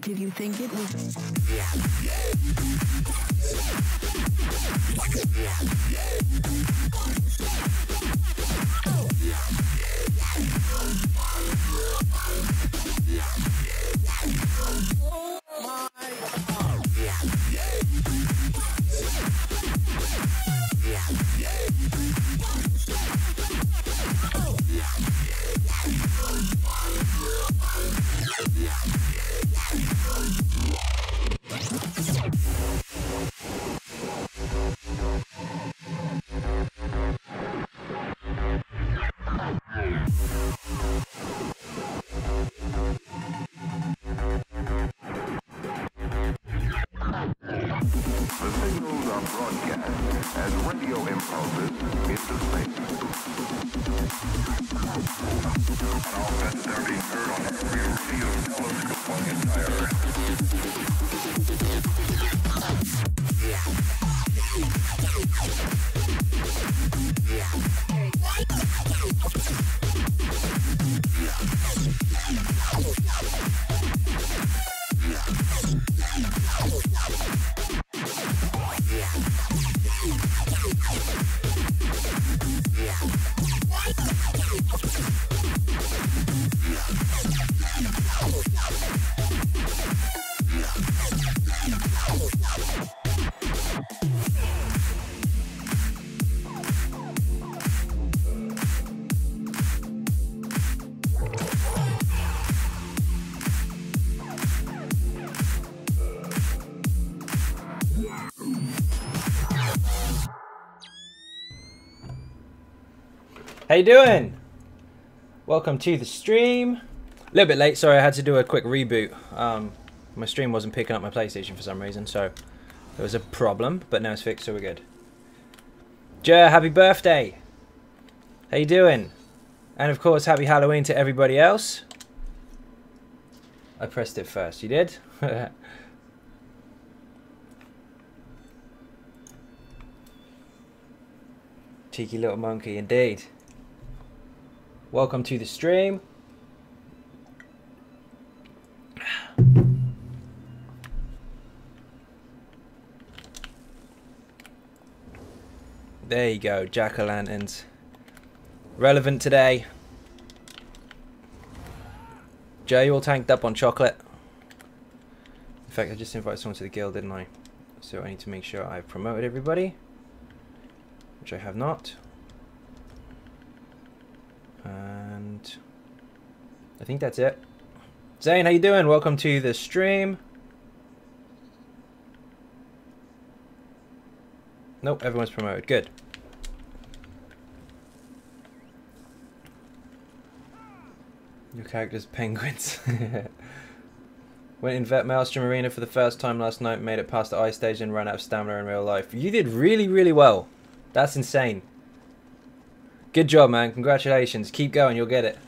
Did you think it was? How you doing? Welcome to the stream. A little bit late, sorry, I had to do a quick reboot. My stream wasn't picking up my PlayStation for some reason, so there was a problem, but now it's fixed, so we're good. Jer, happy birthday! How you doing? And of course, happy Halloween to everybody else. I pressed it first, you did? Cheeky little monkey, indeed. Welcome to the stream. There you go, jack-o'-lanterns. Relevant today. Joe, you all tanked up on chocolate. In fact, I just invited someone to the guild, didn't I? So I need to make sure I've promoted everybody, which I have not. And I think that's it. Zane, how you doing? Welcome to the stream. Nope, everyone's promoted. Good. Your character's penguins. Went in Vet Maelstrom Arena for the first time last night, made it past the ice stage and ran out of stamina in real life. You did really, really well. That's insane. Good job, man. Congratulations. Keep going. You'll get it.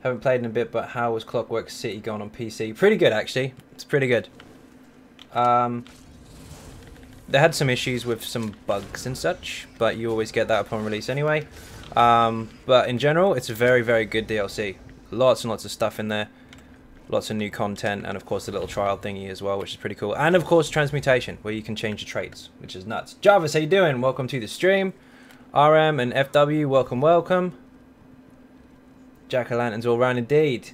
Haven't played in a bit, but how was Clockwork City going on PC? Pretty good, actually. It's pretty good. They had some issues with some bugs and such, but you always get that upon release anyway. But in general, it's a very, very good DLC. Lots and lots of stuff in there. Lots of new content, and of course the little trial thingy as well, which is pretty cool. And of course transmutation, where you can change your traits, which is nuts. Jarvis, how you doing? Welcome to the stream. RM and FW, welcome, welcome. Jack-o'-lanterns all round indeed.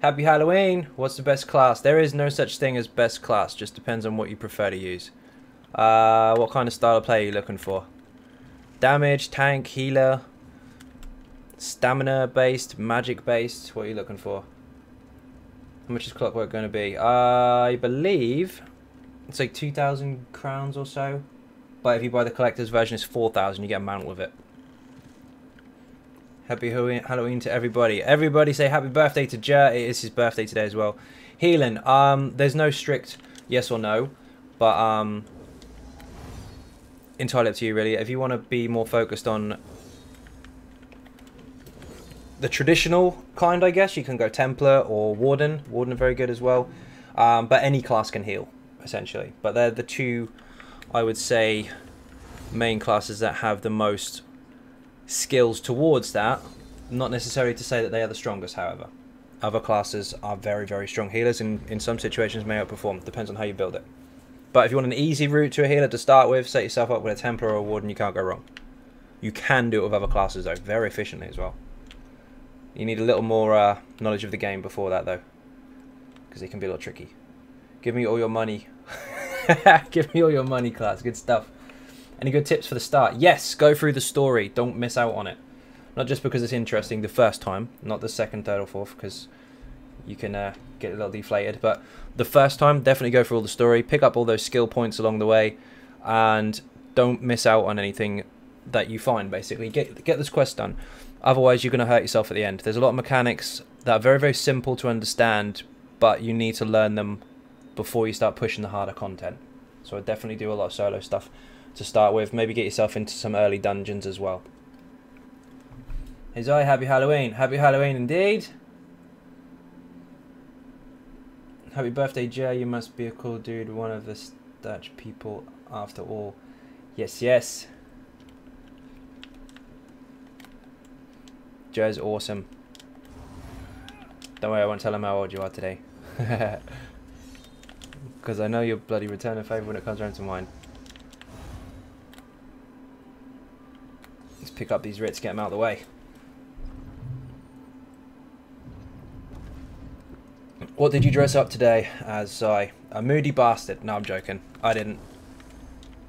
Happy Halloween. What's the best class? There is no such thing as best class, just depends on what you prefer to use. What kind of style of play are you looking for? Damage, tank, healer, stamina based, magic based. What are you looking for? How much is Clockwork going to be? I believe it's like 2,000 crowns or so. But if you buy the collector's version, it's 4,000. You get a mount with it. Happy Halloween to everybody. Everybody say happy birthday to Jer. It is his birthday today as well. Healing. There's no strict yes or no, but entirely up to you really. If you want to be more focused on the traditional kind, I guess you can go Templar or Warden. Warden are very good as well. But any class can heal essentially. But they're the two, I would say, main classes that have the most skills towards that. Not necessarily to say that they are the strongest, however. Other classes are very, very strong healers and in some situations may outperform. Depends on how you build it. But if you want an easy route to a healer to start with, set yourself up with a Templar or a Warden, you can't go wrong. You can do it with other classes though, very efficiently as well. You need a little more knowledge of the game before that though, because it can be a little tricky. Give me all your money. Give me all your money, class. Good stuff. Any good tips for the start? Yes, go through the story. Don't miss out on it. Not just because it's interesting the first time, not the second, third, or fourth, because you can get a little deflated. But the first time, definitely go through all the story. Pick up all those skill points along the way, and don't miss out on anything that you find. Basically, get this quest done. Otherwise, you're going to hurt yourself at the end. There's a lot of mechanics that are very, very simple to understand, but you need to learn them before you start pushing the harder content. So I definitely do a lot of solo stuff to start with. Maybe get yourself into some early dungeons as well. Hey Zoe, happy Halloween. Happy Halloween indeed. Happy birthday, Jay. You must be a cool dude. One of the Dutch people after all. Yes, yes. Jay's awesome. Don't worry, I won't tell him how old you are today. Because I know you'll bloody return a favour when it comes around to mine. Let's pick up these writs, get them out of the way. What did you dress up today as, Zai? A moody bastard. No, I'm joking. I didn't.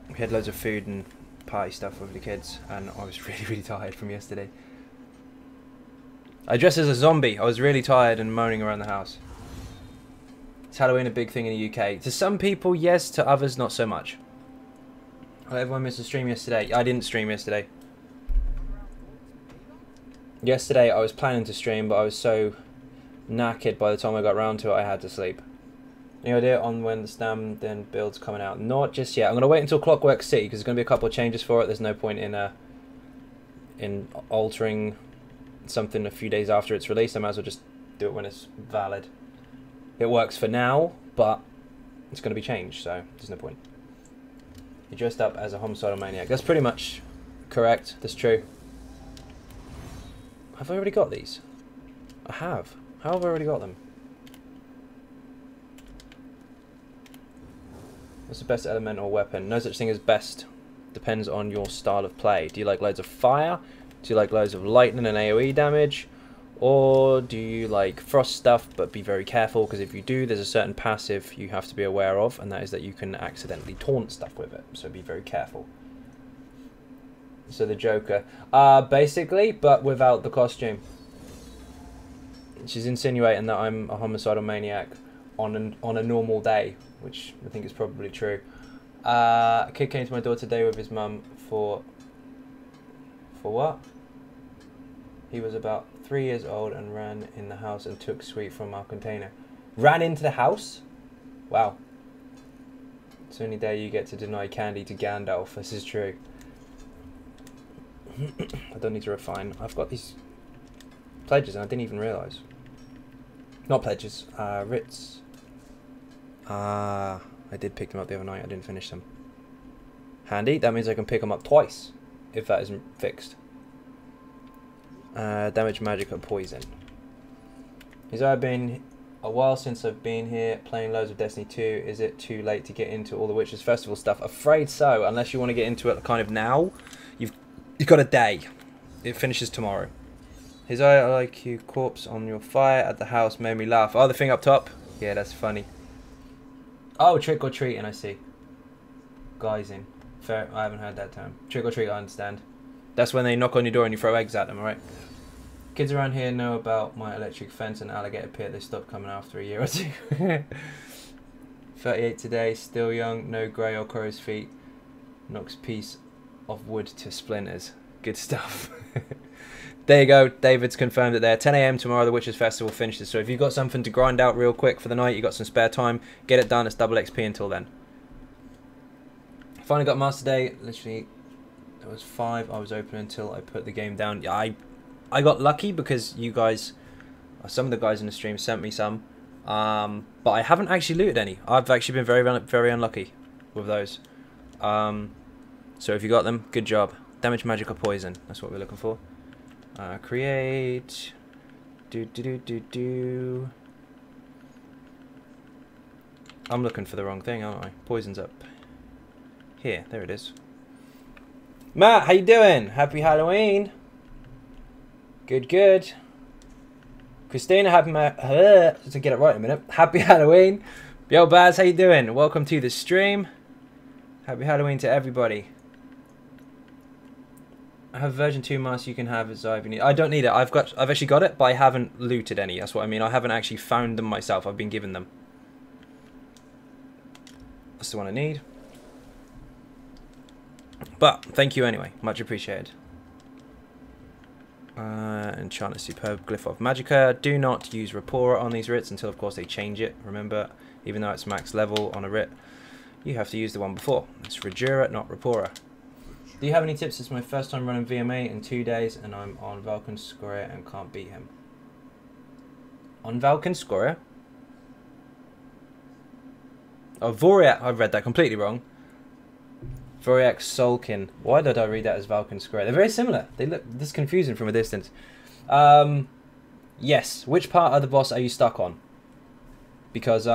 We had loads of food and party stuff with the kids, and I was really, really tired from yesterday. I dressed as a zombie. I was really tired and moaning around the house. Is Halloween a big thing in the UK? To some people, yes. To others, not so much. Oh, everyone missed a stream yesterday. I didn't stream yesterday. Yesterday, I was planning to stream, but I was so knackered by the time I got round to it, I had to sleep. Any idea on when the Stam then build's coming out? Not just yet. I'm going to wait until Clockwork City, because there's going to be a couple of changes for it. There's no point in altering something a few days after it's released. I might as well just do it when it's valid. It works for now, but it's going to be changed, so there's no point. You dressed up as a homicidal maniac. That's pretty much correct. That's true. Have I already got these? I have. How have I already got them? What's the best elemental weapon? No such thing as best. Depends on your style of play. Do you like loads of fire? Do you like loads of lightning and AoE damage? Or do you like frost stuff, but be very careful, because if you do, there's a certain passive you have to be aware of, and that is that you can accidentally taunt stuff with it, so be very careful. So the Joker. Basically, but without the costume. She's insinuating that I'm a homicidal maniac on a normal day, which I think is probably true. A kid came to my door today with his mum for what? He was about 3 years old and ran in the house and took sweet from our container. Ran into the house? Wow. It's the only day you get to deny candy to Gandalf. This is true. I don't need to refine. I've got these pledges and I didn't even realise. Not pledges, writs. I did pick them up the other night. I didn't finish them. Handy. That means I can pick them up twice if that isn't fixed. Damage, magic, or poison. Has I been a while since I've been here playing loads of Destiny 2. Is it too late to get into all the Witches Festival stuff? Afraid so, unless you want to get into it kind of now. You've got a day. It finishes tomorrow. His IQ corpse on your fire at the house made me laugh. Oh, the thing up top? Yeah, that's funny. Oh, trick or treating, I see. Guising. Fair, I haven't heard that term. Trick or treat, I understand. That's when they knock on your door and you throw eggs at them, alright? Kids around here know about my electric fence and alligator pit. They stopped coming after a year or two. 38 today, still young, no grey or crow's feet. Knocks piece of wood to splinters. Good stuff. There you go. David's confirmed it there. 10 AM tomorrow, the Witches Festival finishes. So if you've got something to grind out real quick for the night, you've got some spare time, get it done. It's double XP until then. Finally got Master Day. Literally, it was 5. I was open until I put the game down. Yeah, I got lucky because you guys, some of the guys in the stream sent me some. But I haven't actually looted any. I've actually been very, very unlucky with those. So if you got them, good job. Damage, magic, or poison. That's what we're looking for. Create. I'm looking for the wrong thing, aren't I? Poison's up here. There it is. Matt, how you doing? Happy Halloween. Good, good. Christina, happy to get it right in a minute. Happy Halloween. Yo, Baz, how you doing? Welcome to the stream. Happy Halloween to everybody. I have version 2 mask you can have as I need. I don't need it. I've actually got it, but I haven't looted any. That's what I mean. I haven't actually found them myself. I've been given them. That's the one I need. But thank you anyway. Much appreciated. Enchanter Superb Glyph of Magicka. Do not use Rapora on these writs until, of course, they change it. Remember, even though it's max level on a writ, you have to use the one before. It's Rajura, not Rapora. Do you have any tips? It's my first time running VMA in 2 days, and I'm on Valken Scoria and can't beat him. On Valken Scoria? Oh, Voriak. I've read that completely wrong. Voriak Solkin. Why did I read that as Valken Scoria? They're very similar. They look this confusing from a distance. Yes. Which part of the boss are you stuck on? Because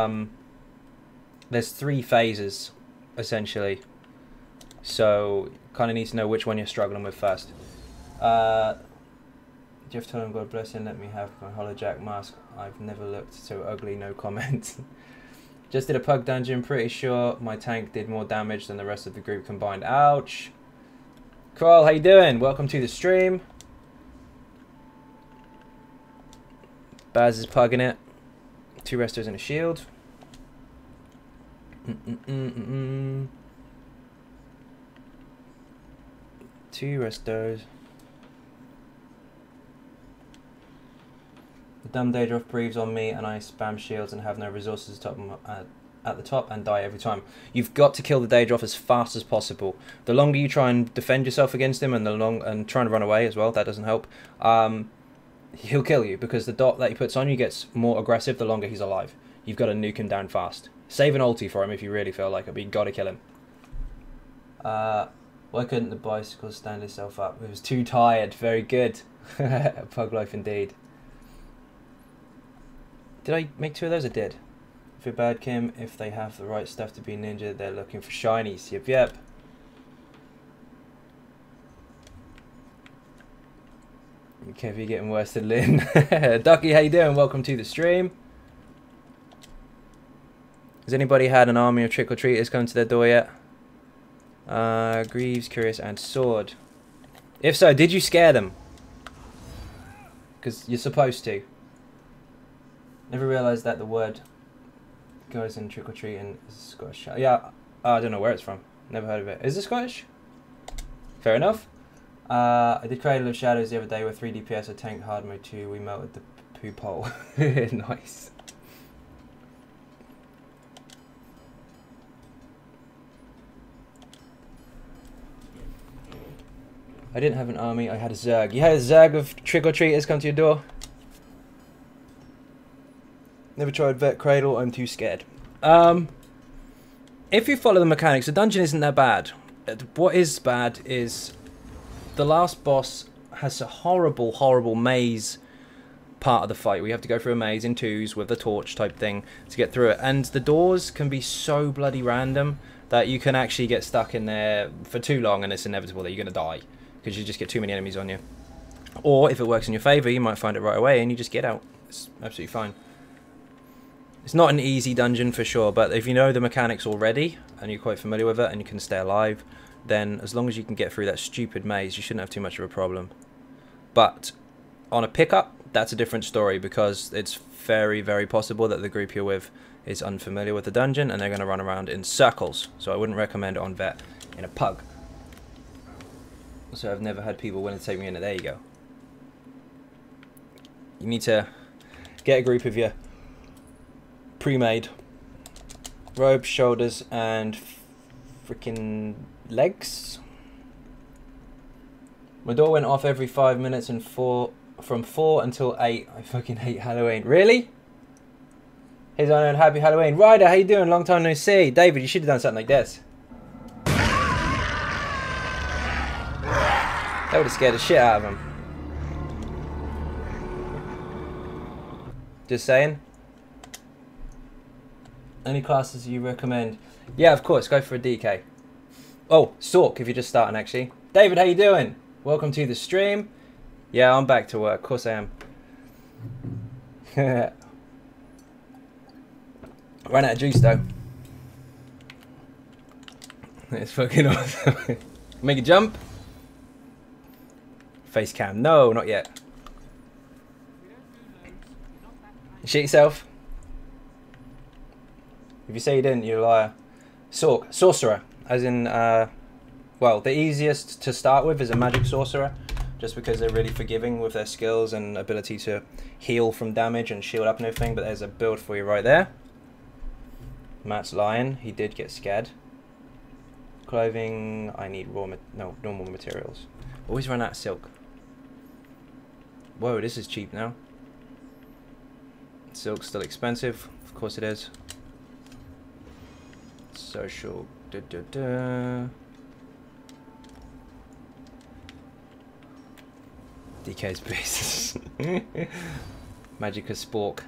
there's 3 phases essentially. So kind of need to know which one you're struggling with first. Jeff told him, God bless him, let me have my Holojack mask. I've never looked so ugly, no comment. Just did a pug dungeon, pretty sure my tank did more damage than the rest of the group combined. Ouch. Carl, how you doing? Welcome to the stream. Baz is pugging it. 2 restos and a shield. 2 restos. The dumb Daedroth breathes on me and I spam shields and have no resources at the top and die every time. You've got to kill the Daedroth as fast as possible. The longer you try and defend yourself against him and trying to run away as well, that doesn't help. He'll kill you because the dot that he puts on you gets more aggressive the longer he's alive. You've got to nuke him down fast. Save an ulti for him if you really feel like it, but you've got to kill him. Why couldn't the bicycle stand itself up? It was too tired. Very good. Pug life indeed. Did I make 2 of those? I did. If you're bad, Kim, if they have the right stuff to be ninja, they're looking for shinies. Yep, yep. Kev, you're getting worse than Lynn. Ducky, how you doing? Welcome to the stream. Has anybody had an army of trick-or-treaters come to their door yet? Greaves, Curious, and Sword. If so, did you scare them? Because you're supposed to. Never realised that the word goes in trick-or-treating is Scottish. Yeah, I don't know where it's from. Never heard of it. Is it Scottish? Fair enough. I did Cradle of Shadows the other day with 3 DPS. I tanked hard mode 2. We melted the poop hole. Nice. I didn't have an army, I had a Zerg. You had a Zerg of trick-or-treaters come to your door? Never tried Vet Cradle, I'm too scared. If you follow the mechanics, the dungeon isn't that bad. What is bad is the last boss has a horrible, horrible maze part of the fight. We have to go through a maze in twos with the torch type thing to get through it. And the doors can be so bloody random that you can actually get stuck in there for too long, and it's inevitable that you're going to die because you just get too many enemies on you. Or if it works in your favour, you might find it right away and you just get out. It's absolutely fine. It's not an easy dungeon for sure, but if you know the mechanics already and you're quite familiar with it and you can stay alive, then as long as you can get through that stupid maze, you shouldn't have too much of a problem. But on a pickup, that's a different story, because it's very, very possible that the group you're with is unfamiliar with the dungeon and they're going to run around in circles. So I wouldn't recommend it on vet in a pug. So I've never had people willing to take me in it. There you go. You need to get a group of you pre-made robes, shoulders, and freaking legs. My door went off every 5 minutes and from 4 until 8. I fucking hate Halloween. Really? Here's on happy Halloween. Ryder, how you doing? Long time no see. David, you should have done something like this. That would have scared the shit out of him. Just saying. Any classes you recommend? Yeah, of course. Go for a DK. Oh, Sork, if you're just starting, actually. David, how you doing? Welcome to the stream. Yeah, I'm back to work. Of course I am. Ran out of juice, though. It's fucking awesome. Make a jump. Face cam. No, not yet. Shit yourself. If you say you didn't, you're a liar. Sorcerer. As in, well, the easiest to start with is a magic sorcerer, just because they're really forgiving with their skills and ability to heal from damage and shield up and everything. But there's a build for you right there. Matt's lying. He did get scared. Clothing. I need normal materials. Always run out of silk. Whoa, this is cheap now. Silk's still expensive. Of course it is. Social. DK's please. Magica Spork.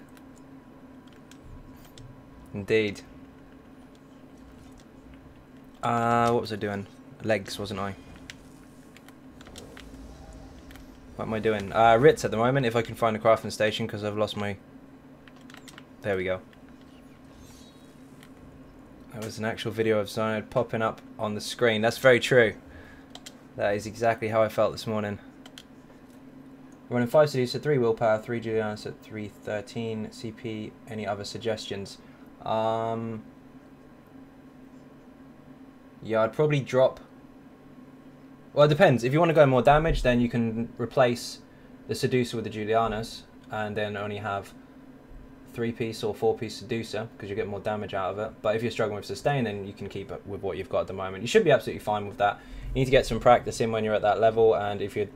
Indeed. What was I doing? Legs, wasn't I? What am I doing? Ritz at the moment, if I can find a crafting station, because I've lost my... There we go. That was an actual video of Xynode popping up on the screen. That's very true. That is exactly how I felt this morning. Running 5 seducer, 3 willpower, 3 Julianus at 313 CP. Any other suggestions? Yeah, I'd probably drop... Well, it depends. If you want to go more damage, then you can replace the seducer with the Julianus and then only have 3-piece or 4-piece seducer, because you get more damage out of it. But if you're struggling with sustain, then you can keep it with what you've got at the moment. You should be absolutely fine with that. You need to get some practice in when you're at that level, and if you're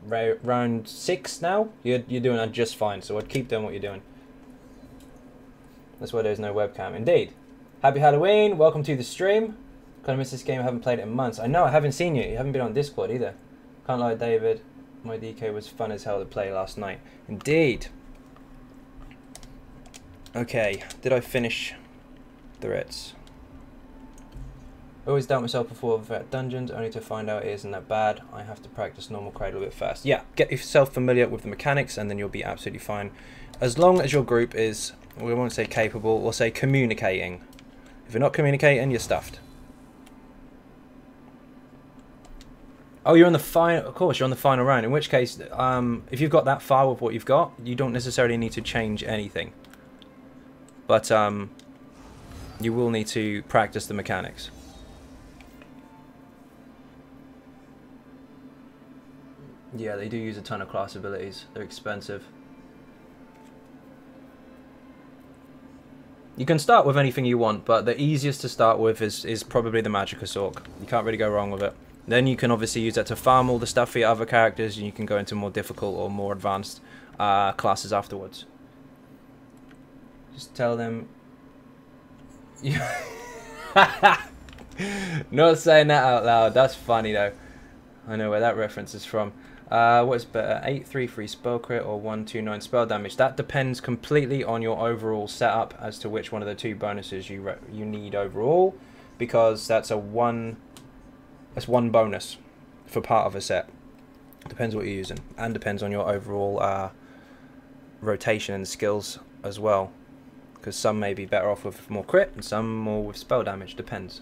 round 6 now, you're doing just fine. So I'd keep doing what you're doing. That's why there's no webcam. Indeed. Happy Halloween. Welcome to the stream. Kind of missed this game. I haven't played it in months. I know, I haven't seen you. You haven't been on Discord either. Can't lie, David. My DK was fun as hell to play last night. Indeed. Okay, did I finish the Ritz? I always doubt myself before vet dungeons, only to find out it isn't that bad. I have to practice normal cradle a bit first. Yeah, get yourself familiar with the mechanics and then you'll be absolutely fine. As long as your group is, we won't say capable, we'll say communicating. If you're not communicating, you're stuffed. Oh, you're on the final, of course, you're on the final round. In which case, if you've got that far with what you've got, you don't necessarily need to change anything. But you will need to practice the mechanics. Yeah, they do use a ton of class abilities. They're expensive. You can start with anything you want, but the easiest to start with is probably the Magica Sork. You can't really go wrong with it. Then you can obviously use that to farm all the stuff for your other characters, and you can go into more difficult or more advanced classes afterwards. Just tell them... Not saying that out loud. That's funny, though. I know where that reference is from. What is better, 833 spell crit or 129 spell damage? That depends completely on your overall setup as to which one of the two bonuses you need overall, because that's one bonus for part of a set. Depends what you're using, and depends on your overall rotation and skills as well, because some may be better off with more crit and some more with spell damage. Depends.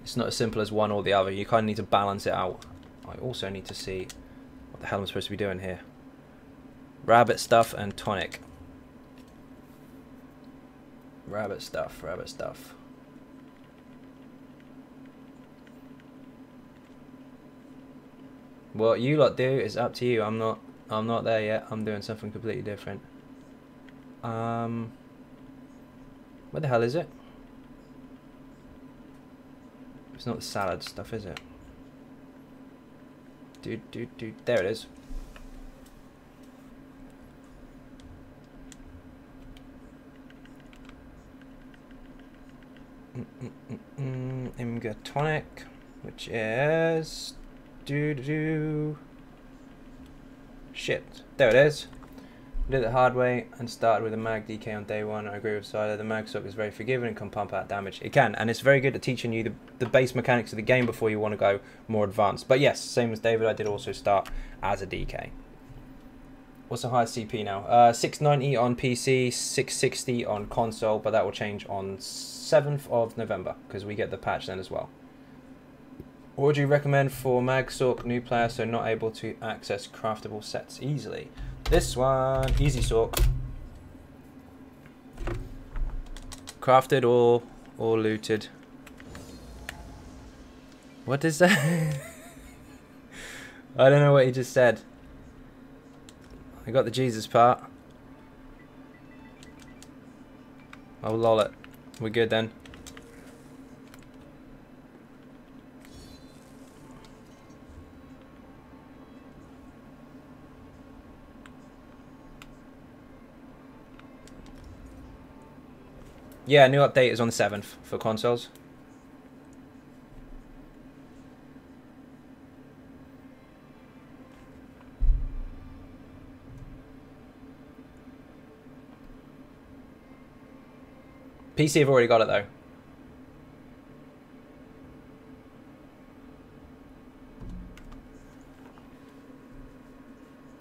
It's not as simple as one or the other. You kind of need to balance it out. I also need to see what the hell I'm supposed to be doing here. Rabbit stuff and tonic. Rabbit stuff, rabbit stuff. What you lot do is up to you. I'm not there yet. I'm doing something completely different. What the hell is it? It's not the salad stuff, is it? There it is. Imga tonic, which is shit. There it is. Did it the hard way and started with a mag DK on day one. I agree with Siler. The mag sock is very forgiving and can pump out damage. It can, and it's very good at teaching you the base mechanics of the game before you want to go more advanced. But yes, same as David, I did also start as a DK. What's the highest CP now? 690 on PC, 660 on console, but that will change on 7th of November because we get the patch then as well. What would you recommend for mag sock new player so not able to access craftable sets easily? This one, easy sork. Crafted or looted. What is that? I don't know what he just said. I got the Jesus part. Oh lol it. We're good then. Yeah, new update is on the 7th for consoles. PC have already got it though.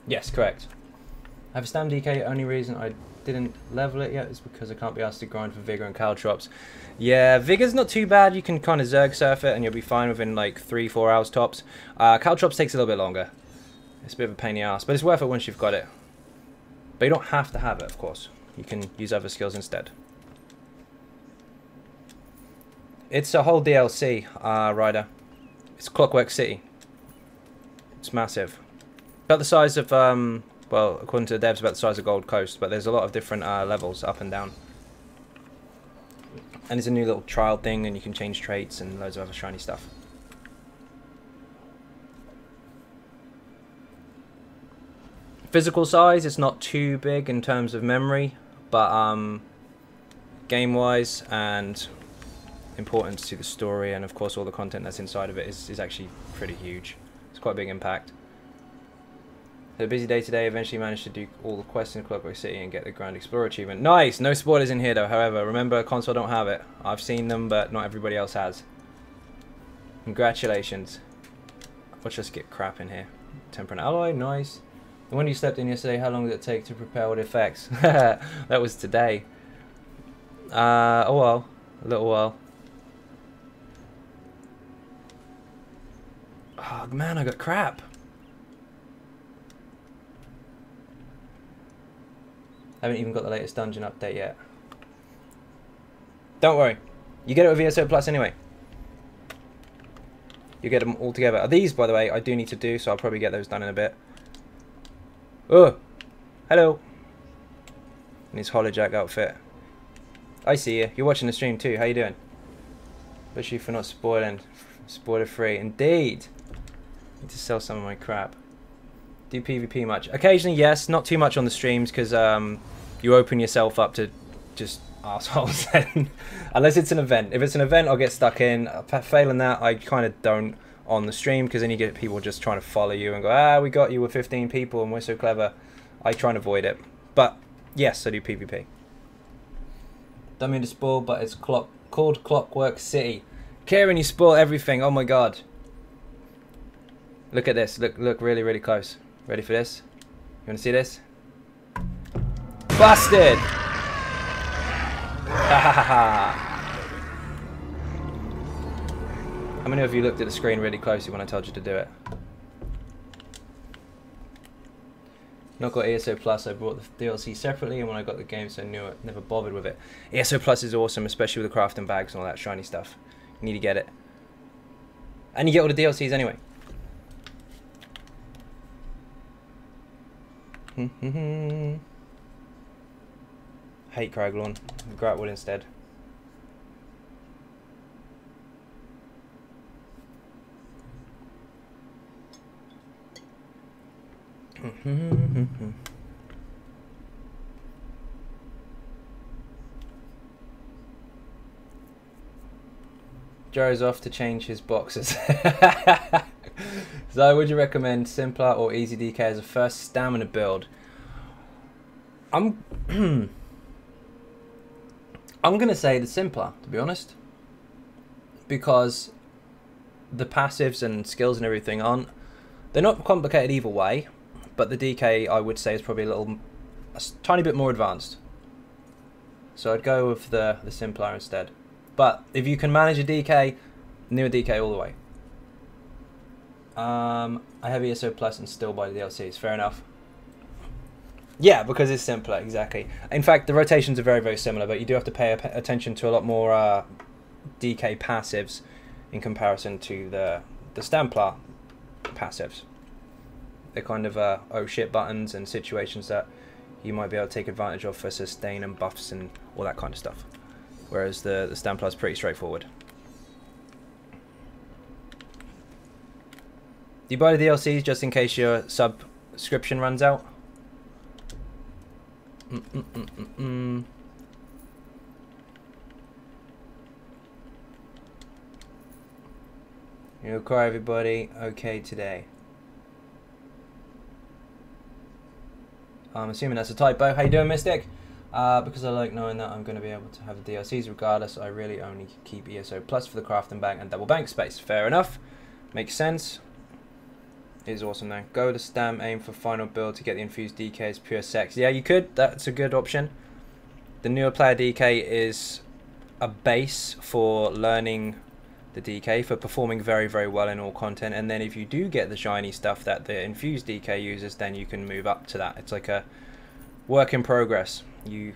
Yes, correct. I have a Stam DK, only reason I didn't level it yet is because I can't be asked to grind for Vigor and Caltrops. Yeah, Vigor's not too bad. You can kind of Zerg surf it and you'll be fine within like 3-4 hours tops. Caltrops takes a little bit longer. It's a bit of a pain in the ass, but it's worth it once you've got it. But you don't have to have it, of course. You can use other skills instead. It's a whole DLC, Ryder. It's Clockwork City. It's massive. About the size of, well, according to the devs, about the size of Gold Coast, but there's a lot of different levels up and down. And it's a new little trial thing, and you can change traits and loads of other shiny stuff. Physical size, it's not too big in terms of memory, but game-wise and importance to the story, and of course all the content that's inside of it is actually pretty huge. It's quite a big impact. Had a busy day today, eventually managed to do all the quests in Clockwork City and get the Grand Explorer achievement. Nice! No spoilers in here though, however. Remember, console don't have it. I've seen them, but not everybody else has. Congratulations. Let's just get crap in here. Temperate alloy, nice. The one you slept in yesterday, how long did it take to prepare all the effects? That was today. A while. A little while. Oh man, I got crap. I haven't even got the latest dungeon update yet. Don't worry. You get it with ESO Plus anyway. You get them all together. These, by the way, I do need to do, so I'll probably get those done in a bit. Oh! Hello! In his Holojack outfit. I see you. You're watching the stream too. How you doing? Especially for not spoiling. Spoiler free. Indeed! Need to sell some of my crap. Do PvP much? Occasionally, yes. Not too much on the streams because you open yourself up to just arseholes then. Unless it's an event. If it's an event, I'll get stuck in. Failing that, I kind of don't. on the stream, because then you get people just trying to follow you and go, ah, we got you with 15 people and we're so clever. I try and avoid it. But yes, I do PvP. Don't mean to spoil, but it's called Clockwork City. Kieran, you spoil everything. Oh my god. Look at this. Look really, really close. Ready for this? You want to see this? Busted! Ha ha ha ha. How many of you looked at the screen really closely when I told you to do it? Not got ESO Plus, I bought the DLC separately, and when I got the game, so I knew it, never bothered with it. ESO Plus is awesome, especially with the crafting bags and all that shiny stuff. You need to get it. And you get all the DLCs anyway. Hate Craiglorn. Gratwood instead. Joe's off to change his boxes. So would you recommend simpler or easy DK as a first stamina build? I'm gonna say the simpler, to be honest, because the passives and skills and everything they're not complicated either way, but the DK I would say is probably a tiny bit more advanced. So I'd go with the simpler instead. But if you can manage a DK, newer DK all the way. I have ESO Plus and still buy the DLCs. Fair enough. Yeah, because it's simpler, exactly. In fact, the rotations are very, very similar, but you do have to pay attention to a lot more DK passives in comparison to the Stamplar passives. They're kind of oh shit buttons and situations that you might be able to take advantage of for sustain and buffs and all that kind of stuff. Whereas the Stamplar is pretty straightforward. Do you buy the DLCs just in case your subscription runs out? You'll cry, everybody. Okay today. I'm assuming that's a typo. How you doing, Mystic? Because I like knowing that I'm going to be able to have the DLCs regardless, I really only keep ESO Plus for the crafting bank and double bank space. Fair enough. Makes sense. It is awesome though. Go to Stam, aim for final build to get the infused DKs, pure sex. Yeah, you could. That's a good option. The newer player DK is a base for learning the DK, for performing very, very well in all content. And then if you do get the shiny stuff that the infused DK uses, then you can move up to that. It's like a work in progress. You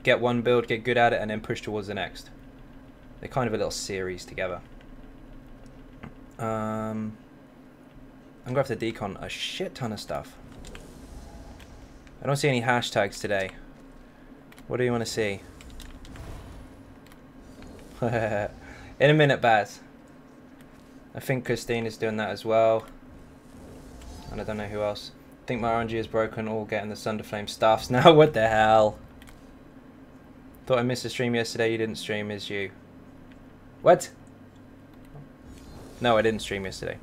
get one build, get good at it, and then push towards the next. They're kind of a little series together. I'm going to have to decon a shit ton of stuff. I don't see any hashtags today. What do you want to see? In a minute, Baz. I think Christine is doing that as well. And I don't know who else. I think my RNG is broken, all getting the Sunderflame staffs now. What the hell? Thought I missed a stream yesterday. You didn't stream, is you? What? No, I didn't stream yesterday.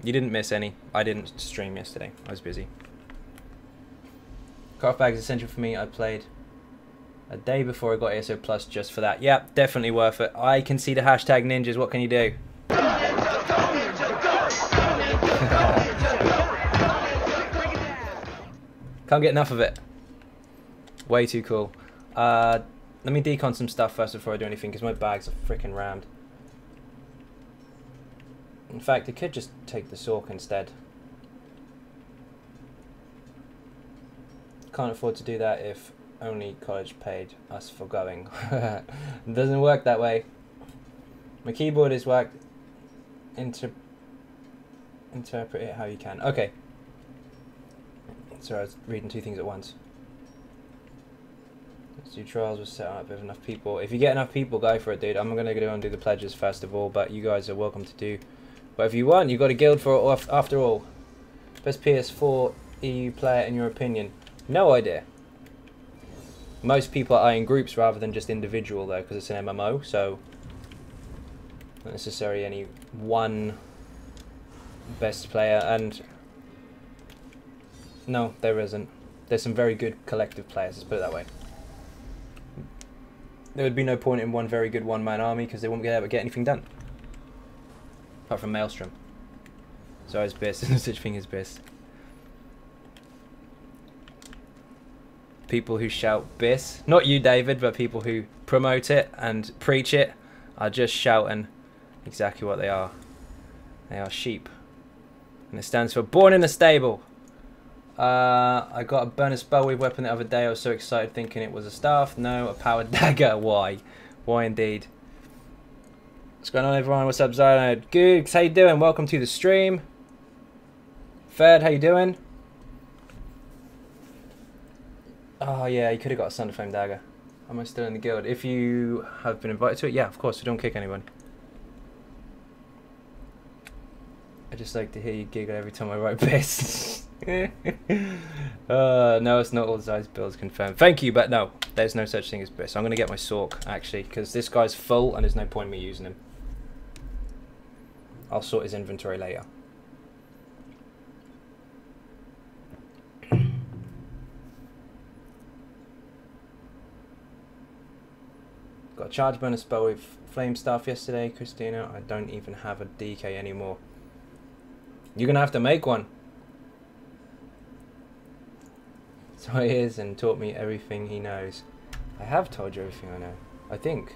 You didn't miss any. I didn't stream yesterday. I was busy. Craft bag is essential for me. I played a day before I got ESO Plus just for that. Yeah, definitely worth it. I can see the hashtag ninjas. What can you do? Can't get enough of it. Way too cool. Let me decon some stuff first before I do anything, because my bags are freaking rammed. In fact, I could just take the Sork instead. Can't afford to do that if only college paid us for going. It doesn't work that way. My keyboard is worked. Interpret it how you can. Okay. Sorry, I was reading two things at once. Let's do trials with setting up with enough people. If you get enough people, go for it, dude. I'm gonna go and do the pledges first of all, but you guys are welcome to do whatever you want. You've got a guild for it after all. Best PS4 EU player in your opinion? No idea. Most people are in groups rather than just individual though, because it's an MMO, so Not necessarily any one best player, and no, there isn't. There's some very good collective players, let's put it that way. There would be no point in one very good one-man army because they wouldn't be able to get anything done. Apart from Maelstrom. So it's Biss, there's no such thing as Biss. People who shout Biss, not you David, but people who promote it and preach it are just shouting exactly what they are. They are sheep. And it stands for Born in the Stable. I got a bonus bellweave weapon the other day. I was so excited thinking it was a staff. No, a powered dagger. Why? Why indeed? What's going on everyone? What's up Xynode? Good. How you doing? Welcome to the stream. Fed, how you doing? Oh yeah, you could have got a Sunderflame dagger. Am I still in the guild? If you have been invited to it, yeah, of course. We don't kick anyone. I just like to hear you giggle every time I write Biss. No, it's not all size builds confirmed. Thank you, but no, there's no such thing as Biss. I'm going to get my Sork, actually, because this guy's full and there's no point in me using him. I'll sort his inventory later. Got a charge bonus spell with Flame Staff yesterday, Christina. I don't even have a DK anymore. You're going to have to make one. So he is and taught me everything he knows. I have told you everything I know. I think.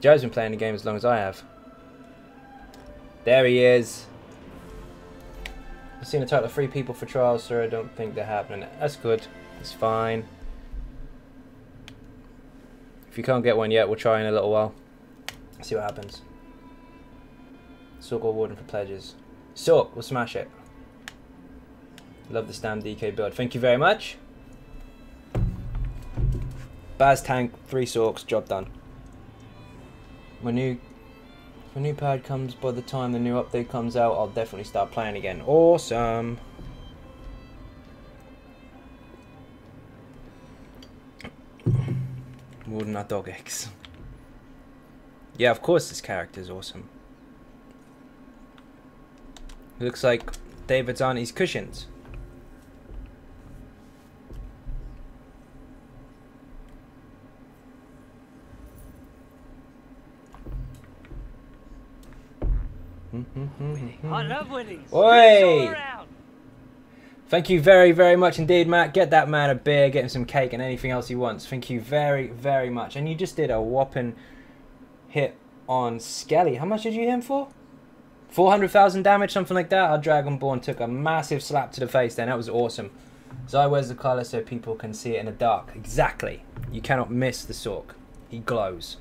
Joe's been playing the game as long as I have. There he is. I've seen a total of 3 people for trials, so I don't think they're happening. That's good. It's fine. If you can't get one yet, we'll try in a little while. See what happens. Sork or Warden for pledges. Sork, we'll smash it. Love the Stam DK build. Thank you very much. Baz tank, 3 Sorks, job done. When new pad comes, by the time the new update comes out, I'll definitely start playing again. Awesome. Warden are dog eggs. Yeah, of course this character is awesome. It looks like David's auntie's cushions. I love winning. Oi! Thank you very, very much indeed, Matt. Get that man a beer, get him some cake and anything else he wants. Thank you very, very much. And you just did a whopping hit on Skelly. How much did you hit him for? 400,000 damage, something like that. Our Dragonborn took a massive slap to the face then. That was awesome. Zai wears the colour so people can see it in the dark. Exactly. You cannot miss the Sork. He glows.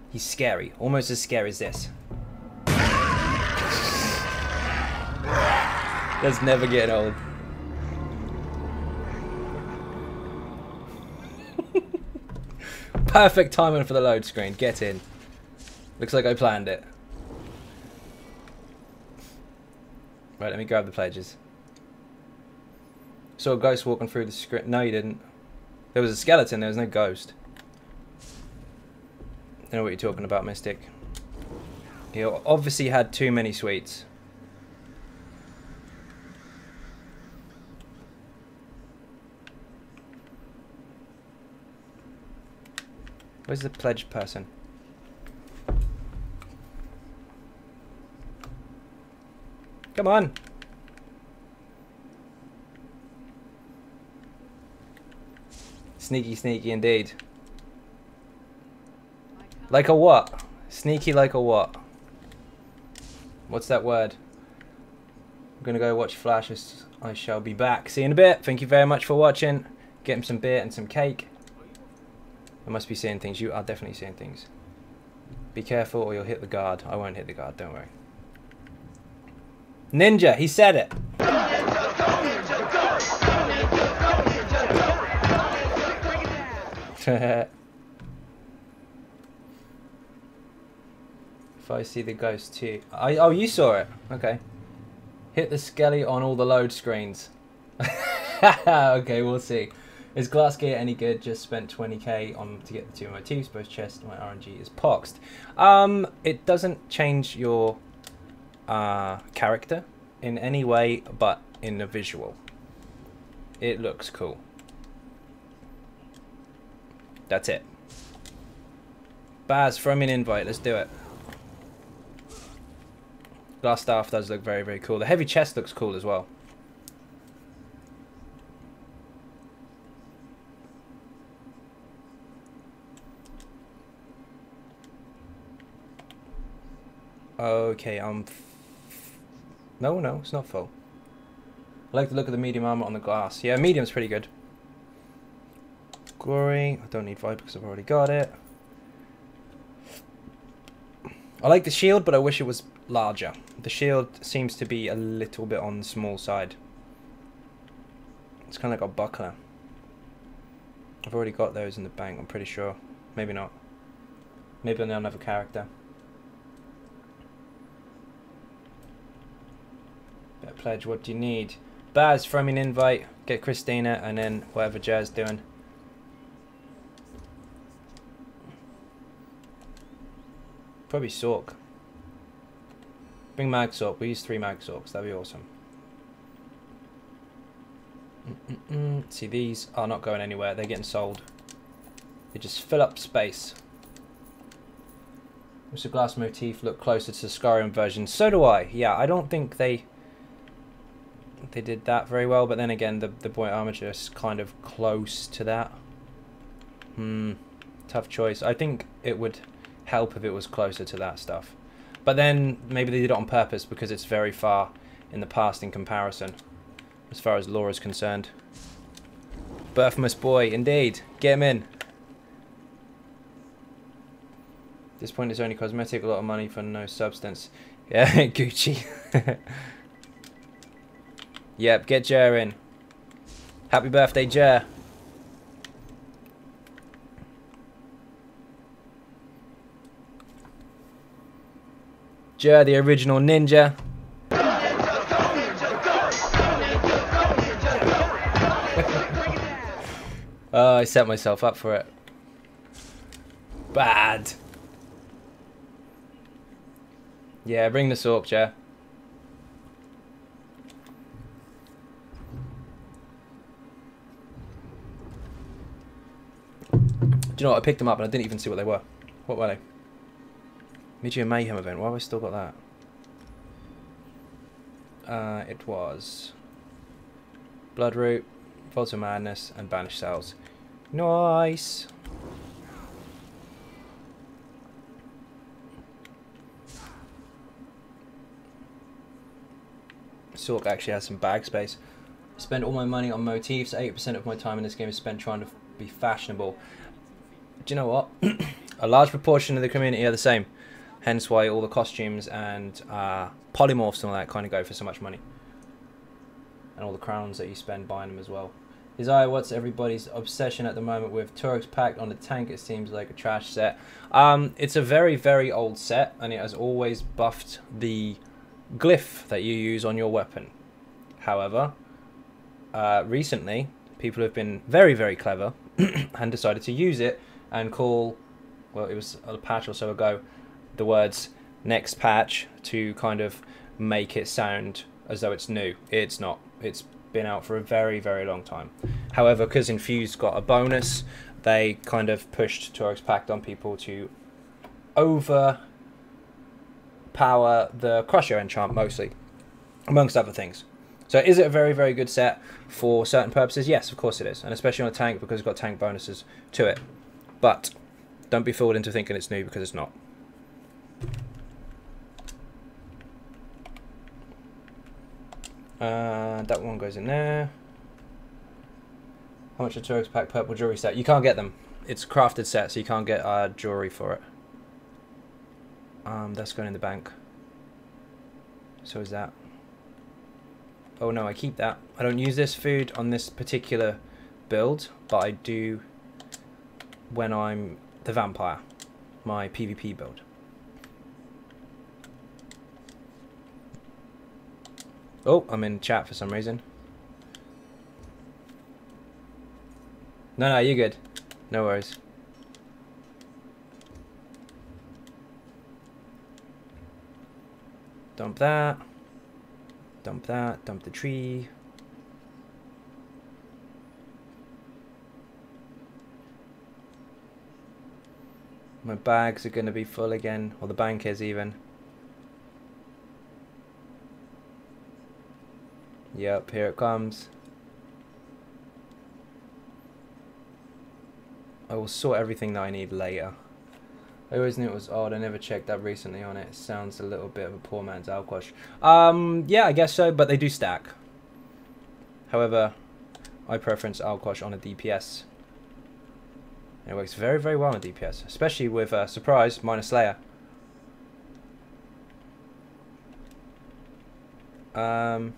He's scary. Almost as scary as this. That's never getting old. Perfect timing for the load screen. Get in. Looks like I planned it. Right, let me grab the pledges. Saw a ghost walking through the screen. No, you didn't. There was a skeleton. There was no ghost. I don't know what you're talking about, Mystic. He obviously had too many sweets. Where's the pledge person? Come on. Sneaky, sneaky indeed. Like a what? Sneaky like a what? What's that word? I'm gonna go watch Flash. I shall be back. See you in a bit. Thank you very much for watching. Get him some beer and some cake. I must be seeing things. You are definitely seeing things. Be careful or you'll hit the guard. I won't hit the guard, don't worry. Ninja, he said it. If I see the ghost too. Oh, you saw it. Okay. Hit the skelly on all the load screens. Okay, we'll see. Is glass gear any good? Just spent 20k on to get the 2 motifs, both chest. My RNG is poxed. It doesn't change your character in any way, but in the visual. It looks cool. That's it. Baz, throw me an invite. Let's do it. Glass staff does look very, very cool. The heavy chest looks cool as well. Okay, no, it's not full. I like the look of the medium armor on the glass. Yeah, medium's pretty good. Glory. I don't need vibe because I've already got it. I like the shield, but I wish it was larger. The shield seems to be a little bit on the small side. It's kind of like a buckler. I've already got those in the bank, I'm pretty sure. Maybe not. Maybe on another character. Pledge, what do you need? Baz, throw me an invite. Get Christina, and then whatever Jazz doing. Probably Sork. Bring Mag Sork. We use 3 Mag Sorks. That'd be awesome. See, these are not going anywhere. They're getting sold. They just fill up space. Mr. Glass motif look closer to the Skyrim version. So do I. Yeah, I don't think they did that very well, but then again, the buoyant armature is kind of close to that. Tough choice. I think it would help if it was closer to that stuff. But then maybe they did it on purpose because it's very far in the past in comparison, as far as lore is concerned. Birthmas boy, indeed. Get him in. At this point, it's only cosmetic, a lot of money for no substance. Yeah, Gucci. Yep, get Jer in. Happy birthday, Jer. Jer, the original ninja. Oh, I set myself up for it. Bad. Yeah, bring the Sork, Jer. Do you know what? I picked them up and I didn't even see what they were. What were they? Medium Mayhem event. Why have I still got that? It was Bloodroot, Vault of Madness, and Banished Cells. Nice. Sork actually has some bag space. I spend all my money on motifs. 80% of my time in this game is spent trying to be fashionable. Do you know what? A large proportion of the community are the same. Hence why all the costumes and polymorphs and all that kind of go for so much money. And all the crowns that you spend buying them as well. Desire, what's everybody's obsession at the moment with Turok's Pact on the tank? It seems like a trash set. It's a very, very old set, and it has always buffed the glyph that you use on your weapon. However, recently, people have been very, very clever and decided to use it and call, well, it was a patch or so ago, the words next patch to kind of make it sound as though it's new. It's not. It's been out for a very, very long time. However, because Infused got a bonus, they kind of pushed Turok's Pact on people to overpower the Crusher enchant mostly, amongst other things. So is it a very, very good set for certain purposes? Yes, of course it is. And especially on a tank because it's got tank bonuses to it. But don't be fooled into thinking it's new because it's not. That one goes in there. How much a Turok's Pact purple jewelry set? You can't get them. It's a crafted set, so you can't get jewelry for it. That's going in the bank. So is that. Oh no, I keep that. I don't use this food on this particular build, but I do when I'm the vampire, my PvP build. Oh, I'm in chat for some reason. No, no, you're good. No worries. Dump that. Dump that. Dump the tree. My bags are going to be full again. Or the bank is even. Yep, here it comes. I will sort everything that I need later. I always knew it was odd. I never checked that recently on it. It sounds a little bit of a poor man's Alquash. Yeah, I guess so, but they do stack. However, I preference Alquash on a DPS. And it works very, very well on a DPS, especially with Surprise minus Slayer. That's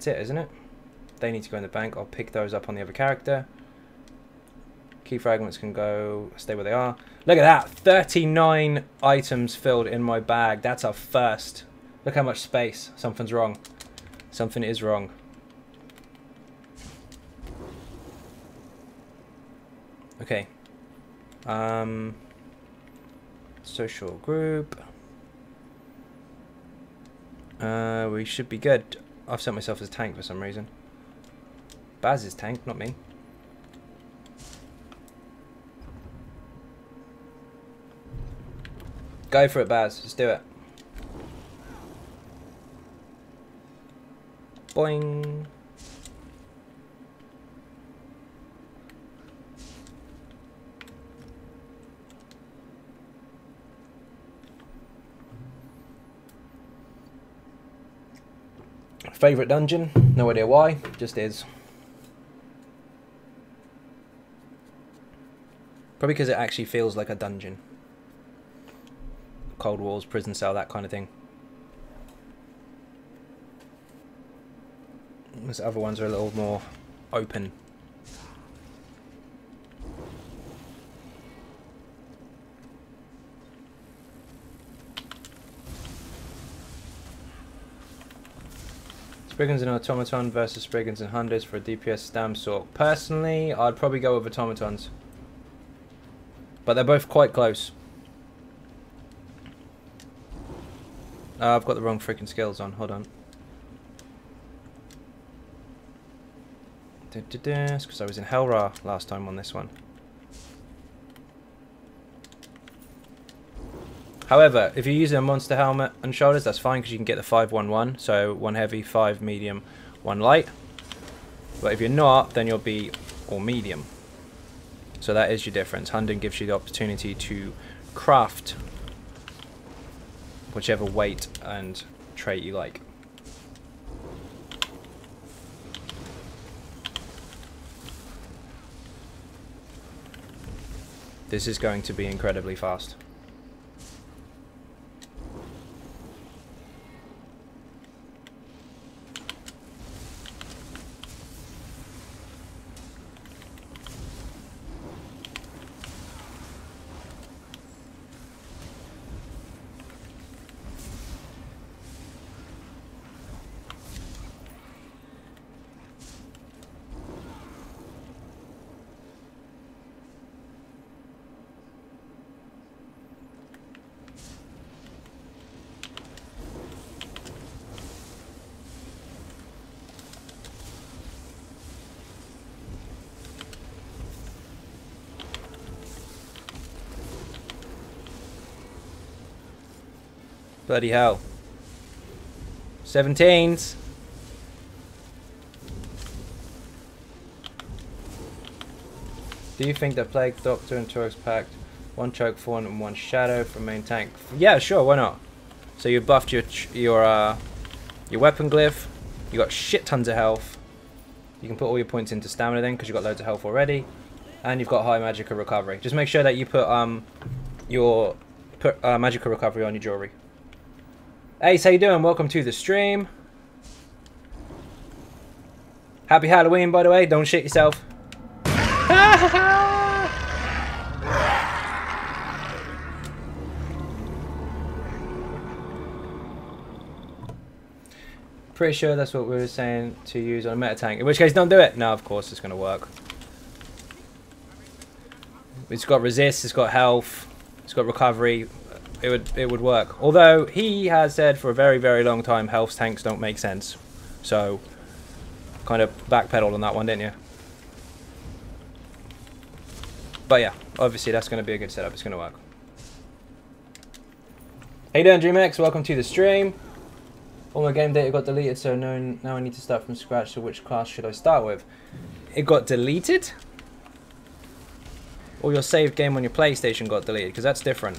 it, isn't it? They need to go in the bank. I'll pick those up on the other character. Key fragments can go, stay where they are. Look at that, 39 items filled in my bag. That's our first. Look how much space. Something's wrong. Something is wrong. Okay. Social group. We should be good. I've set myself as tank for some reason. Baz is tank, not me. Go for it, Baz. Let's do it. Boing. Favorite dungeon? No idea why. Just is. Probably because it actually feels like a dungeon. Cold walls, prison cell, that kind of thing. Those other ones are a little more open. Spriggans and Automaton versus Spriggans and Hunters for a DPS stam sort. Personally, I'd probably go with Automatons. But they're both quite close. I've got the wrong freaking skills on. Hold on. It's because I was in Hellra last time on this one. However, if you're using a monster helmet and shoulders, that's fine because you can get the 5-1-1. So 1 heavy, 5 medium, 1 light. But if you're not, then you'll be all medium. So that is your difference. Hunting gives you the opportunity to craft whichever weight and trait you like. This is going to be incredibly fast. Bloody hell. 17s. Do you think the Plague Doctor and Torx packed 1 choke fawn and 1 shadow for main tank? Yeah, sure, why not? So you buffed your weapon glyph. You got shit tons of health. You can put all your points into stamina then because you've got loads of health already. And you've got high magicka recovery. Just make sure that you put magicka recovery on your jewelry. Ace, how you doing? Welcome to the stream. Happy Halloween, by the way. Don't shit yourself. Pretty sure that's what we were saying to use on a meta tank. In which case, don't do it. No, of course, it's going to work. It's got resist, it's got health, it's got recovery. It would work. Although he has said for a very, very long time health tanks don't make sense. So kind of backpedaled on that one, didn't you? But yeah, obviously that's going to be a good setup. It's going to work. How you doing, DreamX? Welcome to the stream. All my game data got deleted, so now I need to start from scratch. So which class should I start with? It got deleted? Or your saved game on your PlayStation got deleted? Because that's different.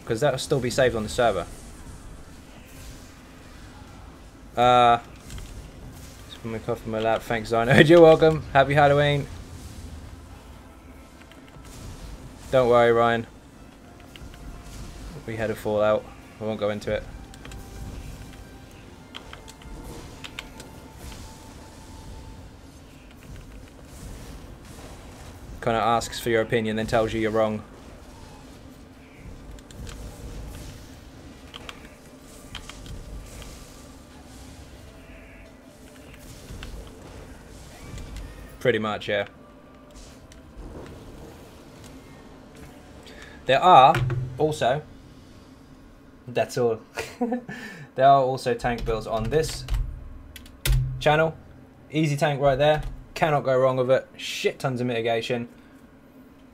Because that will still be saved on the server. Just put my cough in my lap. Thanks, Xynode. You're welcome. Happy Halloween. Don't worry, Ryan. We had a fallout. I won't go into it. Kind of asks for your opinion, then tells you you're wrong. Pretty much, yeah. There are also, that's all, there are also tank builds on this channel. Easy tank right there, cannot go wrong with it, shit tons of mitigation.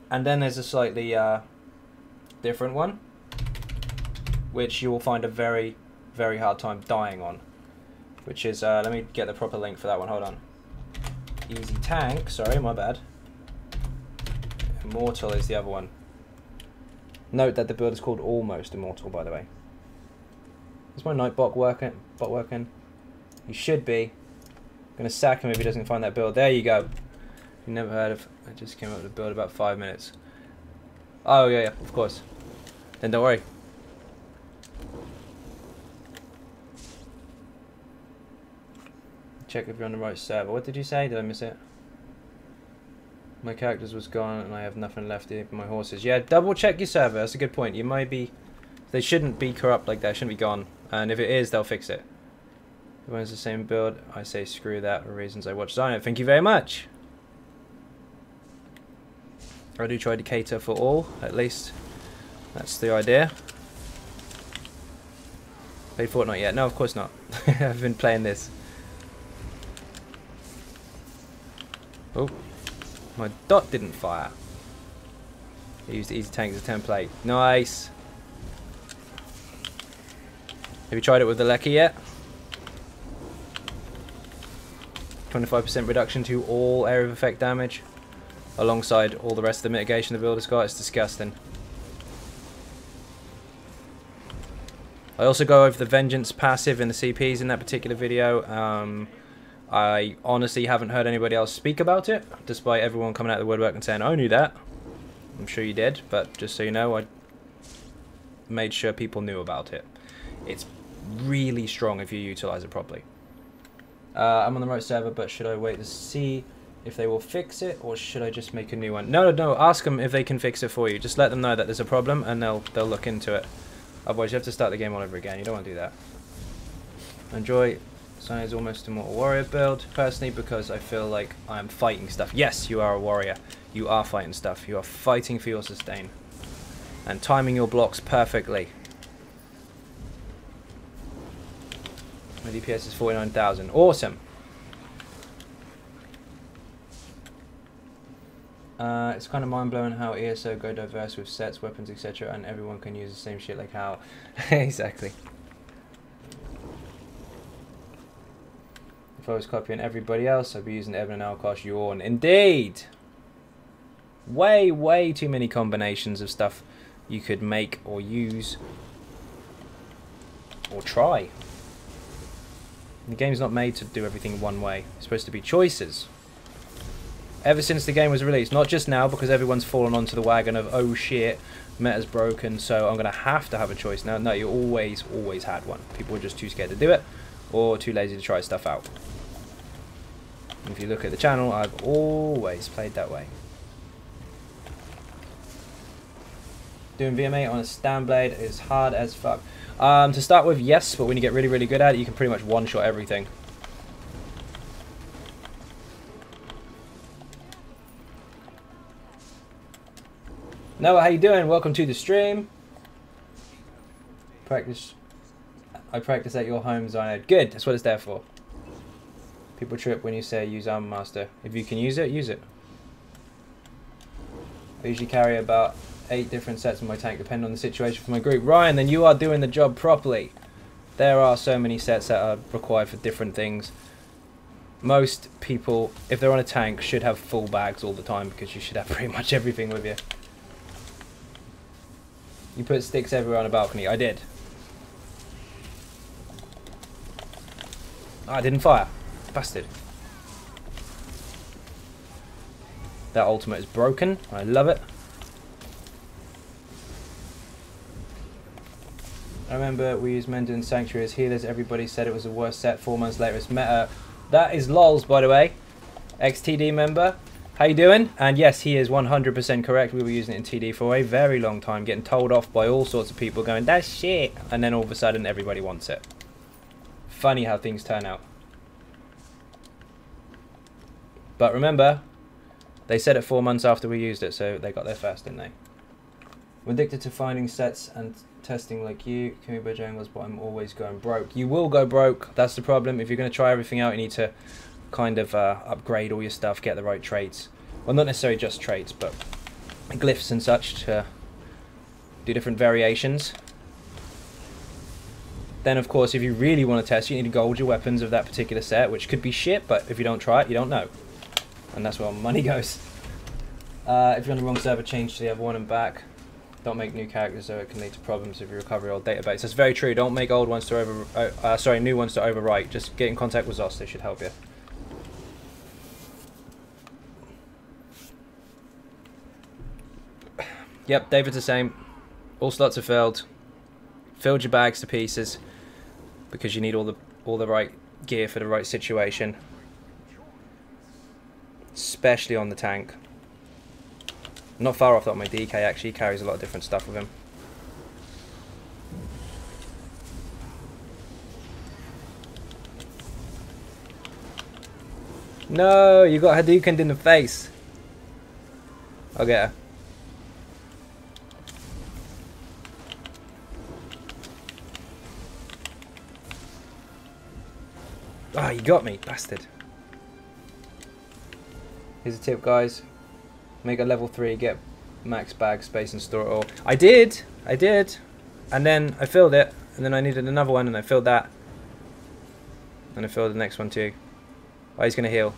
And then there's a slightly different one, which you will find a very, very hard time dying on. Which is, let me get the proper link for that one, hold on. Easy tank, sorry, my bad. Immortal is the other one. Note that the build is called Almost Immortal, by the way. Is my Nightbot working? He should be. I'm going to sack him if he doesn't find that build. There you go. You never heard of... I just came up with a build about 5 minutes. Oh, yeah, of course. Then don't worry. Check if you're on the right server. What did you say? Did I miss it? My characters was gone and I have nothing left here for my horses. Yeah, double check your server. That's a good point. You might be... They shouldn't be corrupt like that. Shouldn't be gone. And if it is, they'll fix it. Everyone's the same build. I say screw that for reasons I watch Xynode. Thank you very much. I do try to cater for all, at least. That's the idea. Played Fortnite yet? No, of course not. I've been playing this. Oh, my dot didn't fire. I used Easy Tank as a template. Nice. Have you tried it with the Lecky yet? 25% reduction to all area of effect damage, alongside all the rest of the mitigation the build has got. It's disgusting. I also go over the Vengeance passive in the CPs in that particular video. I honestly haven't heard anybody else speak about it, despite everyone coming out of the woodwork and saying, I knew that. I'm sure you did, but just so you know, I made sure people knew about it. It's really strong if you utilize it properly. I'm on the right server, but should I wait to see if they will fix it, or should I just make a new one? No, ask them if they can fix it for you. Just let them know that there's a problem, and they'll look into it. Otherwise, you have to start the game all over again. You don't want to do that. Enjoy Xynode's Almost Immortal Warrior build, personally, because I feel like I'm fighting stuff. Yes, you are a warrior. You are fighting stuff. You are fighting for your sustain. And timing your blocks perfectly. My DPS is 49,000. Awesome. It's kind of mind-blowing how ESO go diverse with sets, weapons, etc. and everyone can use the same shit like how... Exactly. If I was copying everybody else, I'd be using Evan and Alkosh Yawn. Indeed! Way, way too many combinations of stuff you could make or use. Or try. The game's not made to do everything one way. It's supposed to be choices. Ever since the game was released, not just now because everyone's fallen onto the wagon of, oh shit, meta's broken, so I'm going to have a choice now. No, you always had one. People were just too scared to do it, or too lazy to try stuff out. And if you look at the channel, I've always played that way. Doing VMA on a stand blade is hard as fuck. To start with, yes, but when you get really, really good at it, you can pretty much one-shot everything. Noah, how you doing? Welcome to the stream. I practice at your home, Xynode. Good, that's what it's there for. People trip when you say use Armor Master. If you can use it, use it. I usually carry about 8 different sets in my tank, depending on the situation for my group. Ryan, then you are doing the job properly. There are so many sets that are required for different things. Most people, if they're on a tank, should have full bags all the time because you should have pretty much everything with you. You put sticks everywhere on a balcony. I did. Oh, I didn't fire. Bastard. That ultimate is broken. I love it. I remember we used Mendon Sanctuary as healers. Everybody said it was the worst set. 4 months later it's meta. That is lols, by the way. XTD member. How you doing? And yes, he is 100% correct. We were using it in TD for a very long time, getting told off by all sorts of people going, that's shit. And then all of a sudden everybody wants it. Funny how things turn out. But remember, they said it 4 months after we used it, so they got there first, didn't they? I'm addicted to finding sets and testing like you. Can be Bojangles, but I'm always going broke. You will go broke. That's the problem. If you're going to try everything out, you need to kind of upgrade all your stuff, get the right traits. Well, not necessarily just traits, but glyphs and such to do different variations. Then, of course, if you really want to test, you need to gold your weapons of that particular set, which could be shit, but if you don't try it, you don't know. And that's where money goes. If you're on the wrong server, change to the other one and back. Don't make new characters, so it can lead to problems if you recover your old database. That's very true. Don't make old ones to new ones to overwrite. Just get in contact with Zos. They should help you. Yep, David's the same. All slots are filled. Filled your bags to pieces because you need all the right gear for the right situation, especially on the tank. Not far off that, my DK actually carries a lot of different stuff with him. No, you got Hadoukened in the face. I'll get her. Ah, you got me, bastard. Here's a tip, guys. Make a level 3, get max bag space and store it all. I did. And then I filled it. And then I needed another one and I filled that. And I filled the next one too. Oh, he's going to heal.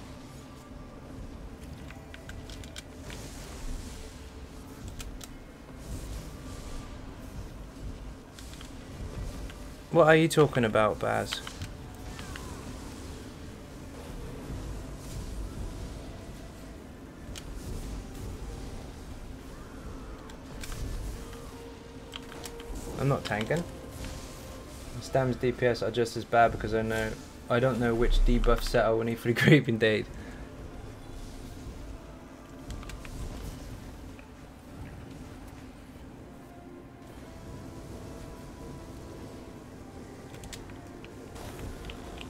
What are you talking about, Baz? I'm not tanking. Stam's DPS are just as bad because I don't know which debuff set I will need for the group indeed.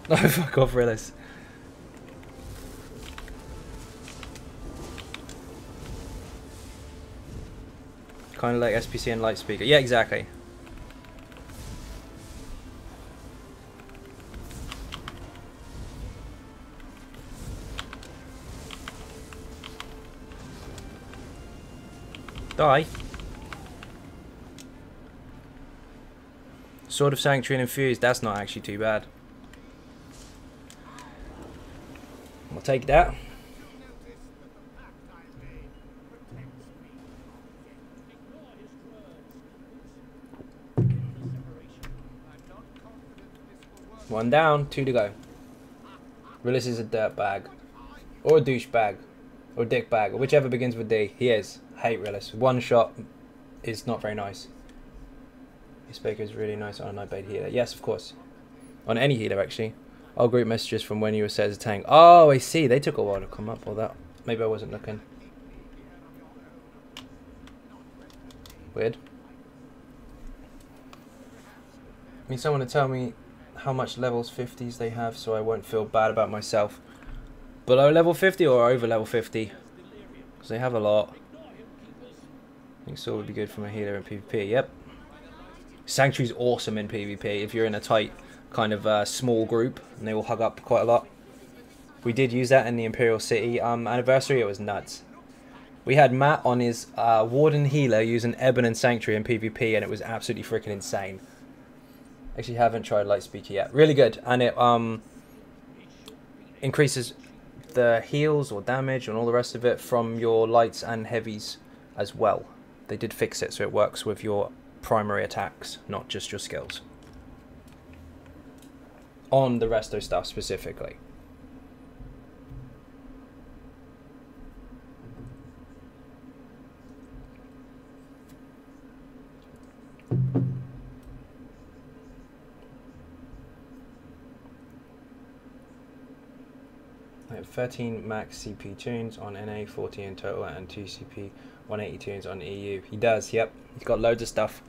Oh, fuck off, Rillis. Kind of like SPC and light speaker. Yeah, exactly. Die. Sword of Sanctuary and Infused, that's not actually too bad. I'll take that. One down, 2 to go. Willis is a dirt bag. Or a douche bag. Or a dick bag. Or whichever begins with D. He is. I hate Rillis. One shot is not very nice. Your speaker is really nice on a Nightblade healer. Yes, of course. On any healer, actually. All group messages from when you were set as a tank. Oh, I see. They took a while to come up. Or that. Maybe I wasn't looking. Weird. I need someone to tell me how much levels 50s they have so I won't feel bad about myself. Below level 50 or over level 50? Because they have a lot. I think Sword would be good from a healer in PvP. Yep. Sanctuary's awesome in PvP if you're in a tight kind of small group and they all hug up quite a lot. We did use that in the Imperial City anniversary. It was nuts. We had Matt on his Warden healer using Ebon and Sanctuary in PvP, and it was absolutely freaking insane. Actually, haven't tried Lightspeaker yet. Really good, and it increases the heals or damage and all the rest of it from your lights and heavies as well. They did fix it so it works with your primary attacks, not just your skills. On the resto stuff specifically. I have 13 max CP tunes on NA, 40 in total, and 2 CP 180 tunes on EU. He does, yep. He's got loads of stuff.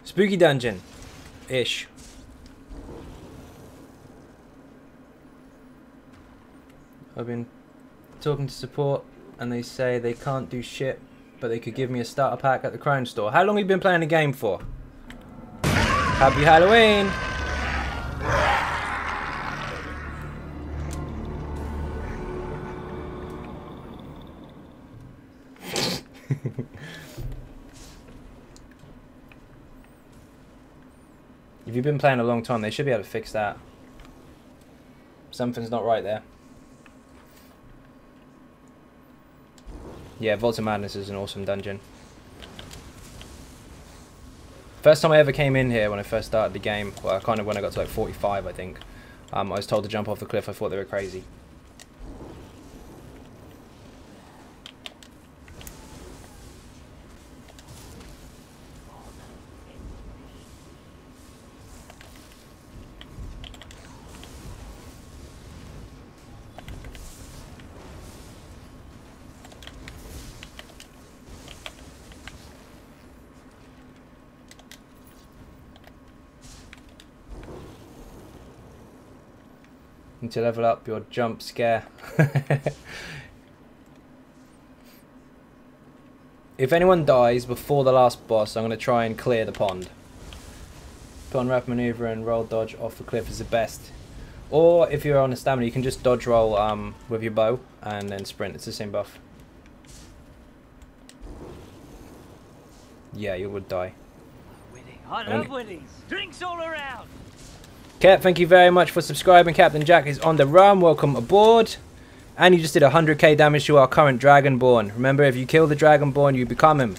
Spooky dungeon. Ish. I've been talking to support and they say they can't do shit, but they could give me a starter pack at the Crown Store. How long have you been playing the game for? Happy Halloween! If you've been playing a long time, they should be able to fix that. Something's not right there. Yeah, Vault of Madness is an awesome dungeon. First time I ever came in here when I first started the game, well, kind of when I got to like 45, I think. I was told to jump off the cliff. I thought they were crazy. To level up your jump scare. If anyone dies before the last boss, I'm going to try and clear the pond. Put on rapid maneuver and roll dodge off the cliff is the best. Or if you're on a stamina, you can just dodge roll with your bow and then sprint. It's the same buff. Yeah, you would die. I love winning. Drinks all around. Cat, thank you very much for subscribing. Captain Jack is on the run. Welcome aboard. And you just did 100k damage to our current Dragonborn. Remember, if you kill the Dragonborn, you become him.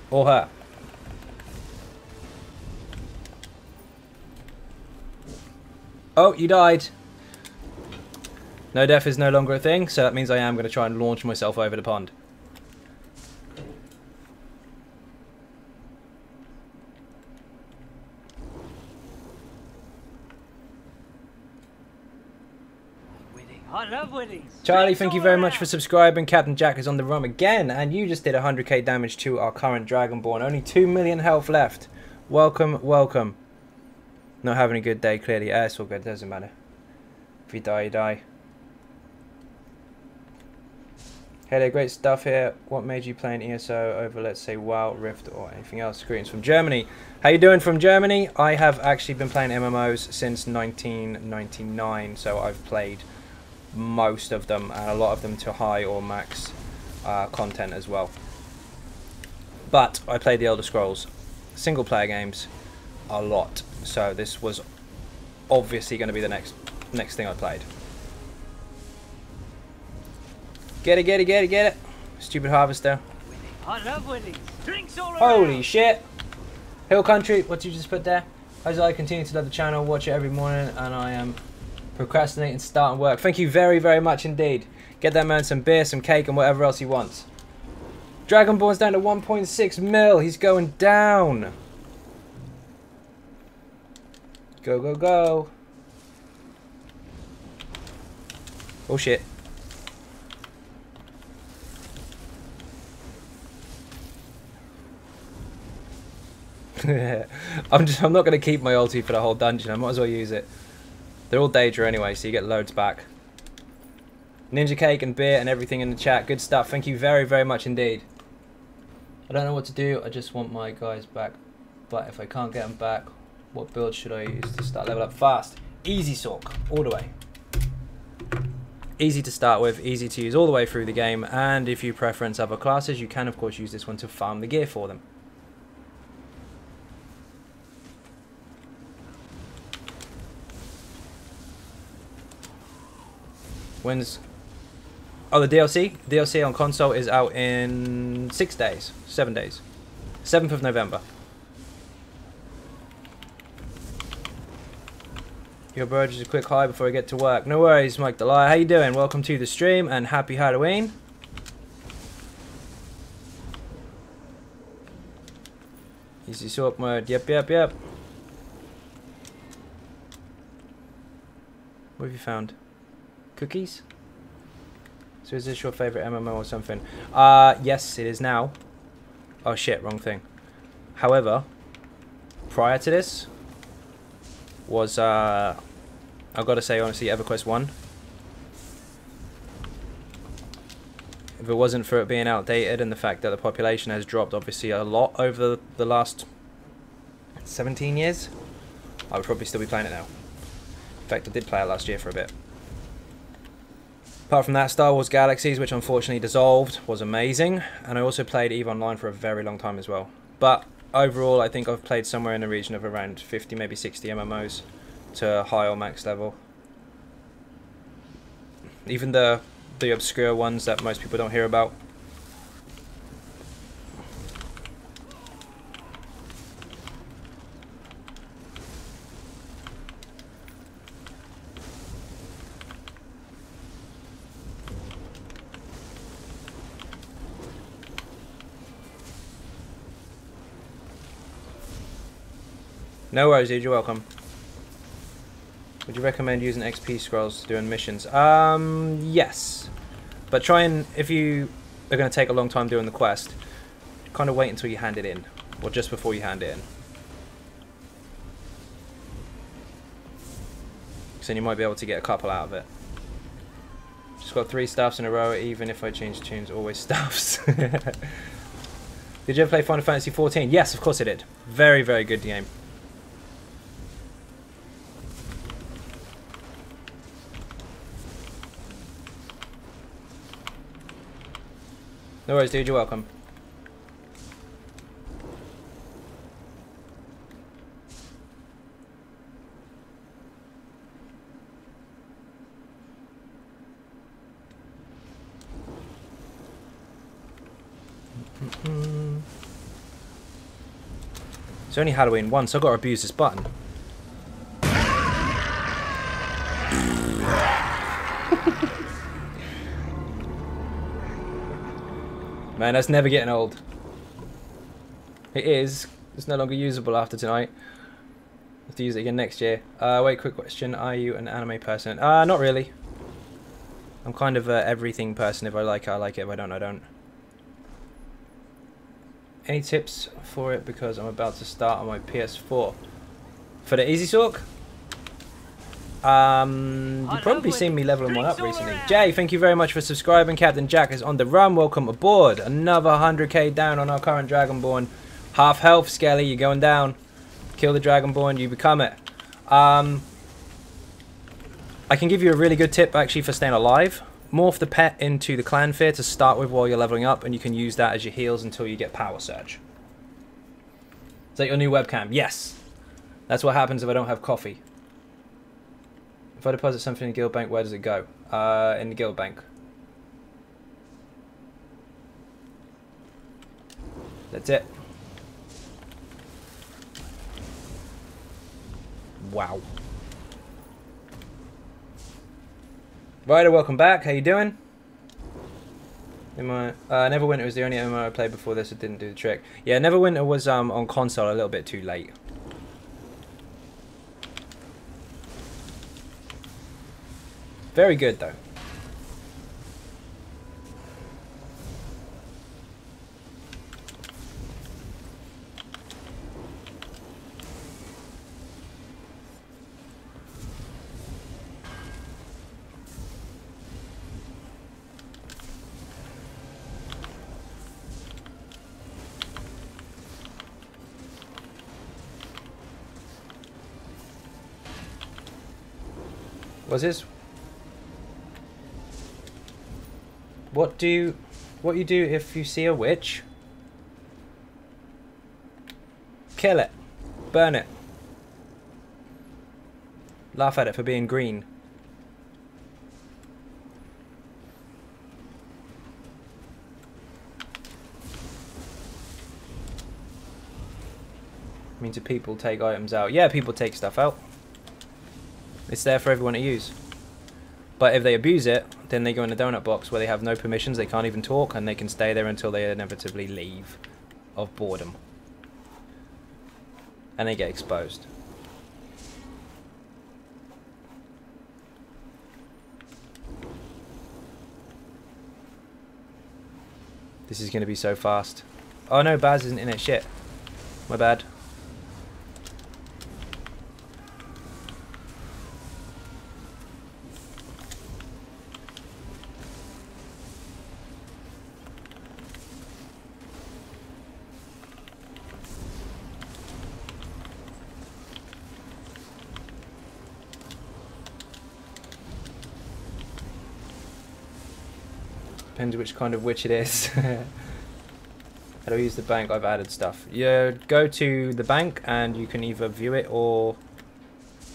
Or her. Oh, you died. No death is no longer a thing, so that means I am going to try and launch myself over the pond. I love winning. Charlie, thank you very much for subscribing. Captain Jack is on the run again, and you just did 100k damage to our current Dragonborn. Only 2 million health left. Welcome, welcome. Not having a good day, clearly. It's all good, doesn't matter. If you die, you die. Hey there, great stuff here. What made you play an ESO over, let's say, WoW, Rift, or anything else? Greetings from Germany. How you doing from Germany? I have actually been playing MMOs since 1999, so I've played most of them, and a lot of them to high or max content as well. But I played the Elder Scrolls single player games a lot, so this was obviously going to be the next thing I played. Get it, get it, get it, get it. Stupid harvester. I love winning. Drinks all around. Holy shit. Hill Country, what did you just put there? As I continue to love the channel, watch it every morning, and I am procrastinating starting work. Thank you very, very much indeed. Get that man some beer, some cake, and whatever else he wants. Dragonborn's down to 1.6 mil. He's going down. Go, go, go. Oh shit. I'm not going to keep my ulti for the whole dungeon. I might as well use it. They're all Daedra anyway, so you get loads back. Ninja cake and beer and everything in the chat. Good stuff. Thank you very, very much indeed. I don't know what to do. I just want my guys back. But if I can't get them back, what build should I use to start level up fast? Easy Sork, all the way. Easy to start with, easy to use all the way through the game. And if you preference other classes, you can of course use this one to farm the gear for them. When's... Oh, the DLC? DLC on console is out in 6 days. 7 days. 7th of November. Your bro, just a quick hi before I get to work. No worries, Mike Delia. How you doing? Welcome to the stream and happy Halloween. Easy Sork mode. Yep, yep, yep. What have you found? Cookies? So is this your favourite MMO or something? Yes, it is now. Oh shit, wrong thing. However, prior to this was, I've got to say honestly, EverQuest 1. If it wasn't for it being outdated and the fact that the population has dropped obviously a lot over the last 17 years, I would probably still be playing it now. In fact, I did play it last year for a bit. Apart from that, Star Wars Galaxies, which unfortunately dissolved, was amazing. And I also played EVE Online for a very long time as well. But overall, I think I've played somewhere in the region of around 50, maybe 60 MMOs to high or max level. Even the obscure ones that most people don't hear about. No worries, dude. You're welcome. Would you recommend using XP scrolls doing missions? Yes. But try and, if you are going to take a long time doing the quest, kind of wait until you hand it in. Or just before you hand it in. Because then you might be able to get a couple out of it. Just got 3 staffs in a row, even if I change tunes, always staffs. Did you ever play Final Fantasy 14? Yes, of course I did. Very, very good game. No worries, dude. You're welcome. It's only Halloween once, so I've got to abuse this button. Man, that's never getting old. It is. It's no longer usable after tonight. Have to use it again next year. Wait, quick question. Are you an anime person? Not really. I'm kind of a everything person. If I like it, I like it. If I don't, I don't. Any tips for it? Because I'm about to start on my PS4. For the Easy Sork? You've probably seen me leveling one up recently. Jay, thank you very much for subscribing. Captain Jack is on the run. Welcome aboard. Another 100k down on our current Dragonborn. Half health, Skelly. You're going down. Kill the Dragonborn. You become it. I can give you a really good tip actually for staying alive. Morph the pet into the clan fear to start with while you're leveling up, and you can use that as your heals until you get power surge. Is that your new webcam? Yes. That's what happens if I don't have coffee. If I deposit something in the guild bank, where does it go? In the guild bank. That's it. Wow. Ryder, welcome back. How you doing? Neverwinter was the only MMO I played before this that didn't do the trick. Yeah, Neverwinter was on console a little bit too late. Very good though. What's this? What you do if you see a witch? Kill it. Burn it. Laugh at it for being green. Means that people take items out. Yeah, people take stuff out. It's there for everyone to use. But if they abuse it, then they go in a donut box where they have no permissions, they can't even talk, and they can stay there until they inevitably leave of boredom. And they get exposed. This is going to be so fast. Oh no, Baz isn't in it. Shit. My bad. Depends which kind of witch it is. How do I use the bank? I've added stuff. You go to the bank and you can either view it or...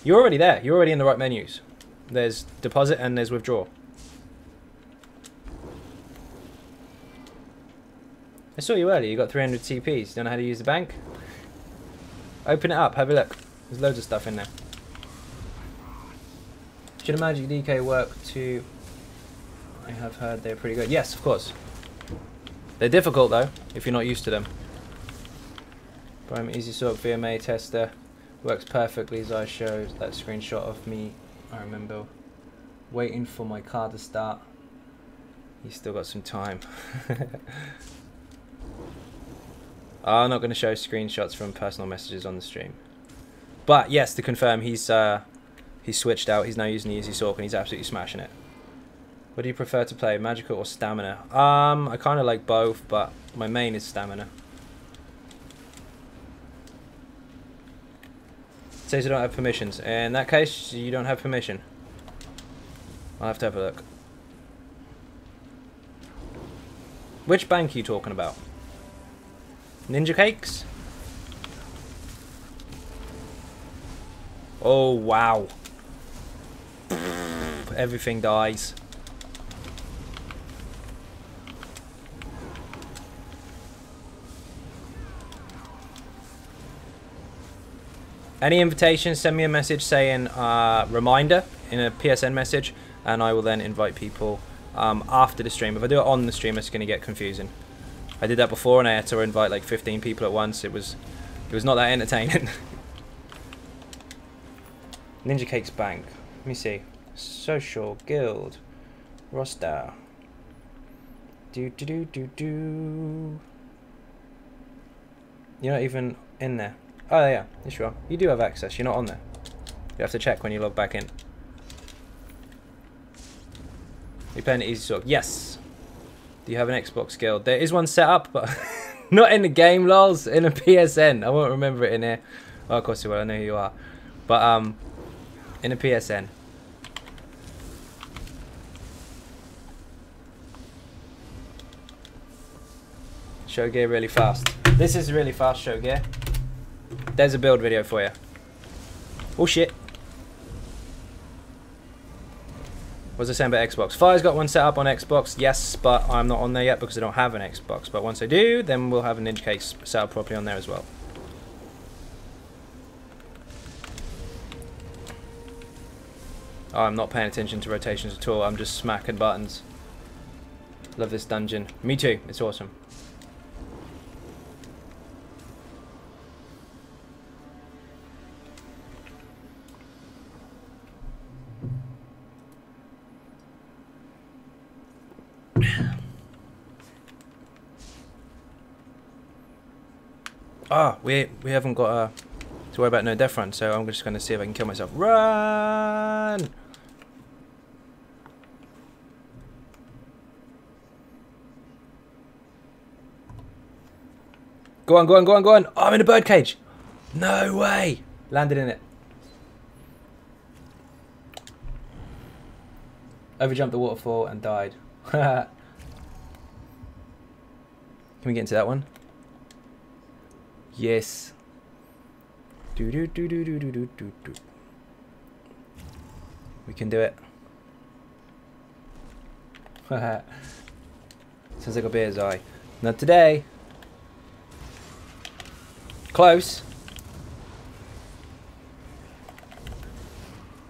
You're already there. You're already in the right menus. There's deposit and there's withdraw. I saw you earlier. You got 300 CPs. Don't know how to use the bank? Open it up. Have a look. There's loads of stuff in there. Should a magic DK work to... I have heard they're pretty good. Yes, of course. They're difficult though, if you're not used to them. Prime Easy Sort VMA tester works perfectly as I showed that screenshot of me. I remember waiting for my car to start. He's still got some time. I'm not going to show screenshots from personal messages on the stream. But yes, to confirm, he's switched out. He's now using the Easy Sort and he's absolutely smashing it. What do you prefer to play, magical or stamina? I kind of like both, but my main is stamina. It says you don't have permissions. In that case, you don't have permission. I'll have to have a look. Which bank are you talking about? Ninja Cakes? Oh, wow. Everything dies. Any invitations, send me a message saying reminder in a PSN message, and I will then invite people after the stream. If I do it on the stream, it's going to get confusing. I did that before and I had to invite like 15 people at once. It was not that entertaining. Ninja Cakes Bank. Let me see. Social Guild. Roster. Do. You're not even in there. Oh yeah, yes you are. You do have access, you're not on there. You have to check when you log back in. You're playing Easy Sort. Yes! Do you have an Xbox guild? There is one set up, but not in the game, lols. In a PSN. I won't remember it in here. Oh, of course you will, I know who you are. But, in a PSN. Show gear really fast. This is really fast show gear. There's a build video for you. Oh shit. What's I saying about Xbox? Fire's got one set up on Xbox, yes, but I'm not on there yet because I don't have an Xbox. But once I do, then we'll have a Ninja Cakes set up properly on there as well. Oh, I'm not paying attention to rotations at all. I'm just smacking buttons. Love this dungeon. Me too. It's awesome. Ah, we haven't got to worry about no death run, so I'm just going to see if I can kill myself. Run! Go on, go on, go on, go on! Oh, I'm in a birdcage! No way! Landed in it. Overjumped the waterfall and died. Can we get into that one? Yes. Do do do do do do do do do. We can do it. Sounds like a beer's eye. Not today. Close.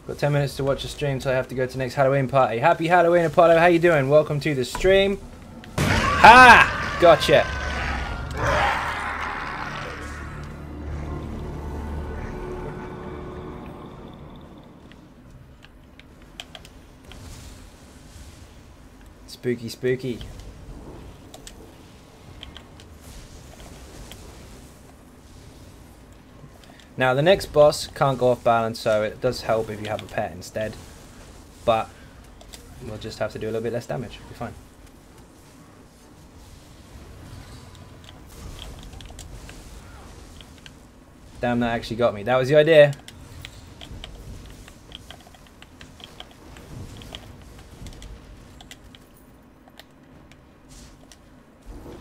Got 10 minutes to watch the stream, so I have to go to the next Halloween party. Happy Halloween, Apollo. How you doing? Welcome to the stream. Ha! Gotcha. Spooky, spooky. Now the next boss can't go off balance, so it does help if you have a pet instead. But we'll just have to do a little bit less damage. It'll be fine. Damn, that actually got me. That was the idea.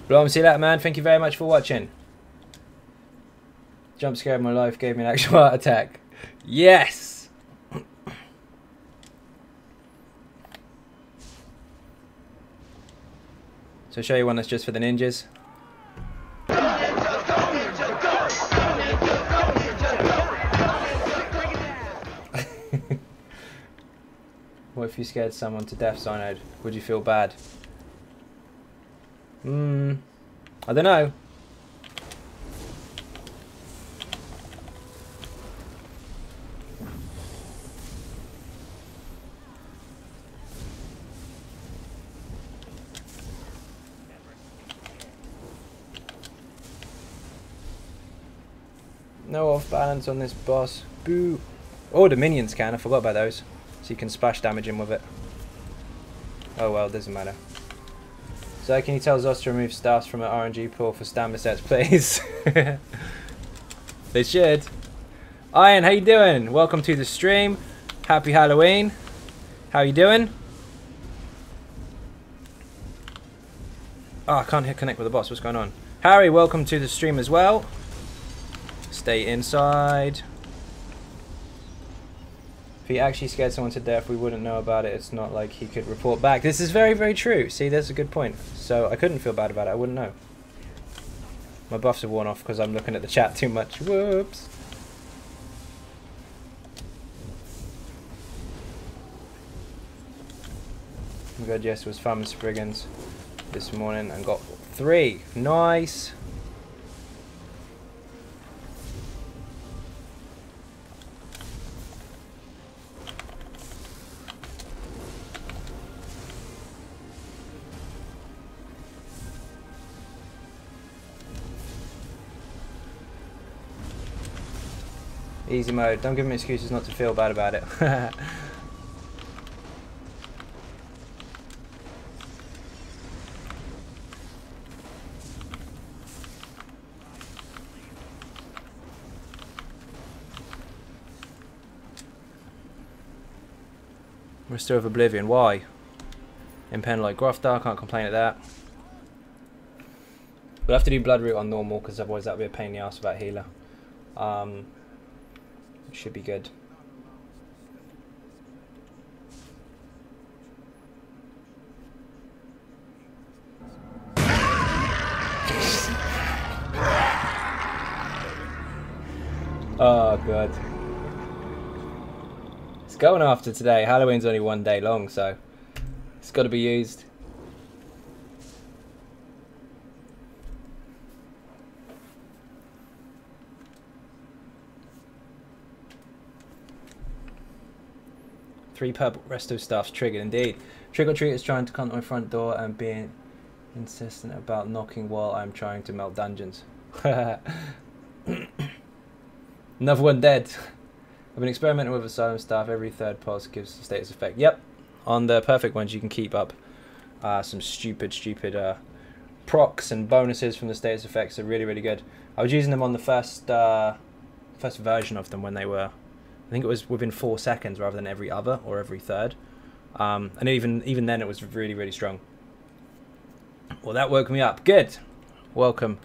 Blom, see you later, man. Thank you very much for watching. Jump scare of my life gave me an actual heart attack. Yes! So show you one that's just for the ninjas. What if you scared someone to death, Xynode? Would you feel bad? I don't know. No off balance on this boss. Boo. Oh, the minions can. I forgot about those. So you can splash damage him with it. Oh well, doesn't matter. So can you tell Zos to remove staffs from an RNG pool for stamina sets, please? They should. Iron, how you doing? Welcome to the stream. Happy Halloween. How you doing? Oh, I can't hit connect with the boss. What's going on? Harry, welcome to the stream as well. Stay inside. If he actually scared someone to death, we wouldn't know about it. It's not like he could report back. This is very, very true. See, that's a good point. So I couldn't feel bad about it. I wouldn't know. My buffs have worn off because I'm looking at the chat too much. Whoops. Oh my god, yes, was farming Spriggans this morning and got 3. Nice. Easy mode. Don't give me excuses not to feel bad about it. Restore of Oblivion. Why? Impen like Groftar. Can't complain at that. We'll have to do Bloodroot on normal because otherwise that'll be a pain in the ass without healer. Should be good. Oh god. It's going after today. Halloween's only 1 day long, so it's got to be used. Three purple resto staffs triggered indeed. Trick or treat is trying to come to my front door and being insistent about knocking while I'm trying to melt dungeons. Another one dead. I've been experimenting with Asylum staff. Every third pulse gives the status effect. Yep. On the perfect ones you can keep up some stupid procs and bonuses from the status effects. Are really, really good. I was using them on the first version of them when they were, I think it was within 4 seconds rather than every other or every third. And even then it was really, really strong. Well, that woke me up. Good. Welcome.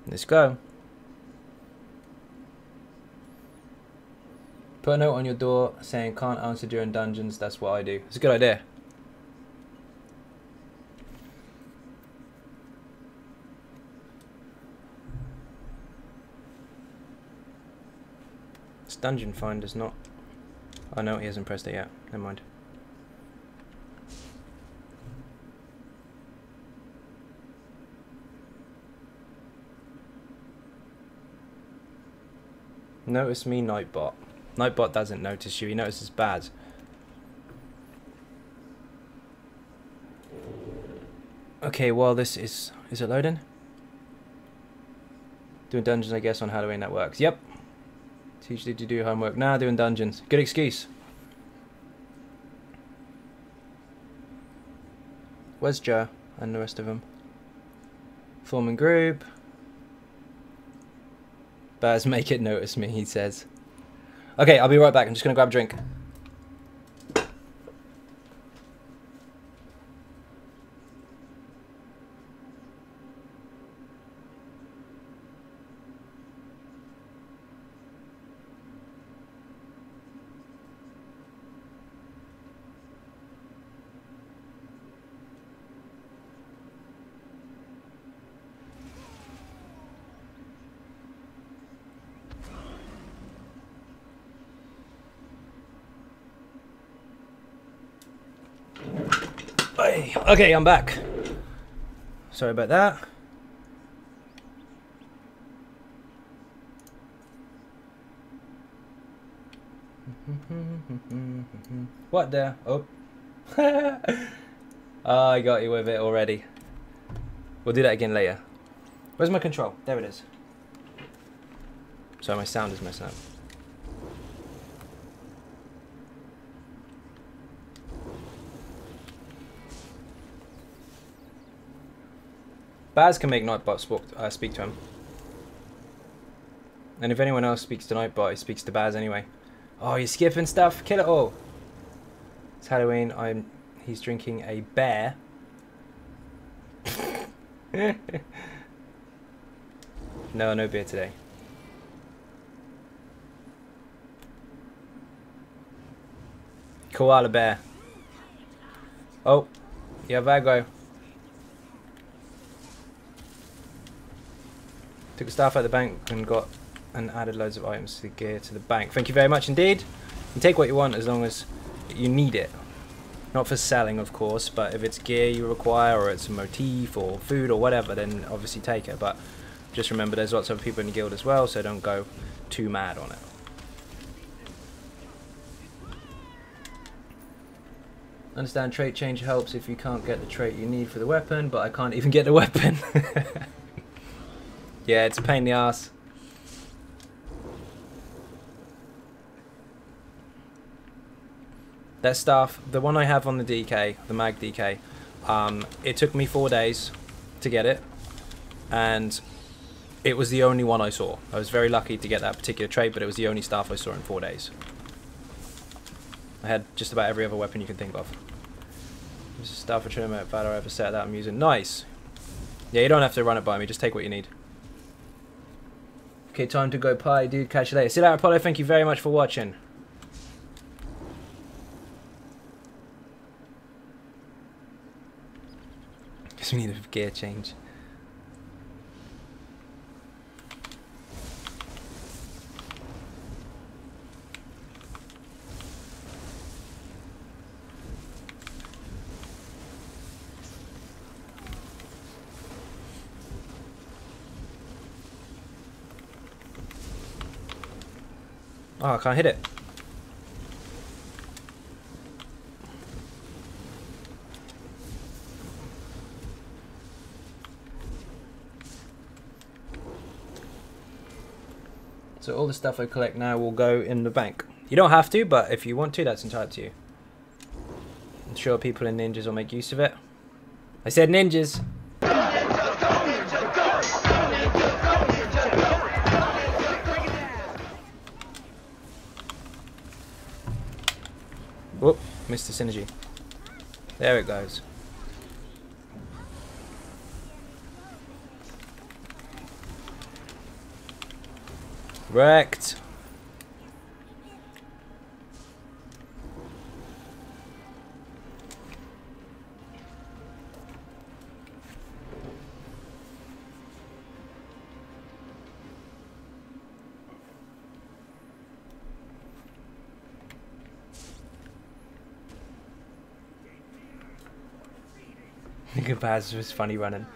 Let's go. Put a note on your door saying can't answer during dungeons. That's what I do. It's a good idea. This dungeon finder's not... Oh no, he hasn't pressed it yet. Never mind. Notice me, Nightbot. Nightbot doesn't notice you, he notices Baz. Okay, well this is it loading? Doing dungeons, I guess, on Halloween, that works. Yep. Teach you to do homework. Nah, doing dungeons. Good excuse. Where's Joe and the rest of them? Forming group. Baz, make it notice me, he says. Okay, I'll be right back. I'm just going to grab a drink. Okay, I'm back. Sorry about that. What the? Oh. Oh, I got you with it already. We'll do that again later. Where's my control? There it is. Sorry, my sound is messing up. Baz can make Nightbot speak to him. And if anyone else speaks to Nightbot, he speaks to Baz anyway. Oh, you're skipping stuff? Kill it all. It's Halloween. He's drinking a bear. No beer today. Koala bear. Oh, yeah, Vago. Took a staff at the bank and added loads of items to the gear to the bank. Thank you very much indeed. You take what you want as long as you need it. Not for selling, of course, but if it's gear you require or it's a motif or food or whatever, then obviously take it. But just remember there's lots of people in the guild as well, so don't go too mad on it. Understand trait change helps if you can't get the trait you need for the weapon, but I can't even get the weapon. Yeah, it's a pain in the ass. That staff, the one I have on the DK, the mag DK, it took me 4 days to get it, and it was the only one I saw. I was very lucky to get that particular trait, but it was the only staff I saw in 4 days. I had just about every other weapon you can think of. This is staff for trim at Valor I ever set that I'm using. Nice! Yeah, you don't have to run it by me, just take what you need. Okay, time to go pie, dude. Catch you later. See you later, Apollo. Thank you very much for watching. Guess we need a gear change. Oh, I can't hit it. So all the stuff I collect now will go in the bank. You don't have to, but if you want to, that's entirely to you. I'm sure people in ninjas will make use of it. I said ninjas! Mr. Synergy. There it goes. Wrecked. Baz was funny running.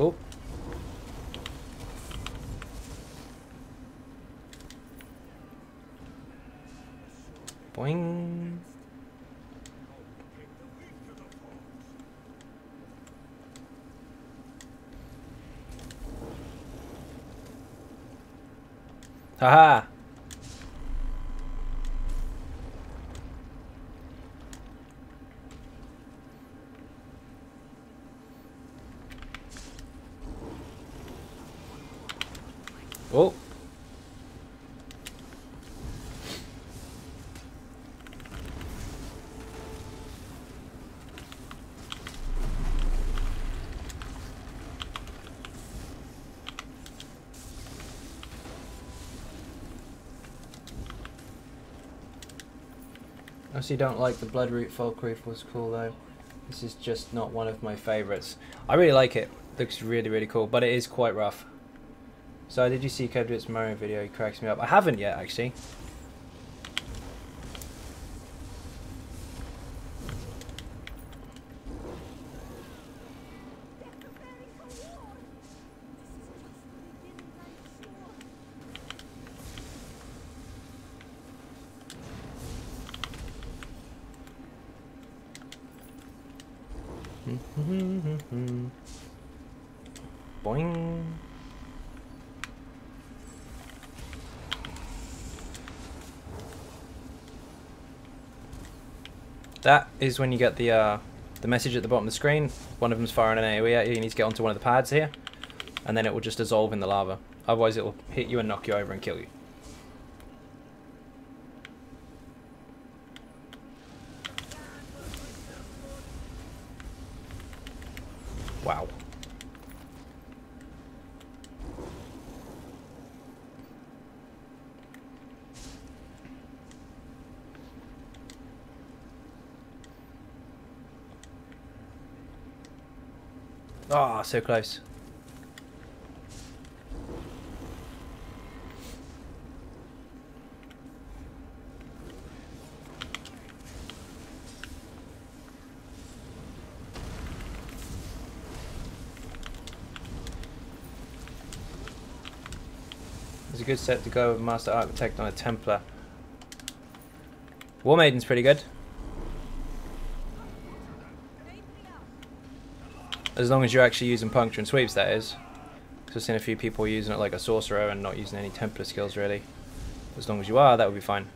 Oh. Boing. Haha. Oh. I actually don't like the Bloodroot Folk Reef was cool though. This is just not one of my favourites. I really like it. Looks really, really cool, but it is quite rough. So did you see Kev do its Mario video? He cracks me up. I haven't yet, actually. Boing. That is when you get the message at the bottom of the screen. One of them's firing an AoE at you. You need to get onto one of the pads here, and then it will just dissolve in the lava. Otherwise, it will hit you and knock you over and kill you. Wow. Ah, oh, so close. It's a good set to go with Master Architect on a Templar. War Maiden's pretty good. As long as you're actually using Puncture and Sweeps, that is. Because I've seen a few people using it like a Sorcerer and not using any Templar skills, really. As long as you are, that would be fine.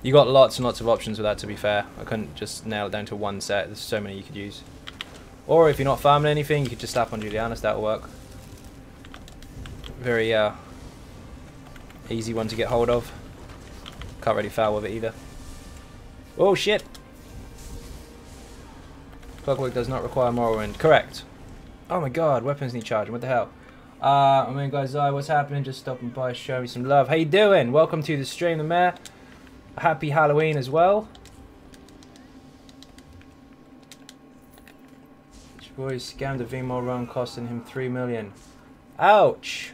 You got lots and lots of options with that, to be fair. I couldn't just nail it down to one set. There's so many you could use. Or if you're not farming anything, you could just slap on Julianus, that'll work. Very easy one to get hold of. Can't really foul with it either. Oh shit! Clockwork does not require Morrowind. Correct. Oh my god, weapons need charging. What the hell? I mean, guys, what's happening? Just stopping by, show me some love. How you doing? Welcome to the stream, the Mayor. Happy Halloween as well. Your boy scammed a VMO run, costing him 3 million. Ouch!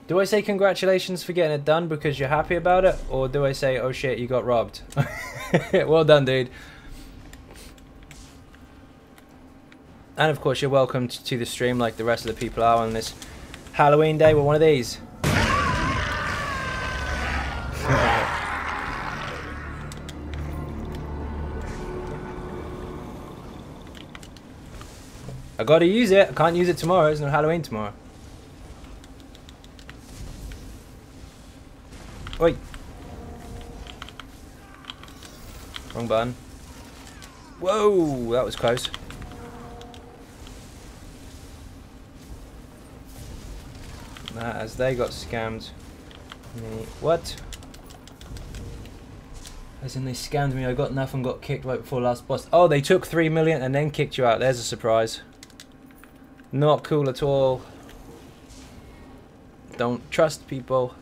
Do I say congratulations for getting it done because you're happy about it? Or do I say, oh shit, you got robbed? Well done, dude. And of course, you're welcome to the stream like the rest of the people are on this Halloween day with one of these. I gotta use it. I can't use it tomorrow. It's no Halloween tomorrow. Oi. Wrong button. Whoa, that was close. As they got scammed. What? As in they scammed me. I got nothing, got kicked right before last boss. Oh, they took 3 million and then kicked you out. There's a surprise. Not cool at all. Don't trust people.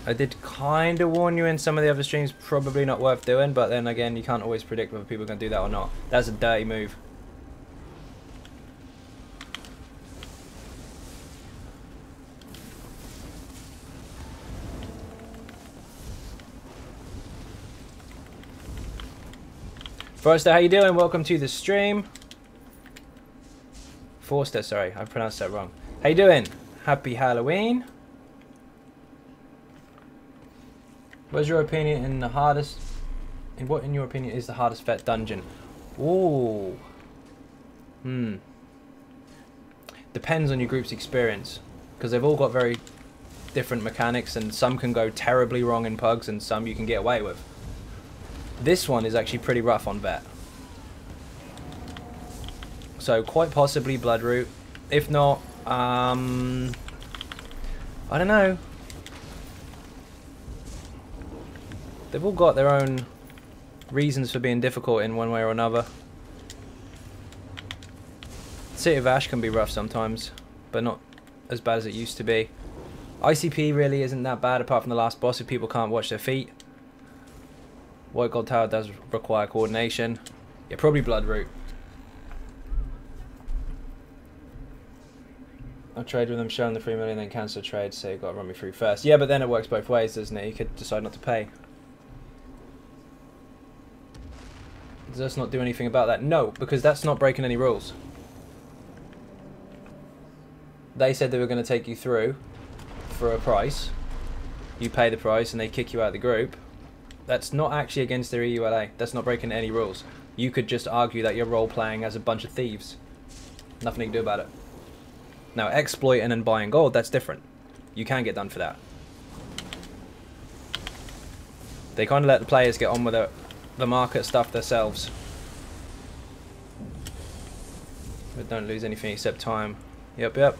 I did kind of warn you in some of the other streams, probably not worth doing, but then again, you can't always predict whether people are going to do that or not. That's a dirty move. Forrester, how you doing? Welcome to the stream. Forster, sorry, I pronounced that wrong. How you doing? Happy Halloween. What's your opinion in the hardest... what, in your opinion, is the hardest vet dungeon? Ooh. Depends on your group's experience. Because they've all got very different mechanics, and some can go terribly wrong in pugs, and some you can get away with. This one is actually pretty rough on vet. So quite possibly Bloodroot. If not, I don't know. They've all got their own reasons for being difficult in one way or another. City of Ash can be rough sometimes, but not as bad as it used to be. ICP really isn't that bad apart from the last boss if people can't watch their feet. White Gold Tower does require coordination. Yeah, probably Bloodroot. I'll trade with them, show them the 3 million, then cancel trade, so you've got to run me through first. Yeah, but then it works both ways, doesn't it? You could decide not to pay. Does this not do anything about that? No, because that's not breaking any rules. They said they were going to take you through for a price. You pay the price and they kick you out of the group. That's not actually against their EULA. That's not breaking any rules. You could just argue that you're role-playing as a bunch of thieves. Nothing you can do about it. Now, exploiting and buying gold, that's different. You can get done for that. They kind of let the players get on with the market stuff themselves. But don't lose anything except time. Yep, yep.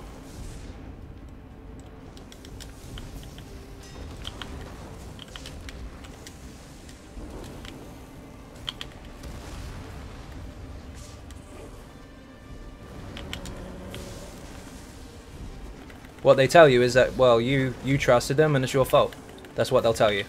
What they tell you is that, well, you trusted them and it's your fault. That's what they'll tell you.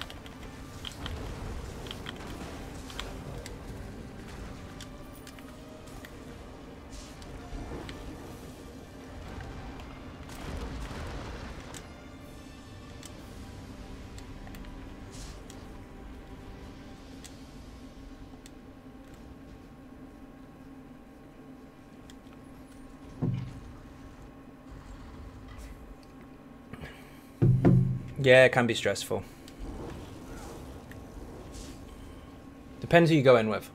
Yeah, it can be stressful. Depends who you go in with.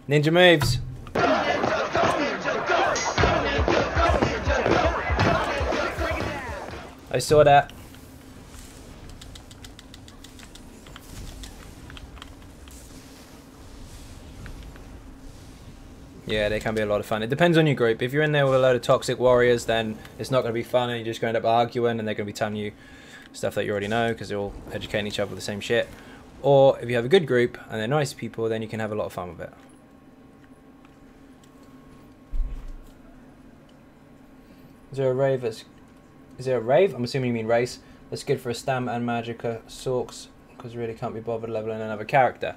Ninja moves. I saw that. Yeah, they can be a lot of fun. It depends on your group. If you're in there with a load of toxic warriors, then it's not going to be fun and you're just going to end up arguing and they're going to be telling you stuff that you already know because they're all educating each other with the same shit. Or if you have a good group and they're nice people, then you can have a lot of fun with it. Is there a rave that's... Is there a rave? I'm assuming you mean race. That's good for a Stam and Magicka Sorks because really can't be bothered leveling another character.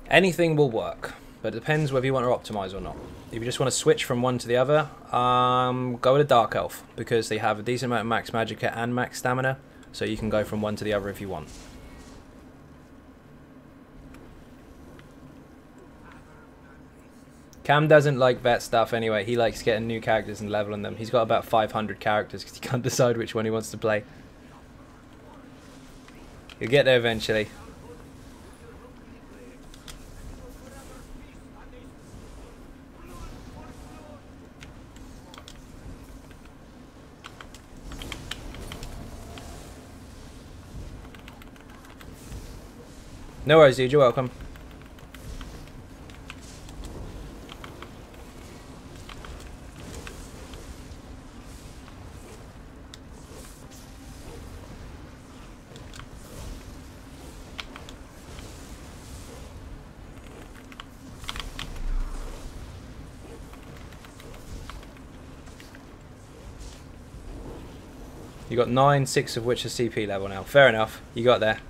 Anything will work. but it depends whether you want to optimize or not. If you just want to switch from one to the other, go with a Dark Elf, because they have a decent amount of max magicka and max stamina, so you can go from one to the other if you want. Cam doesn't like vet stuff anyway. He likes getting new characters and leveling them. He's got about 500 characters because he can't decide which one he wants to play. You'll get there eventually. No worries, dude. You're welcome. You got 9, 6 of which are CP level now. Fair enough. You got there.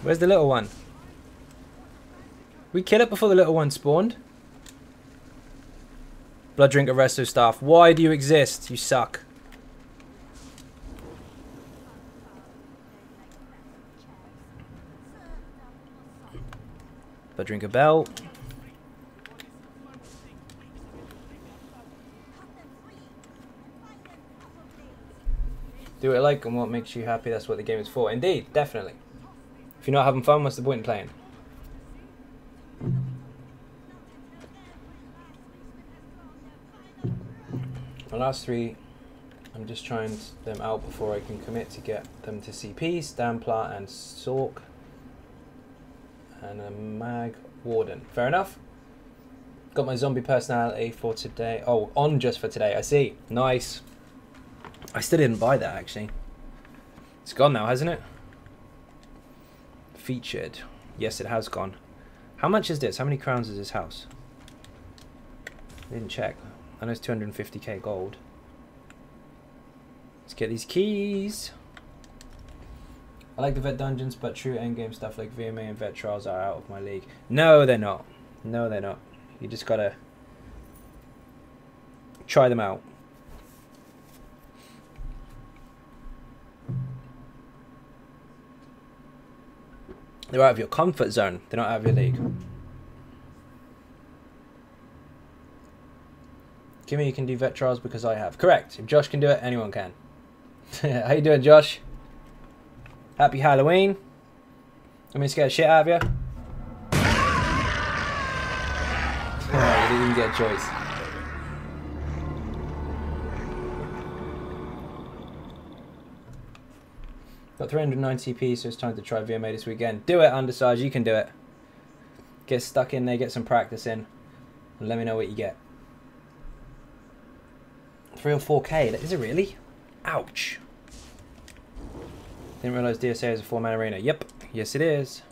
Where's the little one? We kill it before the little one spawned. Blood drink of resto staff. Why do you exist? You suck. Blood drink a bell. Do what you like and what makes you happy. That's what the game is for. Indeed, definitely. If you're not having fun, what's the point in playing? My last 3, I'm just trying them out before I can commit to get them to CP, Stamplar and Sork. And a Mag Warden. Fair enough. Got my zombie personality for today. Oh, on just for today. I see. Nice. I still didn't buy that, actually. It's gone now, hasn't it? Featured. Yes, it has gone. How much is this? How many crowns is this house? I didn't check. I know it's 250k gold. Let's get these keys. I like the vet dungeons, but true endgame stuff like VMA and vet trials are out of my league. No, they're not. No, they're not. You just gotta try them out. They're out of your comfort zone. They're not out of your league. Kimmy, you can do vet trials because I have. Correct. If Josh can do it, anyone can. How you doing, Josh? Happy Halloween. I'm gonna scare the shit out of you. Oh, you didn't even get a choice. Got 390 CP, so it's time to try VMA this weekend. Do it, Undersized. You can do it. Get stuck in there, get some practice in, and let me know what you get. 3 or 4k. Is it really? Ouch. Didn't realise DSA is a 4-man arena. Yep. Yes, it is.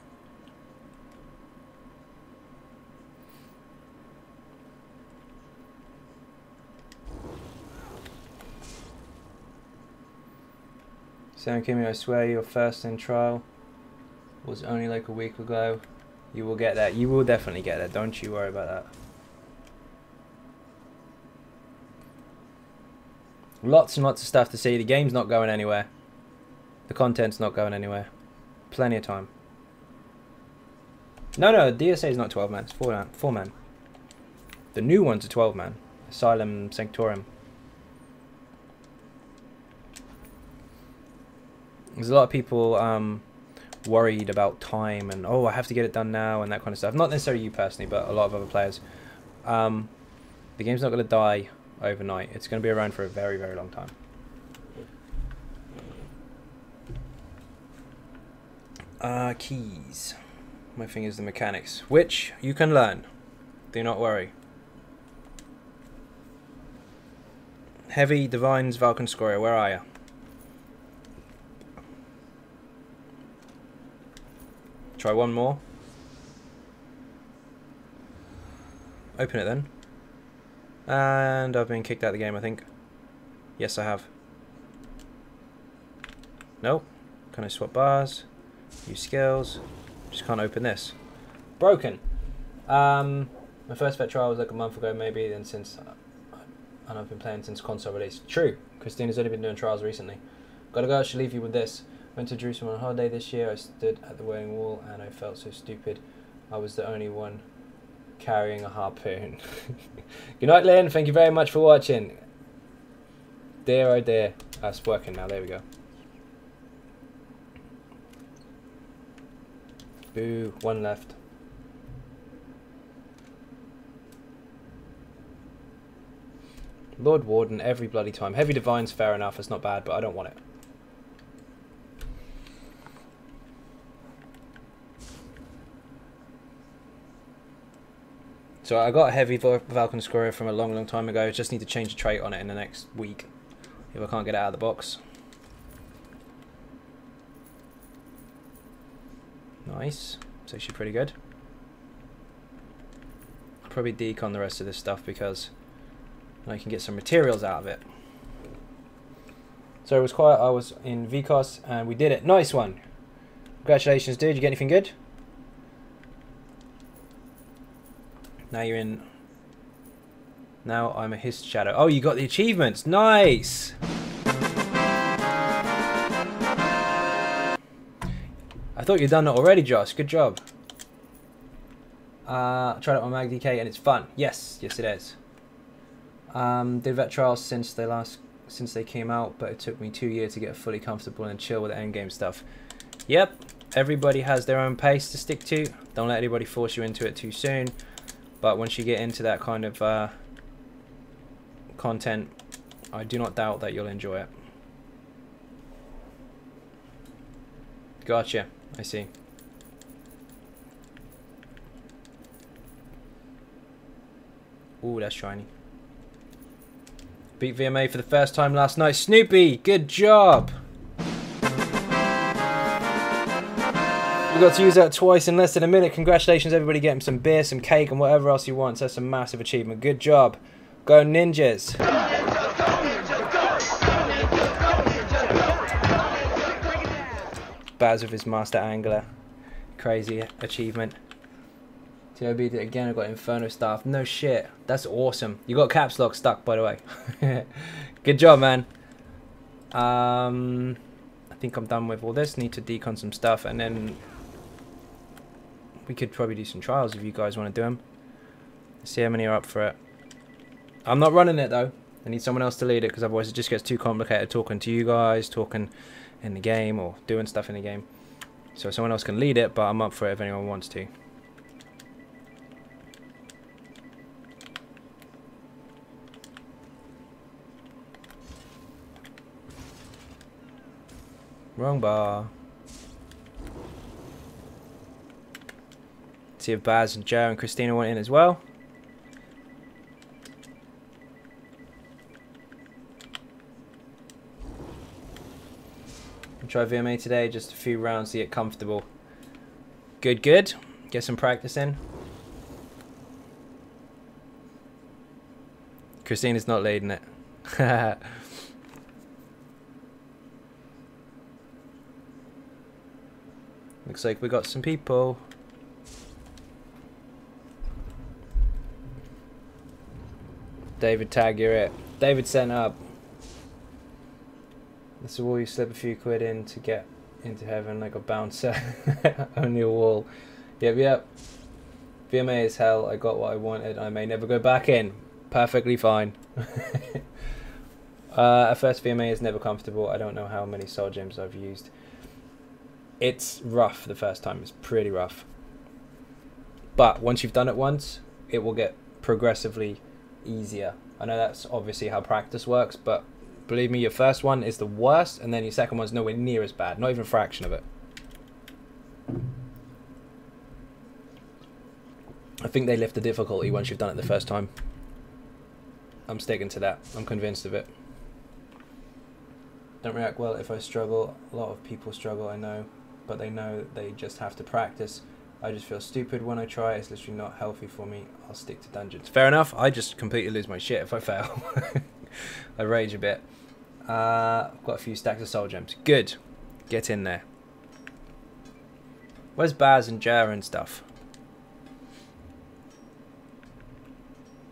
Sam Kimmy, I swear your first in trial was only like a week ago. You will get that. You will definitely get that. Don't you worry about that. Lots and lots of stuff to see. The game's not going anywhere. The content's not going anywhere. Plenty of time. No, DSA is not 12 man. It's 4 man. The new one's a 12 man. Asylum Sanctorum. There's a lot of people worried about time and, oh, I have to get it done now and that kind of stuff. Not necessarily you personally, but a lot of other players. The game's not going to die overnight. It's going to be around for a very, very long time. Keys. My thing is the mechanics, which you can learn. Do not worry. Heavy Divines Vulcan Scoria, where are you? Try one more. Open it then. And I've been kicked out of the game, I think. Yes, I have. Nope. Can I swap bars? Use skills. Just can't open this. Broken. My first vet trial was like a month ago, maybe, and I've been playing since console release. True. Christina's only been doing trials recently. Gotta go. I should leave you with this. Went to Jerusalem on holiday this year. I stood at the Wailing Wall and I felt so stupid. I was the only one carrying a harpoon. Good night, Lynn. Thank you very much for watching. Dear, oh dear. It's working now. There we go. Boo. One left. Lord Warden every bloody time. Heavy Divine's fair enough. It's not bad, but I don't want it. So I got a Heavy Vulcan Scoria from a long time ago. Just need to change the trait on it in the next week if I can't get it out of the box. Nice. It's actually pretty good. I'll probably decon the rest of this stuff because I can get some materials out of it. So it was quiet. I was in VCOS and we did it. Nice one. Congratulations, dude. You get anything good? Now you're in. Now I'm a His Shadow. Oh, you got the achievements. Nice. I thought you'd done that already, Josh. Good job. Tried it on MagDK and it's fun. Yes, yes it is. Did vet trials since they came out, but it took me 2 years to get fully comfortable and chill with the endgame stuff. Yep, everybody has their own pace to stick to. Don't let anybody force you into it too soon. But once you get into that kind of content, I do not doubt that you'll enjoy it. Gotcha. I see. Ooh, that's shiny. Beat VMA for the first time last night. Snoopy, good job. We got to use that twice in less than a minute. Congratulations, everybody, getting some beer, some cake, and whatever else you want. So that's a massive achievement. Good job. Go ninjas. Baz with his master angler. Crazy achievement. TOB did it again. I got Inferno staff. No shit. That's awesome. You got caps lock stuck, by the way. Good job, man. I think I'm done with all this. Need to decon some stuff, and then we could probably do some trials if you guys want to do them. See how many are up for it. I'm not running it though. I need someone else to lead it because otherwise it just gets too complicated talking to you guys, talking in the game or doing stuff in the game. So someone else can lead it, but I'm up for it if anyone wants to. Wrong bar. See if Baz and Joe and Christina want in as well. I'll try VMA today, just a few rounds to get comfortable. Good, good. Get some practice in. Christina's not leading it. Looks like we got some people. David, tag, you're it. David sent up. This is a wall you slip a few quid in to get into heaven like a bouncer. Only a wall. Yep, yep. VMA is hell. I got what I wanted. I may never go back in. Perfectly fine. At first, VMA is never comfortable. I don't know how many soul gems I've used. It's rough the first time. It's pretty rough. But once you've done it once, it will get progressively easier. I know that's obviously how practice works, but believe me, your first one is the worst, and then your second one's nowhere near as bad. Not even a fraction of it. I think they lift the difficulty once you've done it the first time. I'm sticking to that. I'm convinced of it. Don't react well if I struggle. A lot of people struggle, I know, but they know they just have to practice. I just feel stupid when I try. It's literally not healthy for me. I'll stick to dungeons. Fair enough. I just completely lose my shit if I fail. I rage a bit. I've got a few stacks of soul gems. Good. Get in there. Where's Baz and Jar and stuff?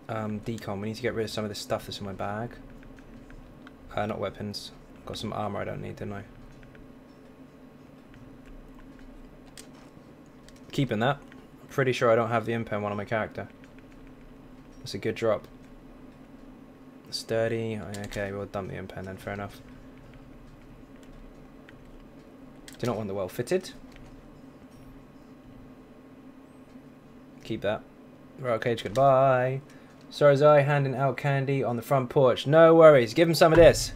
Decon. We need to get rid of some of this stuff that's in my bag. Not weapons. Got some armor I don't need, didn't I? Keeping that. I'm pretty sure I don't have the impen one on my character. That's a good drop. Sturdy. Okay, we'll dump the impen then. Fair enough. Do not want the well fitted. Keep that. Right, cage, goodbye. Sorry, Zai, handing out candy on the front porch. No worries. Give him some of this.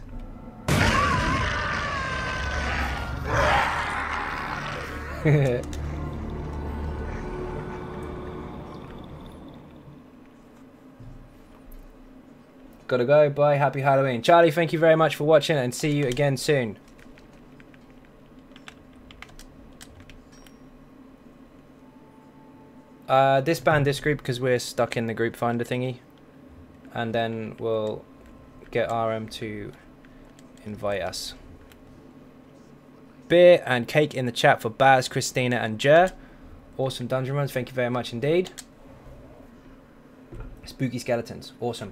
Gotta go. Bye. Happy Halloween. Charlie, thank you very much for watching and see you again soon. Disband this group because we're stuck in the group finder thingy. And then we'll get RM to invite us. Beer and cake in the chat for Baz, Christina and Jer. Awesome dungeon runs. Thank you very much indeed. Spooky skeletons. Awesome.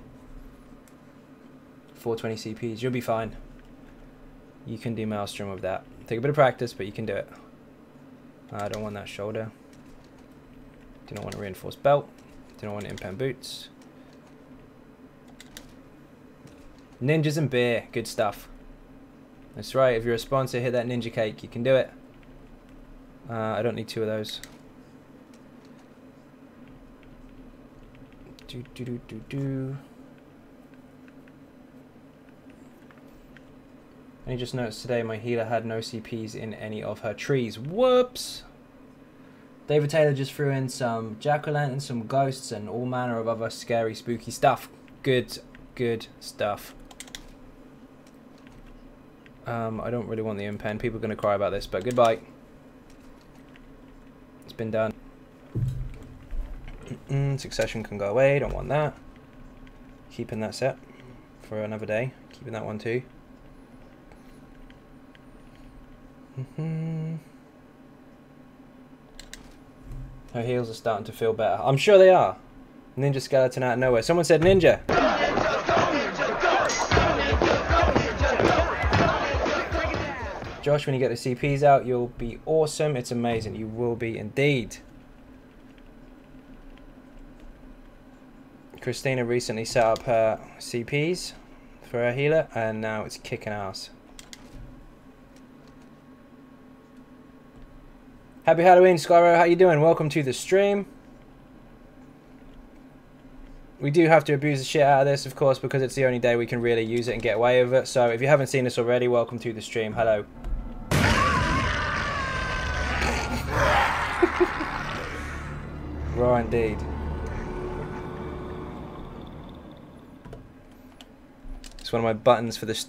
420 CPs. You'll be fine. You can do Maelstrom with that. Take a bit of practice, but you can do it. I don't want that shoulder. Do not want a reinforced belt. Do not want impen boots. Ninjas and beer. Good stuff. That's right. If you're a sponsor, hit that ninja cake. You can do it. I don't need 2 of those. I just noticed today my healer had no CPs in any of her trees. Whoops! David Taylor just threw in some jack-o'-lanterns, some ghosts, and all manner of other scary, spooky stuff. Good, good stuff. I don't really want the impen. People are going to cry about this, but goodbye. It's been done. Succession can go away. Don't want that. Keeping that set for another day. Keeping that one too. Her heels are starting to feel better. I'm sure they are. Ninja skeleton out of nowhere. Someone said ninja. Josh, when you get the CPs out, you'll be awesome. It's amazing. You will be indeed. Christina recently set up her CPs for her healer, and now it's kicking ass. Happy Halloween, Skyro. How you doing? Welcome to the stream. We do have to abuse the shit out of this, of course, because it's the only day we can really use it and get away with it. So if you haven't seen this already, welcome to the stream. Hello. Raw indeed. It's one of my buttons for the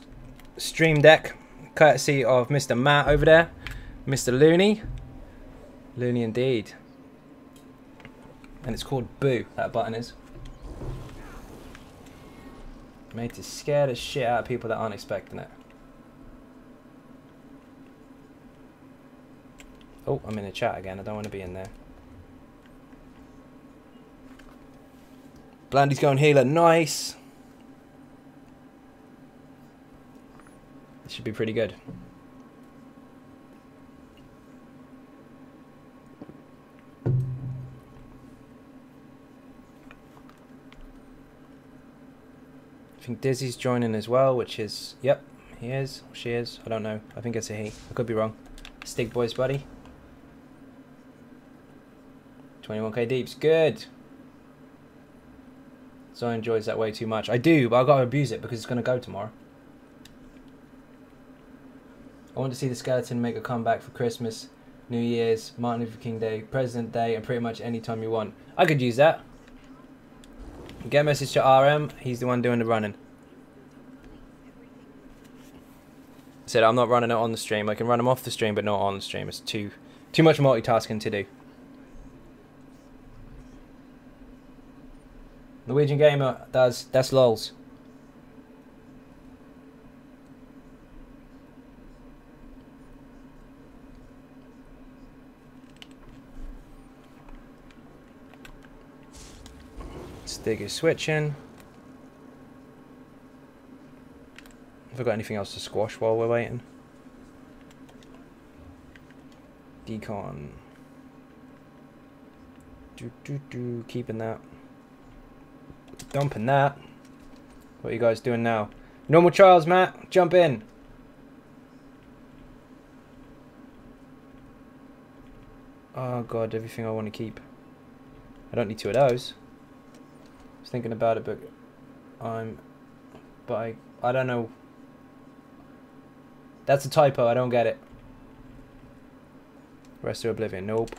stream deck, courtesy of Mr. Matt over there, Mr. Looney. Looney indeed. And it's called Boo, that button is. Made to scare the shit out of people that aren't expecting it. Oh, I'm in a chat again. I don't want to be in there. Blandy's going healer. Nice. This should be pretty good. I think Dizzy's joining as well, which is, yep, he is, or she is, I don't know, I think it's a he, I could be wrong. Stig Boys, buddy. 21k deeps, good. So I enjoys that way too much. I do, but I've got to abuse it because it's going to go tomorrow. I want to see the skeleton make a comeback for Christmas, New Year's, Martin Luther King Day, President Day, and pretty much any time you want. I could use that. Get a message to RM, he's the one doing the running. said, I'm not running it on the stream. I can run them off the stream, but not on the stream. It's too much multitasking to do. Norwegian Gamer does. That's lols. Stick is switching. Have I got anything else to squash while we're waiting? Decon. Keeping that. Dumping that. What are you guys doing now? Normal trials, Matt. Jump in. Oh god, everything I want to keep. I don't need 2 of those. I was thinking about it, but I don't know. That's a typo. I don't get it. Rest of Oblivion. Nope.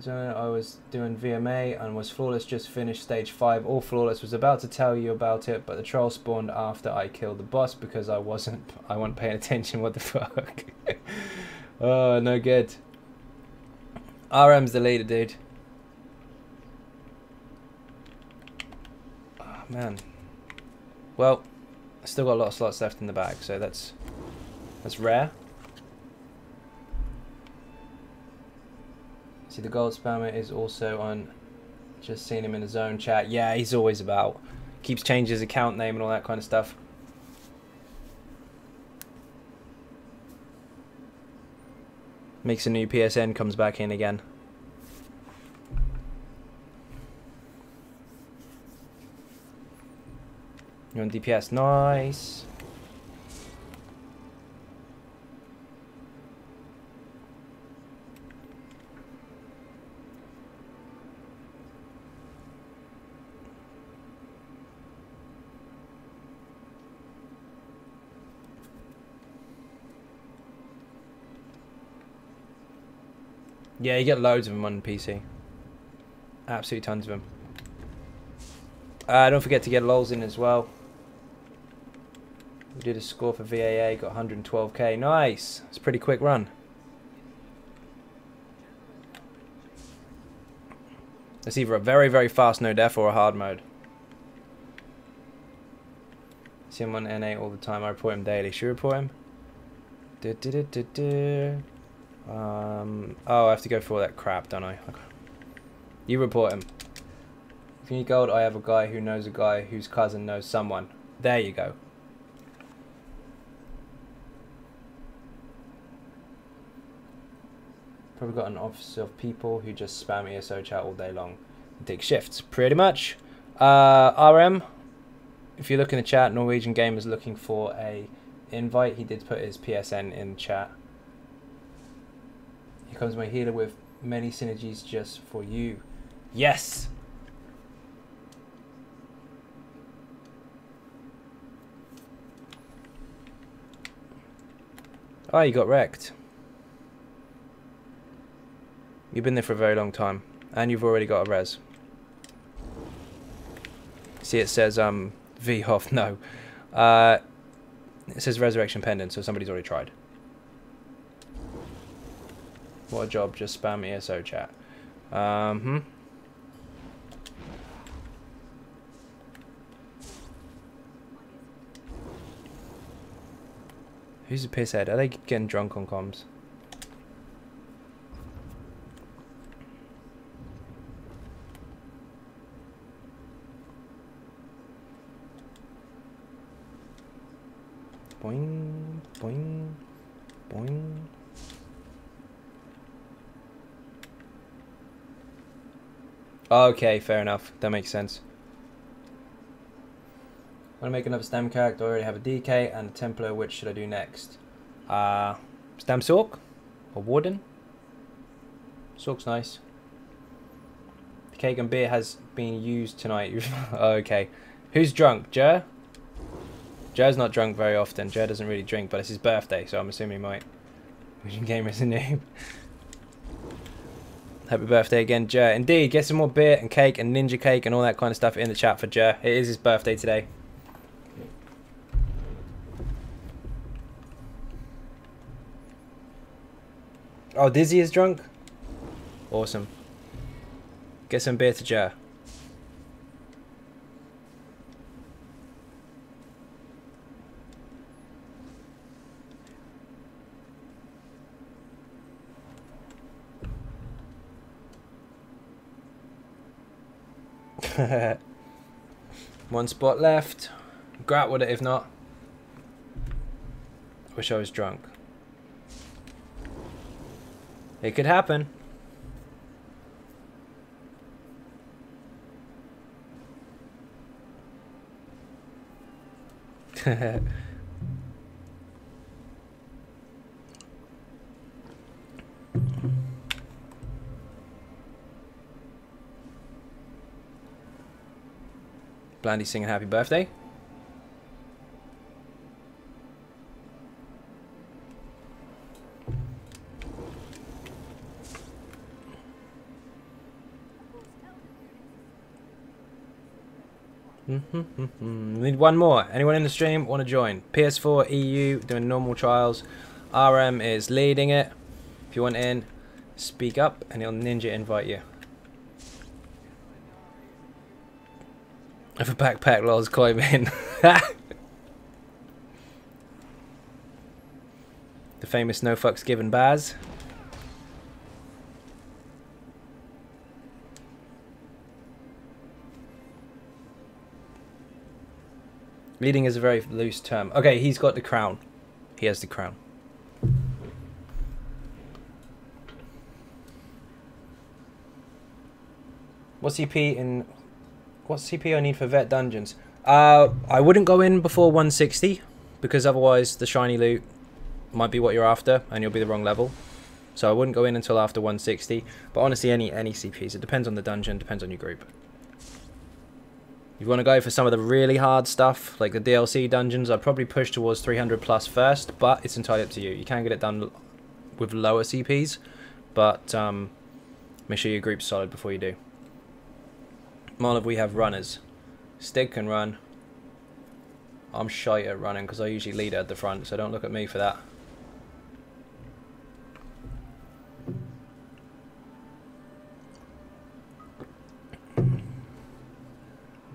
So I was doing VMA and was flawless. Just finished stage 5. All flawless. Was about to tell you about it, but the troll spawned after I killed the boss because I wasn't paying attention. What the fuck? Oh, no good. RM's the leader, dude. Oh, man. Well, I still got a lot of slots left in the bag, so that's rare. See, the gold spammer is also on. Just seen him in the zone chat. Yeah, he's always about. Keeps changing his account name and all that kind of stuff. Makes a new PSN, comes back in again. You're on DPS, nice. Yeah, you get loads of them on PC. Absolutely tons of them. Don't forget to get lols in as well. We did a score for VAA, got 112k. Nice! It's a pretty quick run. It's either a very, very fast no def or a hard mode. See him on NA all the time. I report him daily. Should we report him? Oh, I have to go for all that crap, don't I? Okay. You report him. If you need gold, I have a guy who knows a guy whose cousin knows someone. There you go. Probably got an office of people who just spam ESO chat all day long. Dig shifts, pretty much. RM, if you look in the chat, Norwegian Gamer's looking for a invite. He did put his PSN in chat. Here comes my healer with many synergies just for you. Yes! Oh, you got wrecked. You've been there for a very long time. And you've already got a res. See, it says, VHOF, no. It says resurrection pendant, so somebody's already tried. What a job, just spam ESO chat. Who's a pisshead? Are they getting drunk on comms? Boing, boing, boing. Okay, fair enough. That makes sense. I want to make another STEM character. I already have a DK and a Templar. Which should I do next? STEM Sork? Or Warden? Sork's nice. The cake and beer has been used tonight. Okay. Who's drunk? Jer? Jer's not drunk very often. Jer doesn't really drink, but it's his birthday, so I'm assuming he might. Vision Gamer is a name. Happy birthday again, Jer. Indeed, get some more beer and cake and ninja cake and all that kind of stuff in the chat for Jer. It is his birthday today. Oh, Dizzy is drunk? Awesome. Get some beer to Jer. One spot left. Grat with it if not. Wish I was drunk. It could happen. Blandy singing happy birthday. Need one more. Anyone in the stream want to join? PS4 EU doing normal trials. RM is leading it. If you want in, speak up and he'll ninja invite you. If a backpack lols climb in. The famous no fucks given Baz. Leading is a very loose term. Okay, he's got the crown. He has the crown. What CP I need for vet dungeons? I wouldn't go in before 160 because otherwise the shiny loot might be what you're after and you'll be the wrong level. So I wouldn't go in until after 160. But honestly, any CPs. It depends on the dungeon, depends on your group. If you want to go for some of the really hard stuff, like the DLC dungeons, I'd probably push towards 300 plus first, but it's entirely up to you. You can get it done with lower CPs, but make sure your group's solid before you do. Marlev, we have runners. Stig can run. I'm shy at running because I usually lead at the front, so don't look at me for that.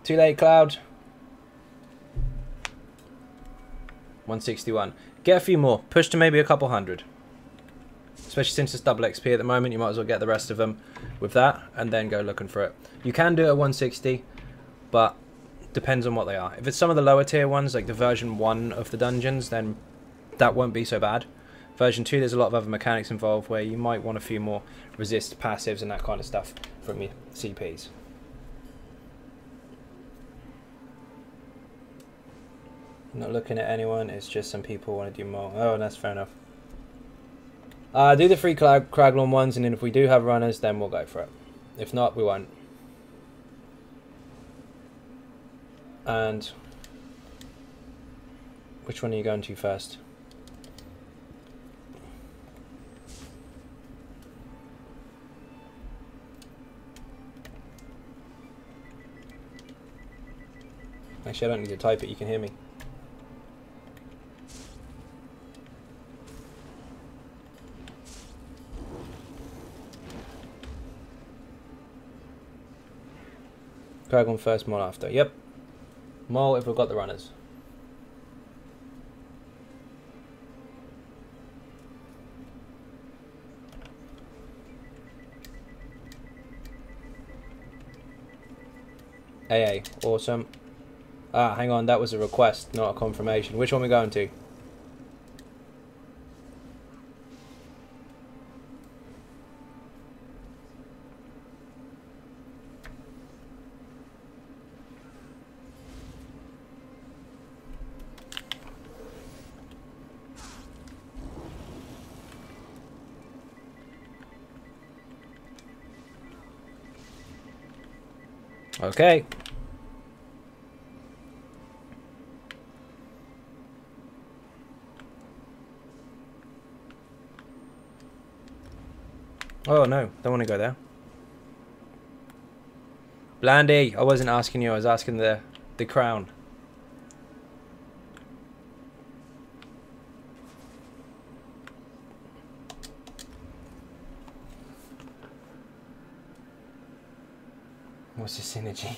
Too late, Cloud. 161. Get a few more. Push to maybe a couple hundred. Especially since it's double XP at the moment, you might as well get the rest of them with that and then go looking for it. You can do it at 160, but depends on what they are. If it's some of the lower tier ones, like the version 1 of the dungeons, then that won't be so bad. Version 2, there's a lot of other mechanics involved where you might want a few more resist passives and that kind of stuff from your CPs. Not looking at anyone, it's just some people want to do more. Oh, that's fair enough. Do the free Craglorn ones, and then if we do have runners, then we'll go for it. If not, we won't. And which one are you going to first? Actually, I don't need to type it, you can hear me. Craglorn first, Mole after. Yep. Mole if we've got the runners. AA, awesome. Ah, hang on, that was a request, not a confirmation. Which one are we going to? Okay. Oh no, don't want to go there. Blandy, I wasn't asking you, I was asking the crown. What's your synergy?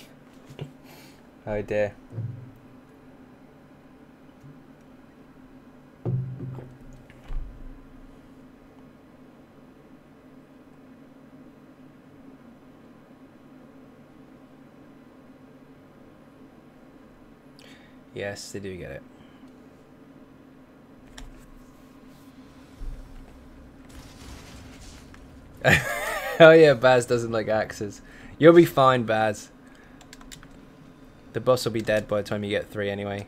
Oh dear. Yes, they do get it. Oh yeah, Baz doesn't like axes. You'll be fine, Baz. The boss will be dead by the time you get 3 anyway.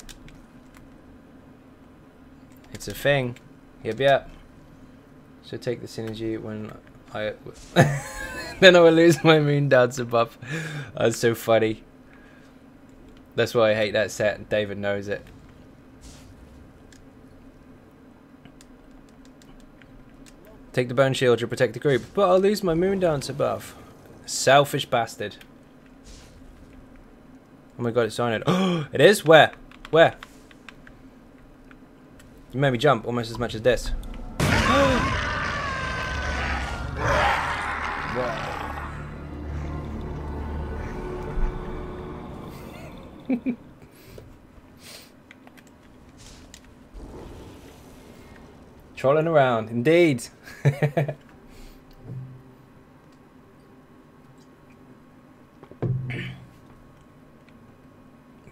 It's a thing. Yep, yep. So take the synergy when I... then I will lose my moon dancer buff. That's so funny. That's why I hate that set, and David knows it. Take the bone shield to protect the group, but I'll lose my moon dancer buff. Selfish bastard. Oh my god, it's Xynode. Oh, it is? Where? Where? You made me jump almost as much as this. Trolling around, indeed.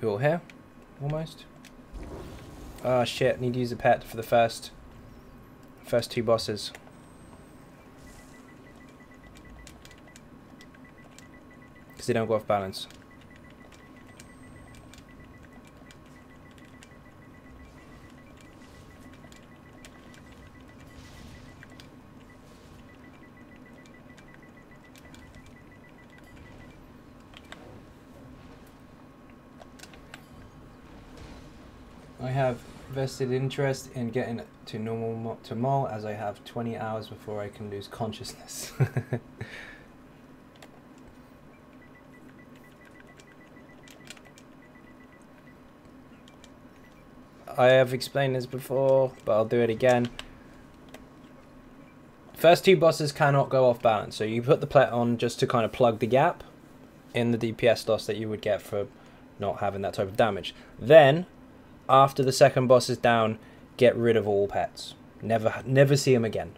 We're all here, almost. Oh shit! Need to use a pet for the first 2 bosses. Because they don't go off balance. I have vested interest in getting to normal to mole, as I have 20 hours before I can lose consciousness. I have explained this before, but I'll do it again. First 2 bosses cannot go off balance, so you put the plet on just to kind of plug the gap in the DPS loss that you would get for not having that type of damage. Then, after the second boss is down, get rid of all pets. Never see them again.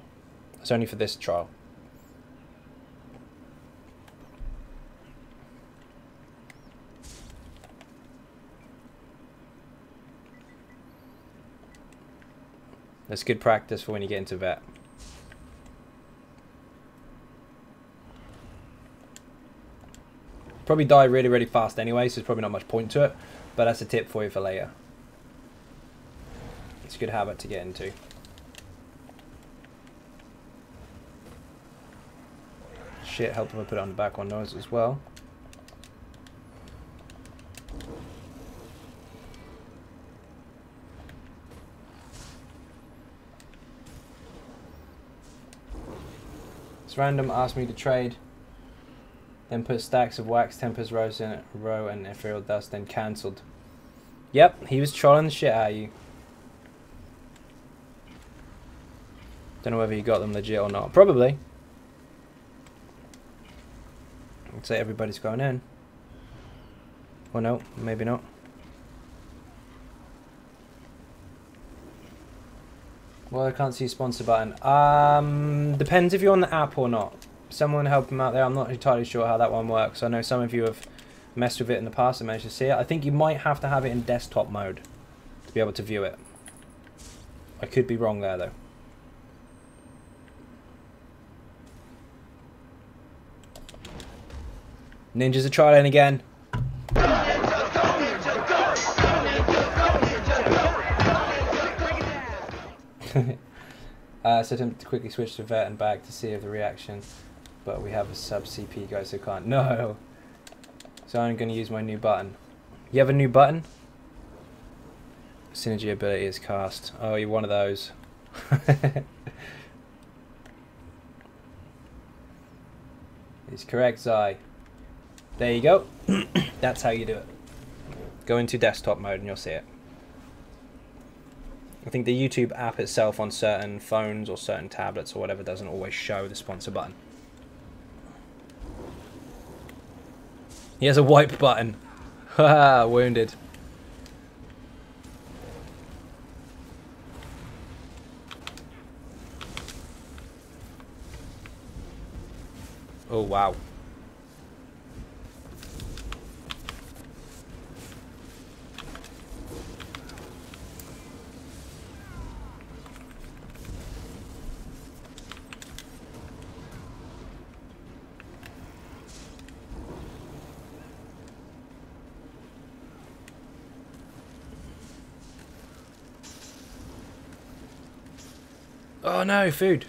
It's only for this trial. That's good practice for when you get into vet. Probably die really, really fast anyway, so there's probably not much point to it. But that's a tip for you for later. It's a good habit to get into. Shit, help if I put it on the background noise as well. It's random, asked me to trade. Then put stacks of wax, tempest rose in a row and ethereal dust, then cancelled. Yep, he was trolling the shit out of you. Don't know whether you got them legit or not. Probably. I'd say everybody's going in. Or no, maybe not. Well, I can't see sponsor button. Depends if you're on the app or not. Someone help him out there. I'm not entirely sure how that one works. I know some of you have messed with it in the past and managed to see it. I think you might have to have it in desktop mode to be able to view it. I could be wrong there though. Ninjas are trying again. So to quickly switch to vet and back to see if the reaction, but we have a sub CP guy, so can't. No. So I'm going to use my new button. You have a new button? Synergy ability is cast. Oh, you're one of those. It's correct, Zai. There you go. That's how you do it. Go into desktop mode and you'll see it. I think the YouTube app itself on certain phones or certain tablets or whatever doesn't always show the sponsor button. He has a wipe button. Haha, wounded. Oh, wow. Oh no, food.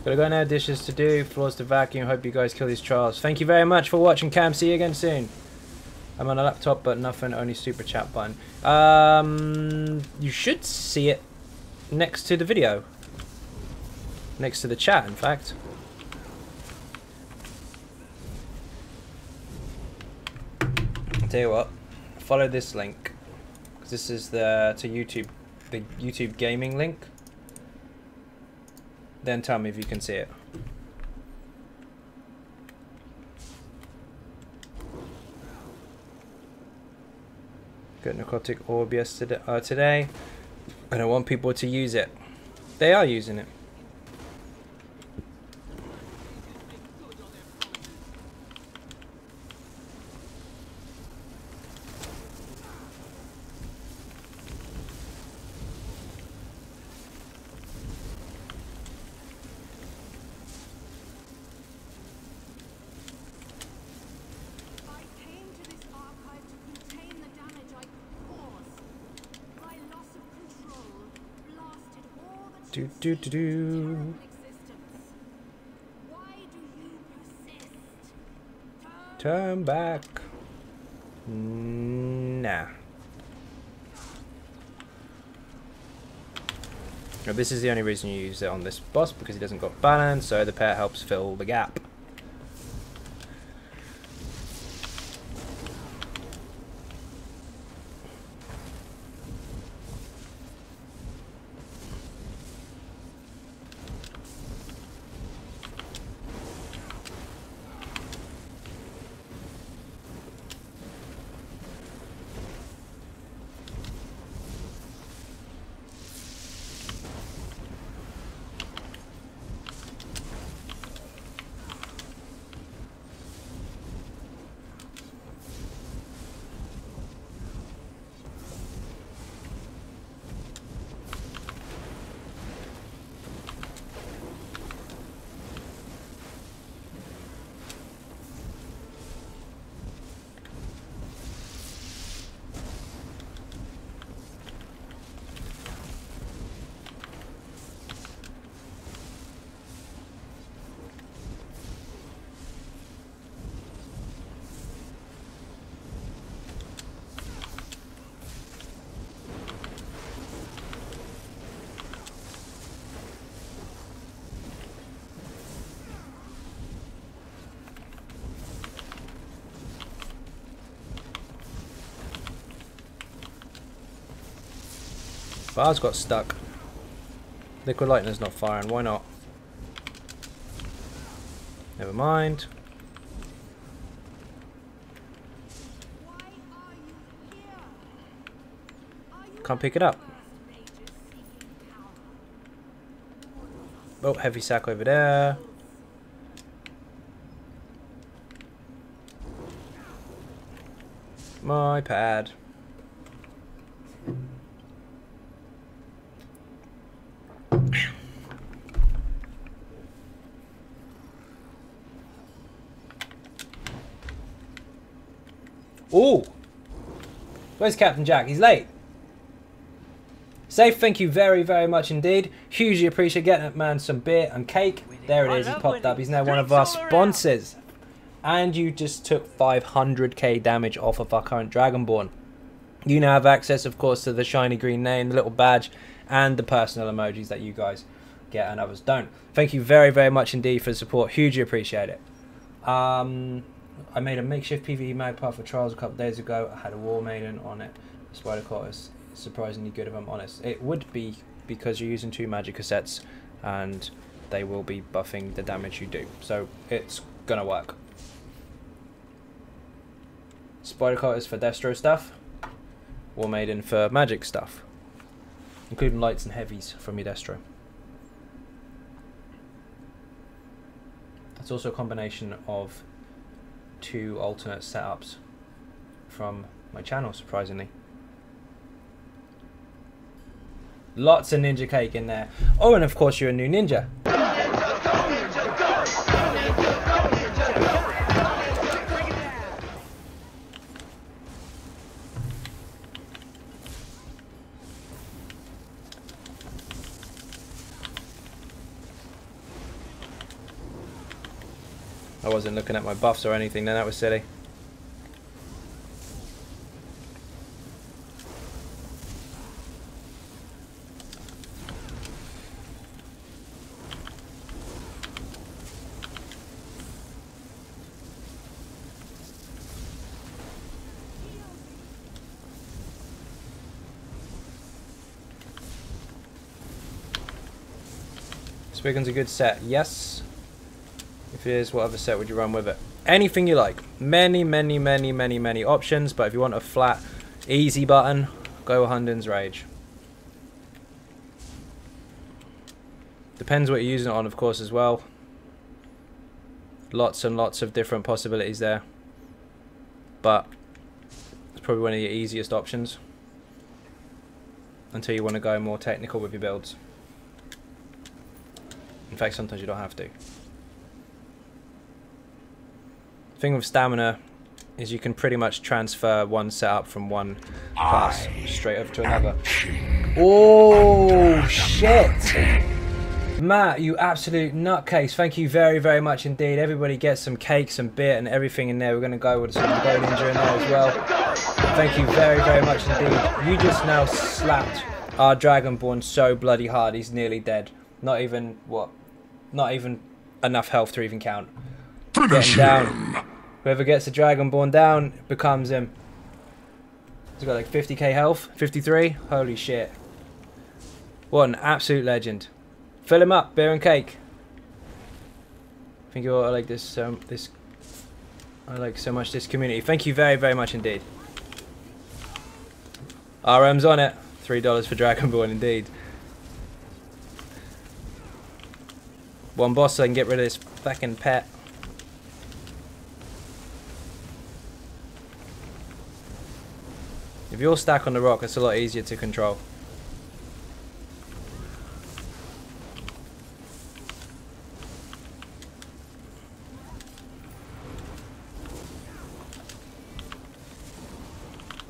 Gotta go now, dishes to do, floors to vacuum. Hope you guys kill these trials. Thank you very much for watching, Cam. See you again soon. I'm on a laptop, but nothing, only super chat button. You should see it next to the video. Next to the chat, in fact. I'll tell you what, follow this link. Because this is the YouTube gaming link. Then tell me if you can see it. Got narcotic orb today. I don't want people to use it. They are using it. Do. Turn back. Nah. Now, this is the only reason you use it on this boss, because he doesn't got balance, so the pair helps fill the gap. Bars got stuck. Liquid lightner's not firing, why not? Never mind. Can't pick it up. Oh, heavy sack over there. My pad. Oh, where's Captain Jack? He's late. Safe, thank you very, very much indeed. Hugely appreciate getting that man some beer and cake. There it is, he popped up. He's now one of our sponsors. And you just took 500k damage off of our current Dragonborn. You now have access, of course, to the shiny green name, the little badge, and the personal emojis that you guys get and others don't. Thank you very, very much indeed for the support. Hugely appreciate it. I made a makeshift PvE magpie for Trials a couple of days ago. I had a War Maiden on it. Spider Caught is surprisingly good if I'm honest. It would be because you're using 2 magic cassettes, and they will be buffing the damage you do. So it's gonna work. Spider cutters for Destro stuff, War Maiden for magic stuff, including lights and heavies from your Destro. It's also a combination of 2 alternate setups from my channel, surprisingly. Lots of ninja cake in there. Oh, and of course you're a new ninja. I wasn't looking at my buffs or anything then, that was silly. Spiggun's a good set, yes. If it is, what other set would you run with it? Anything you like. Many options, but if you want a flat, easy button, go Hunden's Rage. Depends what you're using it on, of course, as well. Lots and lots of different possibilities there. But it's probably one of the easiest options until you want to go more technical with your builds. In fact, sometimes you don't have to. Thing with stamina is you can pretty much transfer one setup from one class straight over to another. Oh shit! Matt, you absolute nutcase. Thank you very much indeed. Everybody gets some cake, some beer and everything in there. We're going to go with some Go Ninja in there as well. Thank you very much indeed. You just now slapped our Dragonborn so bloody hard he's nearly dead. Not even, what? Not even enough health to even count. Get him down. Whoever gets the Dragonborn down becomes him. He's got like 50k health, 53. Holy shit! What an absolute legend. Fill him up, beer and cake. I think you'll like this. I like so much this community. Thank you very much indeed. RM's on it. $3 for Dragonborn indeed. One boss so I can get rid of this fucking pet. If you're stack on the rock, it's a lot easier to control.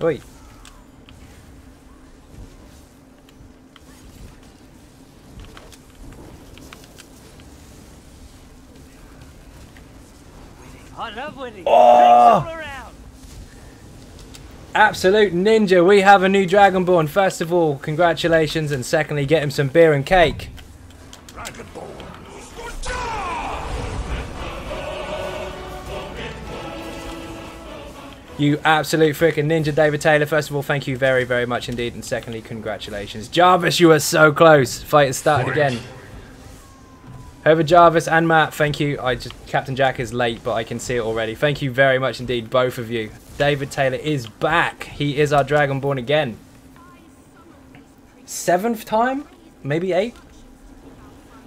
Oi. I love winning. Oh! Absolute ninja, we have a new Dragonborn. First of all, congratulations, and secondly, get him some beer and cake. You absolute freaking ninja, David Taylor. First of all, thank you very much indeed, and secondly, congratulations. Jarvis, you were so close. Fight has started again. Over Jarvis and Matt, thank you. Captain Jack is late, but I can see it already. Thank you very much indeed, both of you. David Taylor is back. He is our Dragonborn again. 7th time? Maybe 8th?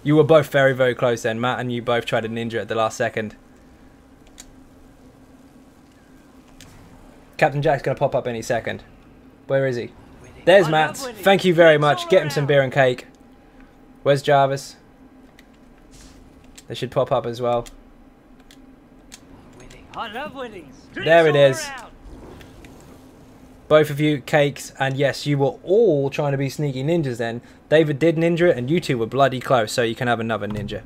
You were both very close then. Matt and you both tried a ninja at the last second. Captain Jack's going to pop up any second. Where is he? There's Matt. Thank you very much. Get him some beer and cake. Where's Jarvis? They should pop up as well. I love winning. There it is. Both of you, cakes, and yes, you were all trying to be sneaky ninjas then. David did ninja it, and you two were bloody close, so you can have another ninja.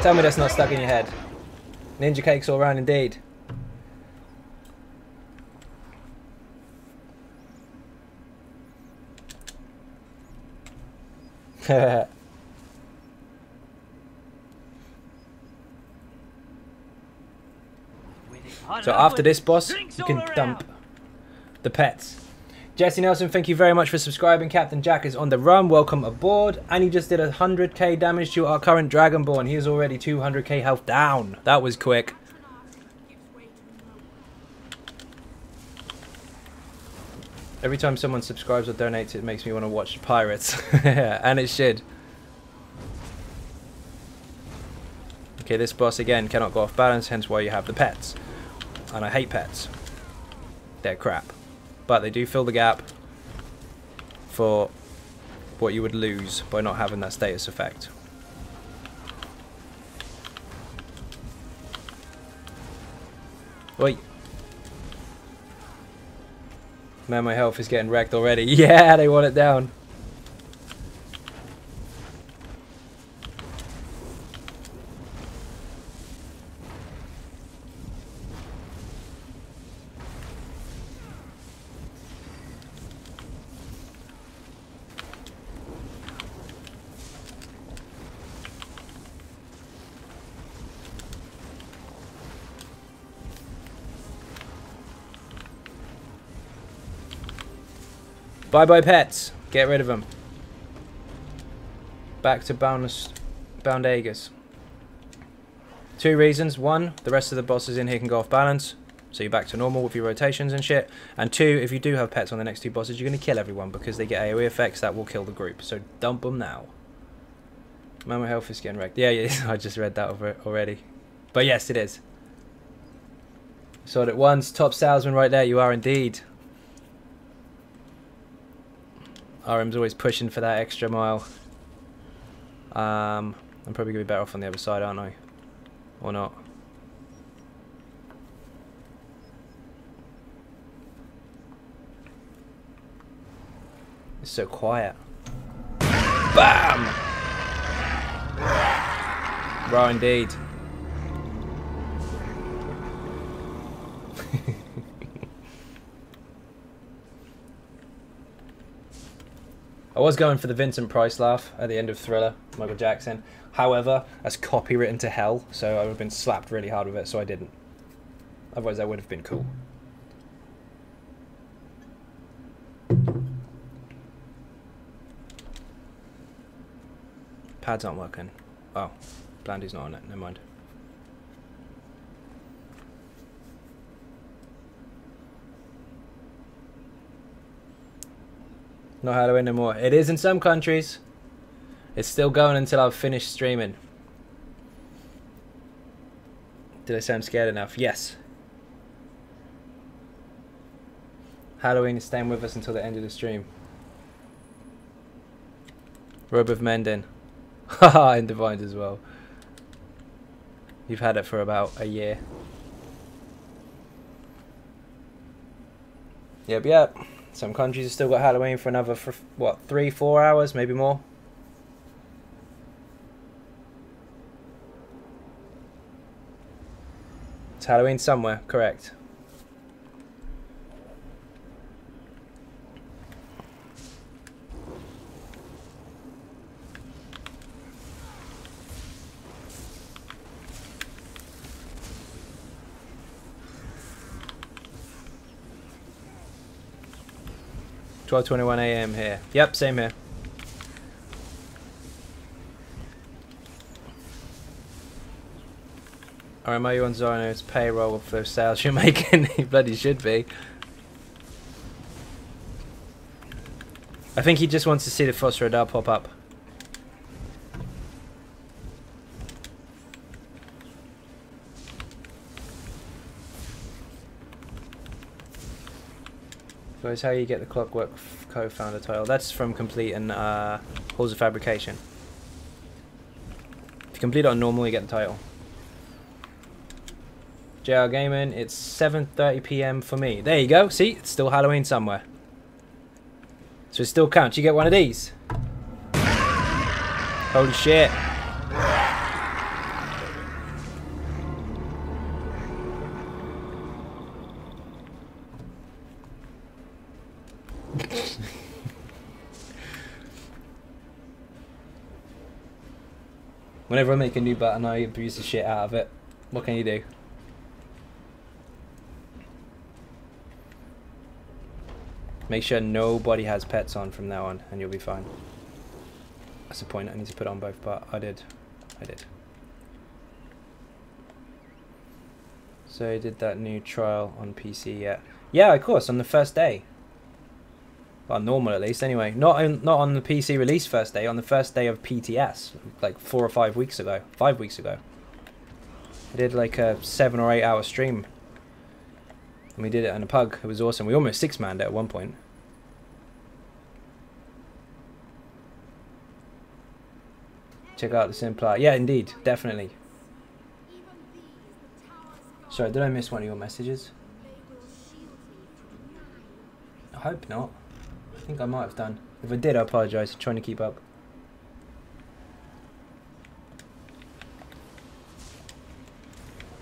Tell me that's not stuck in your head. Ninja cakes all around indeed. So after this boss, you can dump The pets. Jesse Nelson, thank you very much for subscribing. Captain Jack is on the run. Welcome aboard. And he just did 100k damage to our current Dragonborn. He is already 200k health down. That was quick. Every time someone subscribes or donates, it makes me want to watch Pirates. And it should. Okay, this boss again cannot go off balance, hence why you have the pets. And I hate pets. They're crap. But they do fill the gap for what you would lose by not having that status effect. Oi. Man, my health is getting wrecked already. Yeah, they want it down. Bye bye pets. Get rid of them. Back to Bound Aegis. 2 reasons. 1, the rest of the bosses in here can go off balance, so you're back to normal with your rotations and shit. And 2, if you do have pets on the next 2 bosses, you're going to kill everyone because they get AoE effects that will kill the group. So dump them now. Man, my health is getting wrecked. Yeah, I just read that already. But yes, it is. Saw it once. Top salesman right there. You are indeed. RM's always pushing for that extra mile. I'm probably going to be better off on the other side, aren't I? Or not? It's so quiet. BAM! Raw indeed. I was going for the Vincent Price laugh at the end of Thriller, Michael Jackson. However, that's copywritten to hell, so I would have been slapped really hard with it, so I didn't. Otherwise, that would have been cool. Pads aren't working. Oh, Blandy's not on it. Never mind. Not Halloween no more. It is in some countries. It's still going until I've finished streaming. Did I sound scared enough? Yes. Halloween is staying with us until the end of the stream. Robe of Mending. Haha, and Divines as well. You've had it for about a year. Yep. Some countries have still got Halloween for another, what, 3-4 hours, maybe more. It's Halloween somewhere, correct. .21 AM here. Yep, same here. Alright, are you on Xynode's payroll for those sales you're making? He bloody should be. I think he just wants to see the Phosphoradar pop up. Guys, how you get the Clockwork co-founder title? That's from completing Halls of Fabrication. If you complete it on normal, you get the title. JR Gaming, it's 7:30 PM for me. There you go. See, it's still Halloween somewhere. So it still counts. You get one of these. Holy shit. Whenever I make a new button, I abuse the shit out of it. What can you do? Make sure nobody has pets on from now on, and you'll be fine. That's the point. I need to put on both, but I did. So I did that new trial on PC yet? Yeah, of course, on the first day. Well, normal at least, anyway. Not on the PC release first day, on the first day of PTS, like 4 or 5 weeks ago. 5 weeks ago. I did like a 7 or 8 hour stream. And we did it on a pug. It was awesome. We almost 6-manned it at one point. Check out the Simplar. Yeah, indeed. Definitely. Sorry, did I miss one of your messages? I hope not. I think I might have done. If I did, I apologise. I'm trying to keep up.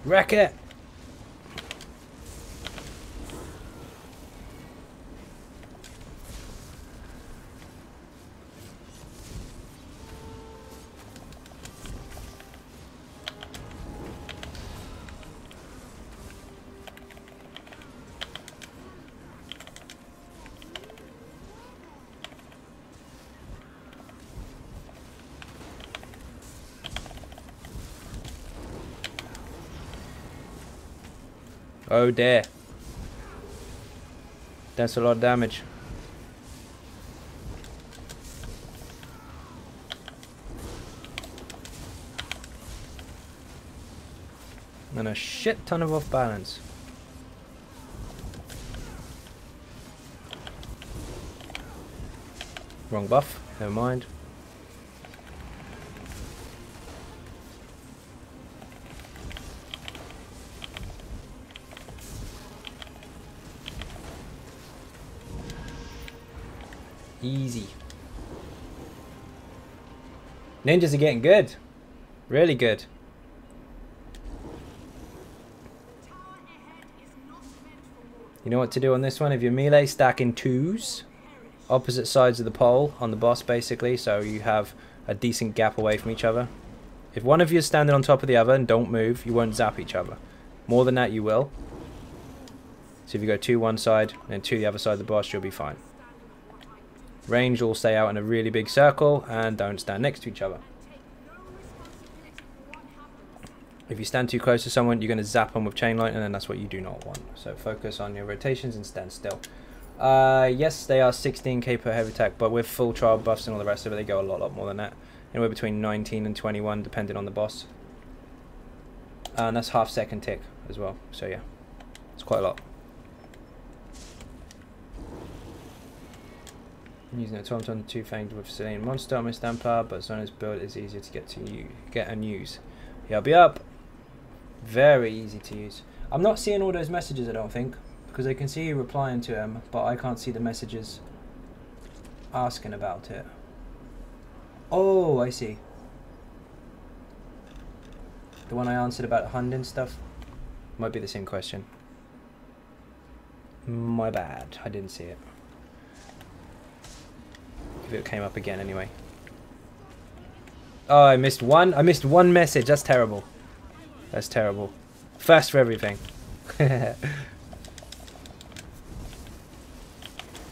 Wreck it! Oh dear. That's a lot of damage. And a shit ton of off balance. Wrong buff, never mind. Easy. Ninjas are getting good. Really good. You know what to do on this one? If you're melee, stack in 2s. Opposite sides of the pole on the boss, basically. So you have a decent gap away from each other. If one of you is standing on top of the other and don't move, you won't zap each other. More than that, you will. So if you go 2 one side and 2 the other side of the boss, you'll be fine. Range will stay out in a really big circle and don't stand next to each other. If you stand too close to someone, you're going to zap them with chain lightning, and that's what you do not want. So focus on your rotations and stand still. Yes, they are 16k per heavy attack, but with full trial buffs and all the rest of it, they go a lot more than that. Anywhere between 19 and 21, depending on the boss. And that's half second tick as well. So yeah, it's quite a lot. I'm using a automaton 2-fanged with Selenium monster on my Stampar, but Zona's build is easier to get and use. Yup. Very easy to use. I'm not seeing all those messages, I don't think, because I can see you replying to them, but I can't see the messages asking about it. Oh, I see. The one I answered about Hundin stuff might be the same question. My bad, I didn't see it. If it came up again anyway. Oh, I missed one message. That's terrible. That's terrible. First for everything.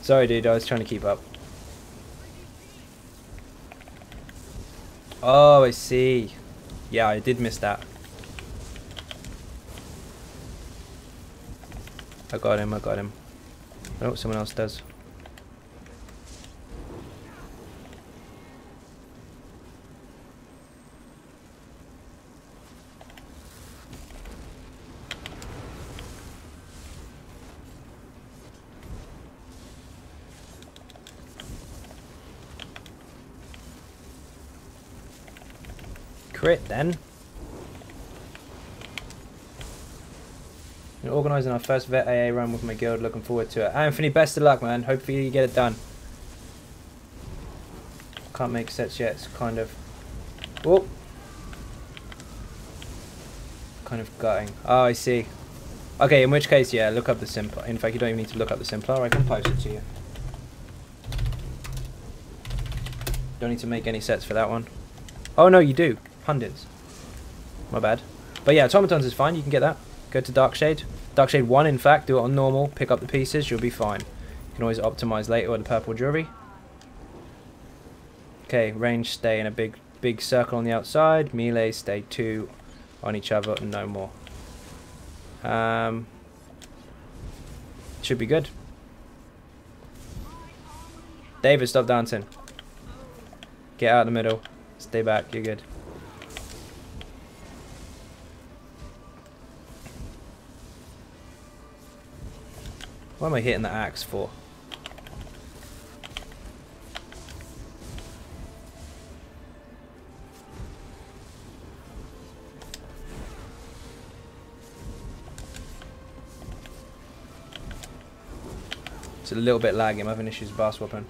Sorry, dude. I was trying to keep up. Oh, I see. Yeah, I did miss that. I got him. Oh, someone else does. Crit then. We're organising our first vet AA run with my guild, looking forward to it. Anthony, best of luck, man. Hopefully you get it done. Can't make sets yet, it's kind of... Oh! Kind of gutting. Oh, I see. Okay, in which case, yeah, look up the Simplar. In fact, you don't even need to look up the Simplar, I can post it to you. Don't need to make any sets for that one. Oh no, you do. Hundreds. My bad. But yeah, automatons is fine, you can get that. Go to Darkshade. Darkshade 1, in fact, do it on normal, pick up the pieces, you'll be fine. You can always optimize later with the purple jewelry. Okay, range stay in a big circle on the outside. Melee stay 2 on each other and no more. Should be good. David, stop dancing. Get out of the middle. Stay back, you're good. What am I hitting the axe for? It's a little bit laggy. I'm having issues with bar swapping.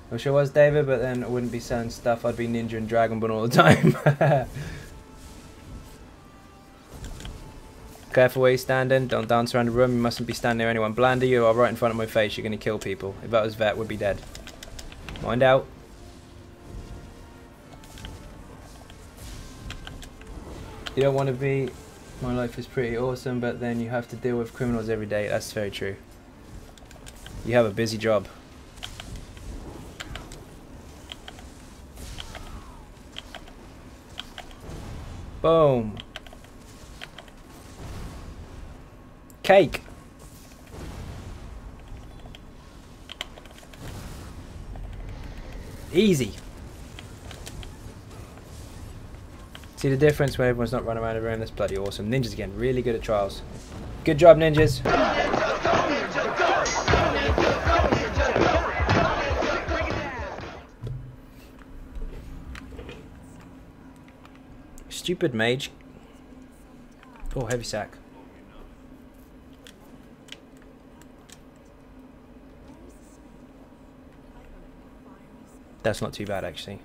I wish I was David, but then I wouldn't be selling stuff. I'd be Ninja and Dragonborn all the time. Careful where you're standing. Don't dance around the room. You mustn't be standing near anyone. Blander, you are right in front of my face. You're going to kill people. If that was Vet, would be dead. Mind out. You don't want to be... My life is pretty awesome, but then you have to deal with criminals every day. That's very true. You have a busy job. Boom. Cake. Easy. See the difference when everyone's not running around the room? That's bloody awesome. Ninjas again, really good at trials. Good job, ninjas. Stupid mage. Oh, heavy sack. That's not too bad, actually.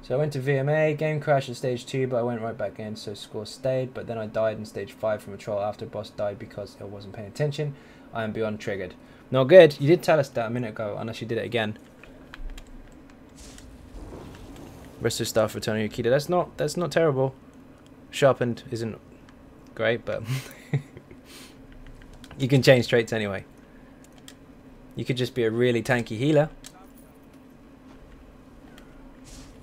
So I went to VMA, game crashed at stage 2, but I went right back in, so score stayed, but then I died in stage 5 from a troll after boss died because I wasn't paying attention. I am beyond triggered. Not good. You did tell us that a minute ago, unless you did it again. Rest of stuff returning Yukita. That's not terrible. Sharpened isn't great, but you can change traits anyway. You could just be a really tanky healer.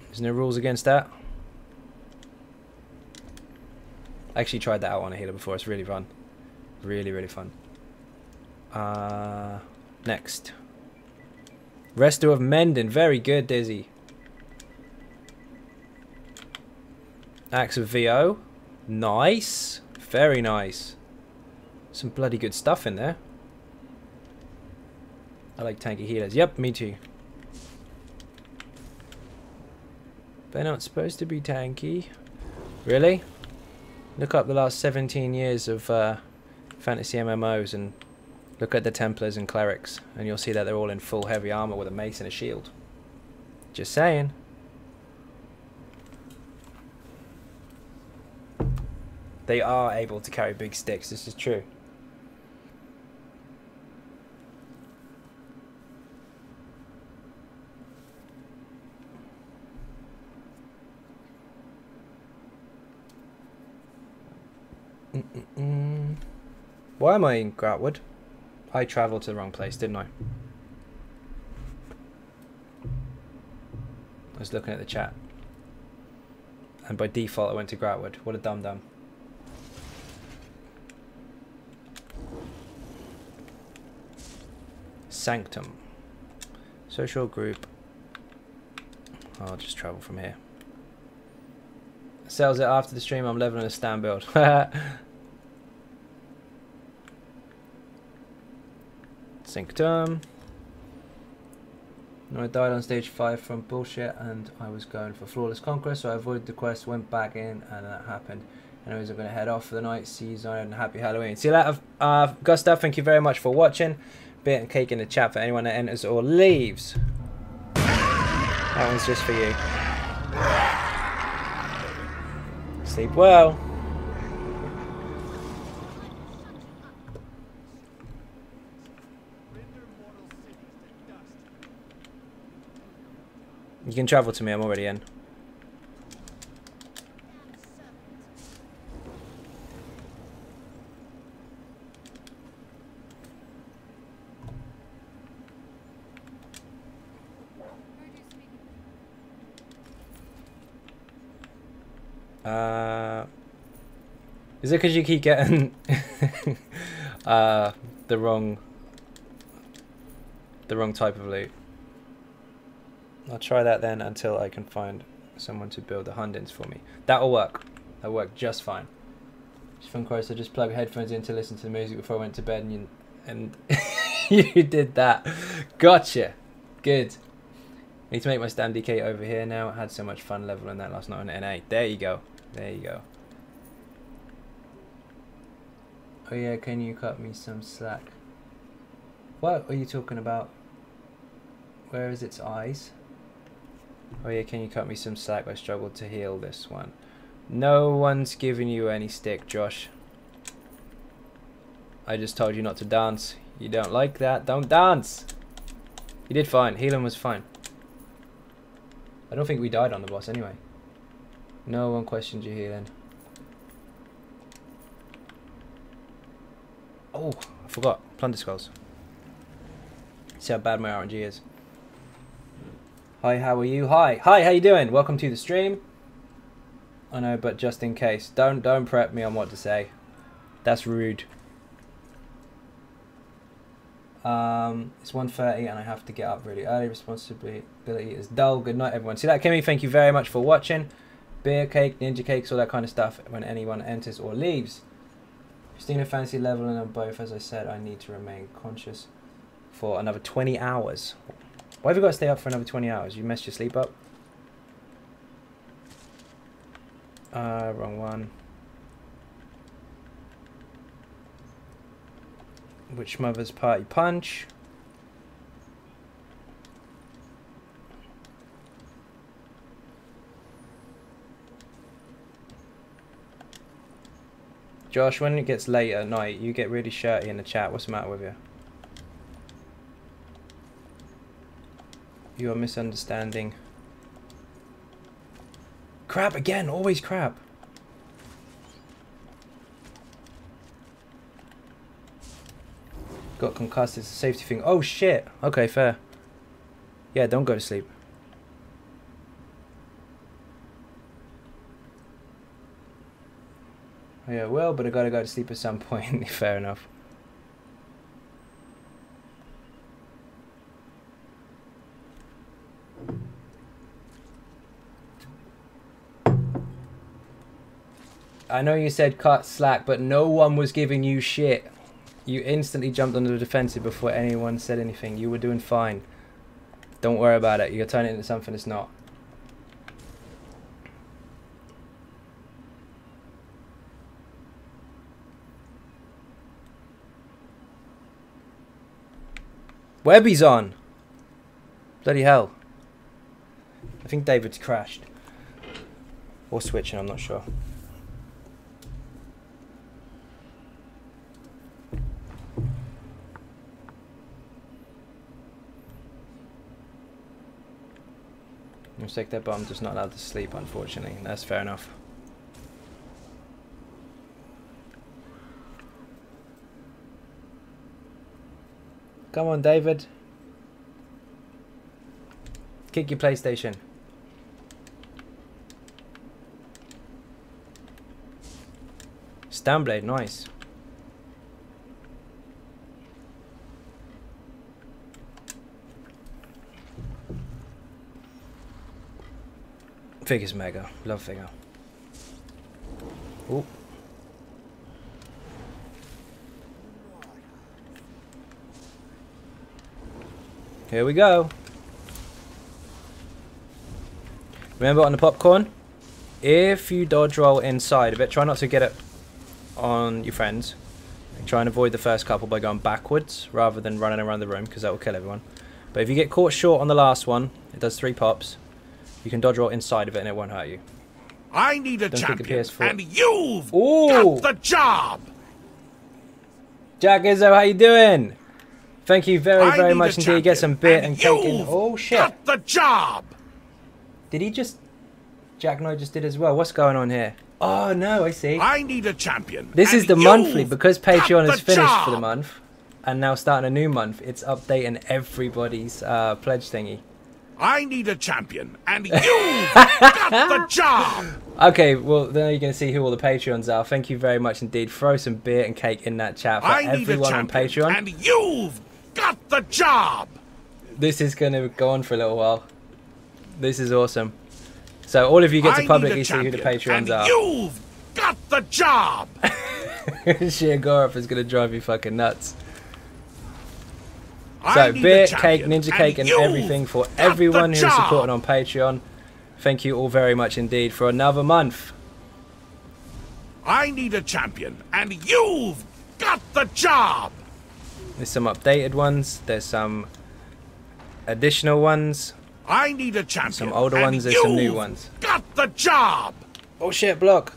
There's no rules against that. I actually tried that out on a healer before. It's really fun. Really, really fun. Next. Resto of Mending. Very good, Dizzy. Axe of VO. Nice. Very nice. Some bloody good stuff in there. I like tanky healers. Yep, me too. They're not supposed to be tanky. Really? Look up the last 17 years of fantasy MMOs and look at the Templars and Clerics and you'll see that they're all in full heavy armor with a mace and a shield. Just saying. They are able to carry big sticks, this is true. Why am I in Groutwood? I travelled to the wrong place, didn't I? I was looking at the chat. And by default I went to Groutwood. What a dum-dum. Sanctum. Social group. I'll just travel from here. Sells it after the stream. I'm leveling a stand build. Sanctum. No, I died on stage 5 from bullshit and I was going for Flawless Conquest, so I avoided the quest, went back in, and that happened. Anyways, I'm going to head off for the night. See you, Xynode, and happy Halloween. See you later, Gustav. Thank you very much for watching. Bit and cake in the chat for anyone that enters or leaves. That one's just for you. Sleep well. You can travel to me, I'm already in. Is it because you keep getting the wrong type of loot? I'll try that then until I can find someone to build the Hundins for me. That'll work. That'll work just fine. Just from Christ, I just plug headphones in to listen to the music before I went to bed, and you did that. Gotcha. Good. I need to make my Stam DK over here now. I had so much fun leveling that last night on NA. There you go. There you go. Oh yeah, can you cut me some slack? What are you talking about? Where is its eyes? Oh yeah, can you cut me some slack? I struggled to heal this one. No one's giving you any stick, Josh. I just told you not to dance. You don't like that? Don't dance! You did fine. Healing was fine. I don't think we died on the boss anyway. No one questioned your healing. Oh, I forgot. Plunder Skulls. See how bad my RNG is. Hi, how are you? Hi, how you doing? Welcome to the stream. I know, but just in case, don't prep me on what to say. That's rude. It's 1:30 and I have to get up really early. Responsibility is dull. Good night, everyone. See that, Kimmy? Thank you very much for watching. Beer cake, ninja cakes, all that kind of stuff when anyone enters or leaves. Christina, fancy leveling on both. As I said, I need to remain conscious for another 20 hours. Why have you got to stay up for another 20 hours? You messed your sleep up? Wrong one. Which mother's party punch? Josh, when it gets late at night, you get really shirty in the chat. What's the matter with you? You are misunderstanding. Crap again, always crap. Got concussed, it's a safety thing. Oh shit, okay, fair. Yeah, don't go to sleep. Yeah, well, but I gotta go to sleep at some point. Fair enough. I know you said cut slack, but no one was giving you shit. You instantly jumped on the defensive before anyone said anything. You were doing fine. Don't worry about it. You're turning it into something it's not. Webby's on. Bloody hell. I think David's crashed. Or switching, I'm not sure. Mistake there, but I'm just not allowed to sleep, unfortunately. That's fair enough. Come on, David. Kick your PlayStation. Stamblade, nice. Figure's mega. Love figure. Ooh. Here we go. Remember on the popcorn, if you dodge roll inside of it, try not to get it on your friends. Try and avoid the first couple by going backwards rather than running around the room, because that will kill everyone. But if you get caught short on the last one, it does 3 pops. You can dodge roll inside of it and it won't hurt you. I need a Don't think a champion, PS4. and you've Ooh. got the job. Jack Izzo, how you doing? Thank you very, I very need much a indeed. Get some beer and cake in. you've Oh shit! got the job. Did he just? Jack Xynode just did as well. What's going on here? Oh no, I see. I need a champion. This is and the monthly you've because got Patreon the is finished for the job. month, and now starting a new month. It's updating everybody's pledge thingy. I need a champion, and you've got the job. Okay, well then you're gonna see who all the Patreons are. Thank you very much indeed. Throw some beer and cake in that chat for I need a everyone on champion, Patreon. and you've got the job. This is gonna go on for a little while. This is awesome. So all of you get to I publicly need a see who the champion, Patreons and are. you've got the job. Sheer Gorov is gonna drive you fucking nuts. I So need beer, a cake, champion, ninja cake, and you've everything for got everyone the who is job. supporting on Patreon. Thank you all very much indeed for another month. I need a champion, and you've got the job. There's some updated ones. There's some additional ones. I need a champion. Some older and ones. There's some new you've ones. Got the job. Oh shit! Block.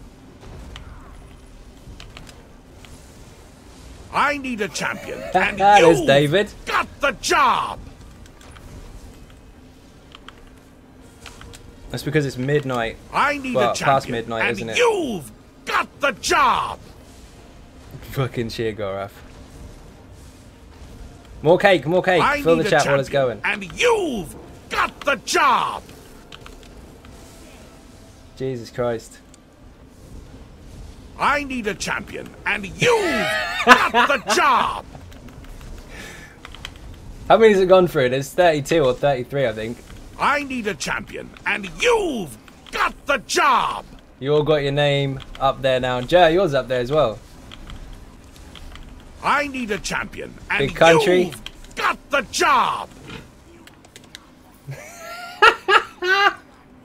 I need a champion, and There's you've David. got the job. That's because it's midnight. I need Well, a champion, past midnight, and isn't it? you've got the job. Fucking Sheer Gorov. More cake, more cake. I Fill need the a chat while it's champion, going. and you've got the job. Jesus Christ. I need a champion, and you've got the job. How many has it gone through? There's 32 or 33, I think. I need a champion, and you've got the job. You all got your name up there now. Jay, yours up there as well. I need a champion, and Big country. you've got the job.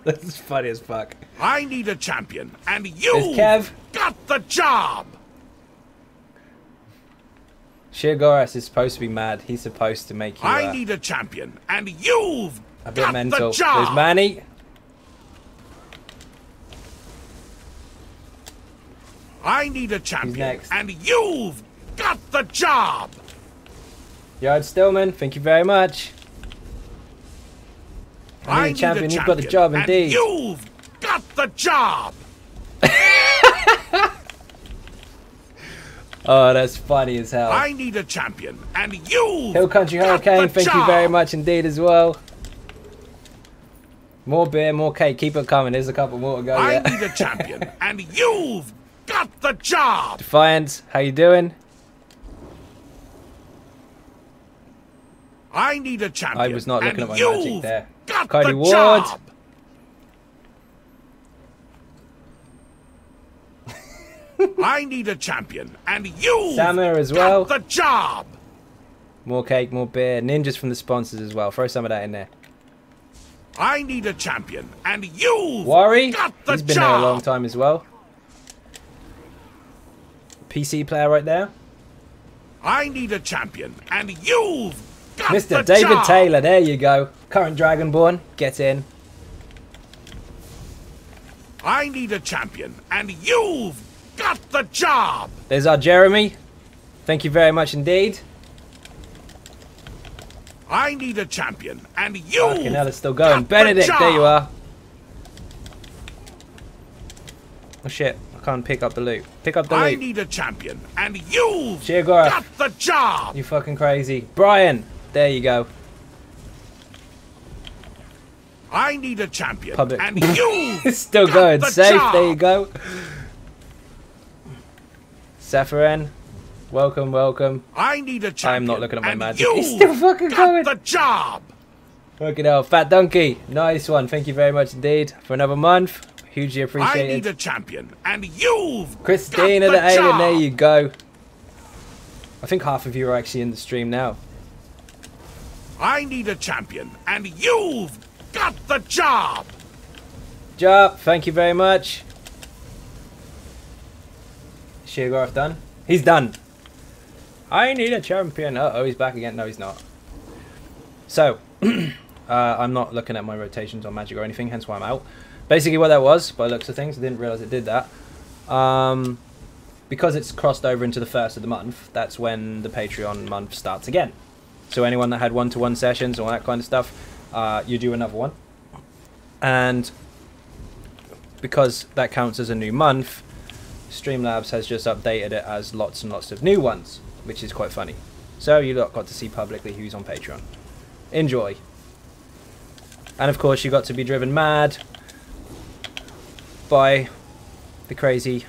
That's funny as fuck. I need a champion, and There's you've Kev. got the job. Sheer Goras is supposed to be mad. He's supposed to make you I need a champion, and you've a bit got mental. the job. There's Manny. I need a champion, next? and you've got the job. Yard Stillman, thank you very much. I need a champion. You've got the job and indeed. You've got the job. Oh, that's funny as hell. I need a champion, and you've Hill Country got Hurricane, the thank you job. very much indeed as well. More beer, more cake. Keep it coming. There's a couple more to go. I yet. need a champion, and you've got the job. Defiance, how you doing? I need a champion. I was not looking and at my magic you've there. Got Cody the Ward. job. I need a champion, and you've Sammer as well. got the job. More cake, more beer. Ninjas from the sponsors as well. Throw some of that in there. I need a champion, and you've Worry, got the he's been job. there a long time as well. PC player right there. I need a champion, and you've got Mr. the David job. Taylor, there you go. Current Dragonborn, get in. I need a champion, and you've got the job. There's our Jeremy. Thank you very much indeed. I need a champion, and you've Fucking hell, it's still going. got the Benedict, there you job. are. Oh shit, I can't pick up the loot. Pick up the I loot. need a champion, and you've Sheer Gorath. got the job. You fucking crazy. Brian, there you go. I need a champion, Public. and you've It's still got going. the Safe, job. there you go. Safaran, welcome, welcome. I need a champion. I'm not looking at my and magic. you've It's still fucking got going. the job. Fucking hell. Fat Donkey, nice one. Thank you very much indeed for another month. Hugely I appreciated. need a champion, and you've Christina got the Alien, job. there you go. I think half of you are actually in the stream now. I need a champion, and you've got the job. Job, thank you very much. Is Sheargarth done? He's done. I need a champion. Uh oh, he's back again. No, he's not. So, I'm not looking at my rotations on Magic or anything, hence why I'm out. Basically what that was, by the looks of things, I didn't realise it did that. Because it's crossed over into the first of the month, that's when the Patreon month starts again. So anyone that had one-to-one sessions, all that kind of stuff, you do another one. And because that counts as a new month, Streamlabs has just updated it as lots and lots of new ones, which is quite funny. So you lot got to see publicly who's on Patreon. Enjoy. And of course you got to be driven mad by the crazy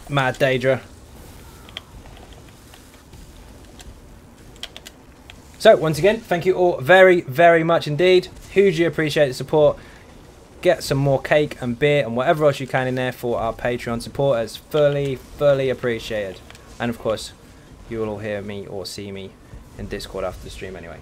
Mad Daedra. So once again, thank you all very, very much indeed. Hugely appreciate the support. Get some more cake and beer and whatever else you can in there for our Patreon supporters. Fully, fully appreciated. And of course, you will all hear me or see me in Discord after the stream anyway.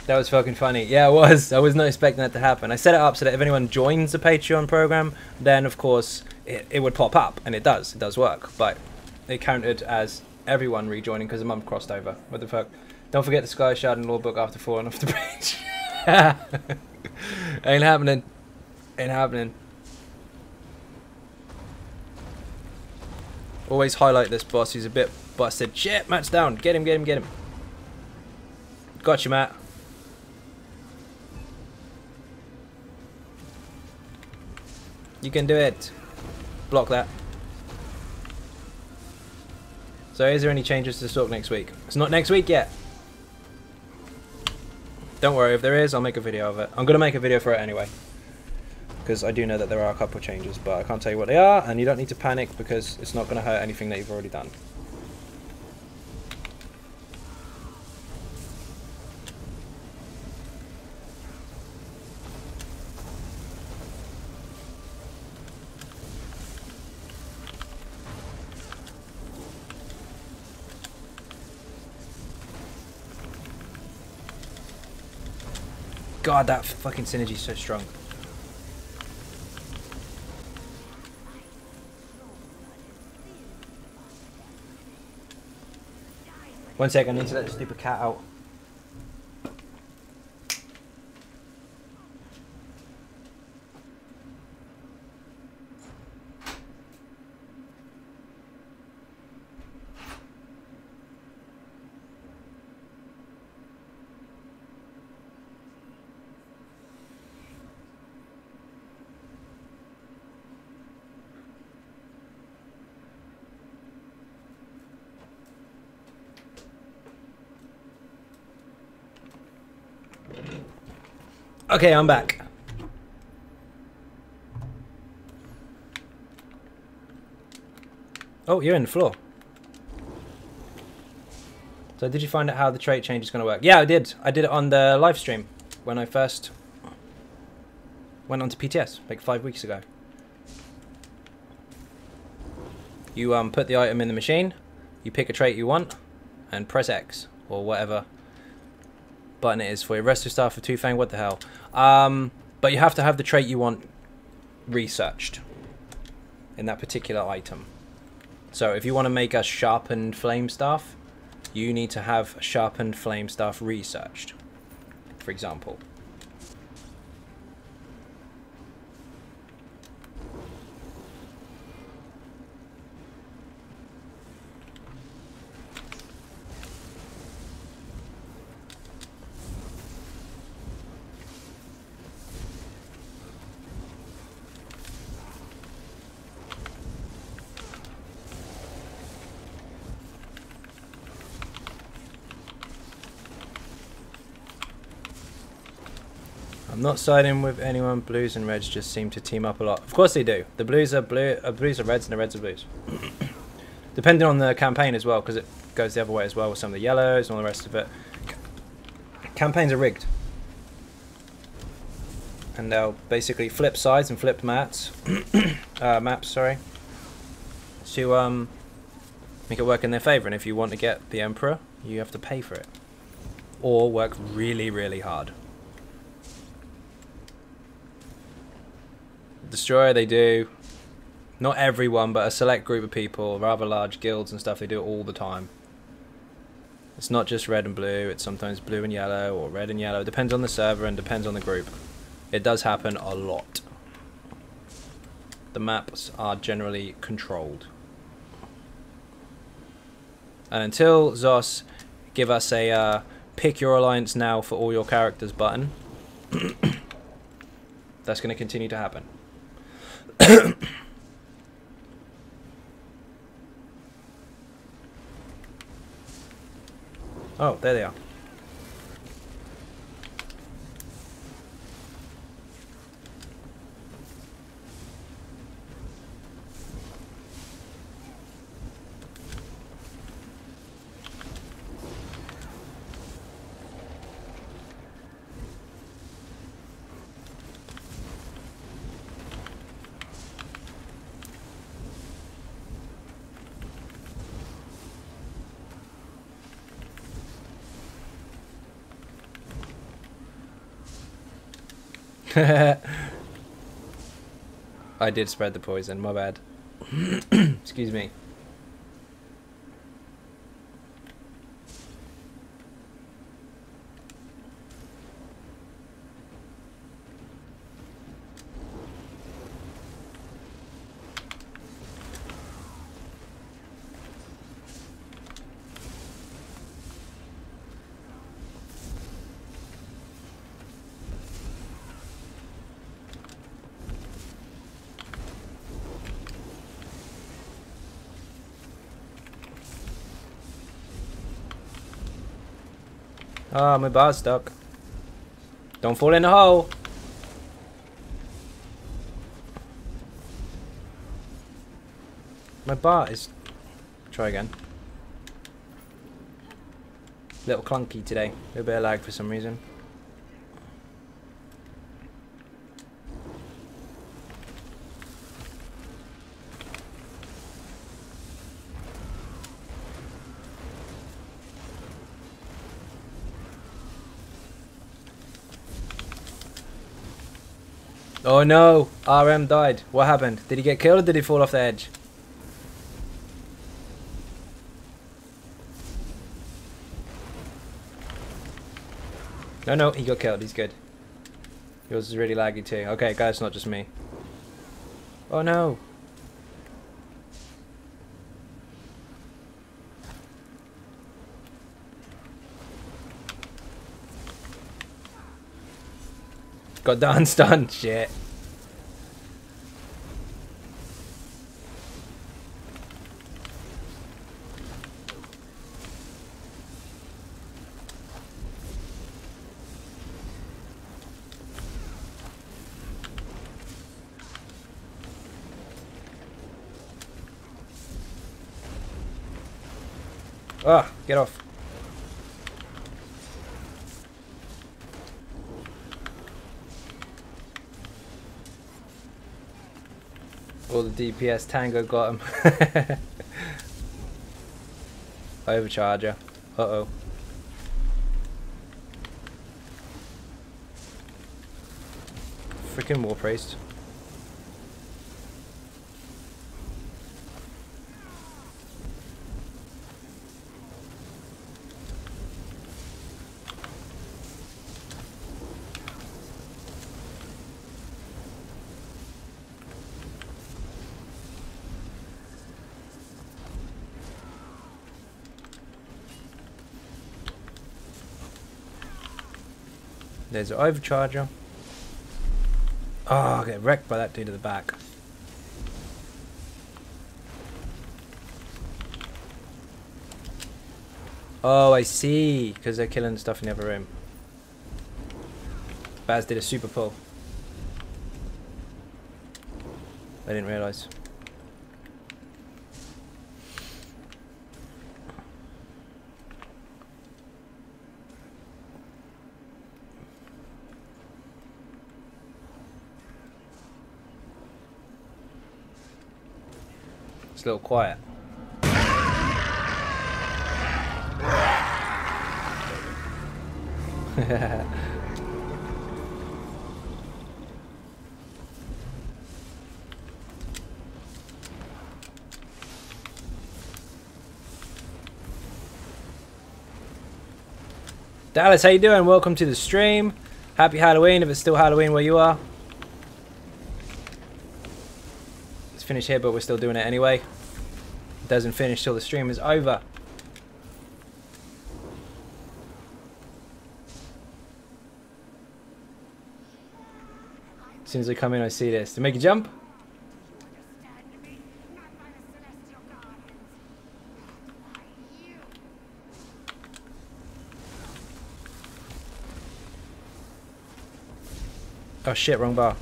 That was fucking funny. Yeah, it was. I was not expecting that to happen. I set it up so that if anyone joins the Patreon program, then of course it would pop up, and it does. It does work. But it counted as everyone rejoining because the month crossed over. What the fuck? Don't forget the Sky Shard and Law Book after falling off the page. Ain't happening. Ain't happening. Always highlight this boss. He's a bit busted. Shit, Matt's down. Get him, get him, get him. Gotcha, Matt. You can do it. Block that. So is there any changes to the stock next week? It's not next week yet. Don't worry, if there is, I'll make a video of it. I'm going to make a video for it anyway. Because I do know that there are a couple of changes, but I can't tell you what they are, and you don't need to panic because it's not going to hurt anything that you've already done. God, that fucking synergy is so strong. One sec, I need to let the stupid cat out. Okay, I'm back. Oh, you're in the floor. So did you find out how the trait change is going to work? Yeah, I did. I did it on the live stream when I first went on to PTS, like 5 weeks ago. You put the item in the machine, you pick a trait you want, and press X, or whatever button it is for your Resto Staff for Two-Fang, what the hell. But you have to have the trait you want researched in that particular item. So if you want to make a sharpened flame staff, you need to have sharpened flame staff researched, for example. I'm not siding with anyone. Blues and reds just seem to team up a lot. Of course they do. The blues are blues are reds and the reds are blues. Depending on the campaign as well, because it goes the other way as well with some of the yellows and all the rest of it. Campaigns are rigged. And they'll basically flip sides and flip maps, sorry, to make it work in their favour. And if you want to get the Emperor, you have to pay for it. Or work really, really hard. Destroyer, they do. Not everyone, but a select group of people, rather large guilds and stuff, they do it all the time. It's not just red and blue, it's sometimes blue and yellow, or red and yellow. It depends on the server and depends on the group. It does happen a lot. The maps are generally controlled. And until Zos give us a pick your alliance now for all your characters button, that's going to continue to happen. Oh, there they are. I did spread the poison, my bad. Excuse me. Oh, my bar's stuck. Don't fall in the hole. My bar is... Try again. Little clunky today. A little bit of lag for some reason. Oh no! RM died. What happened? Did he get killed or did he fall off the edge? No, no, he got killed. He's good. Yours is really laggy too. Okay, guys, it's not just me. Oh no! Got done stunned. Shit. Ah, get off. All the DPS Tango got him. Overcharger. Uh-oh. Freaking War Priest. There's an overcharger. Oh, I'll get wrecked by that dude at the back. Oh, I see. Because they're killing stuff in the other room. Baz did a super pull. I didn't realise. It's a little quiet. Dallas, how you doing? Welcome to the stream. Happy Halloween if it's still Halloween where you are. It's finished here, but we're still doing it anyway. It doesn't finish till the stream is over. As soon as I come in, I see this. To make a jump? Oh shit, wrong bar.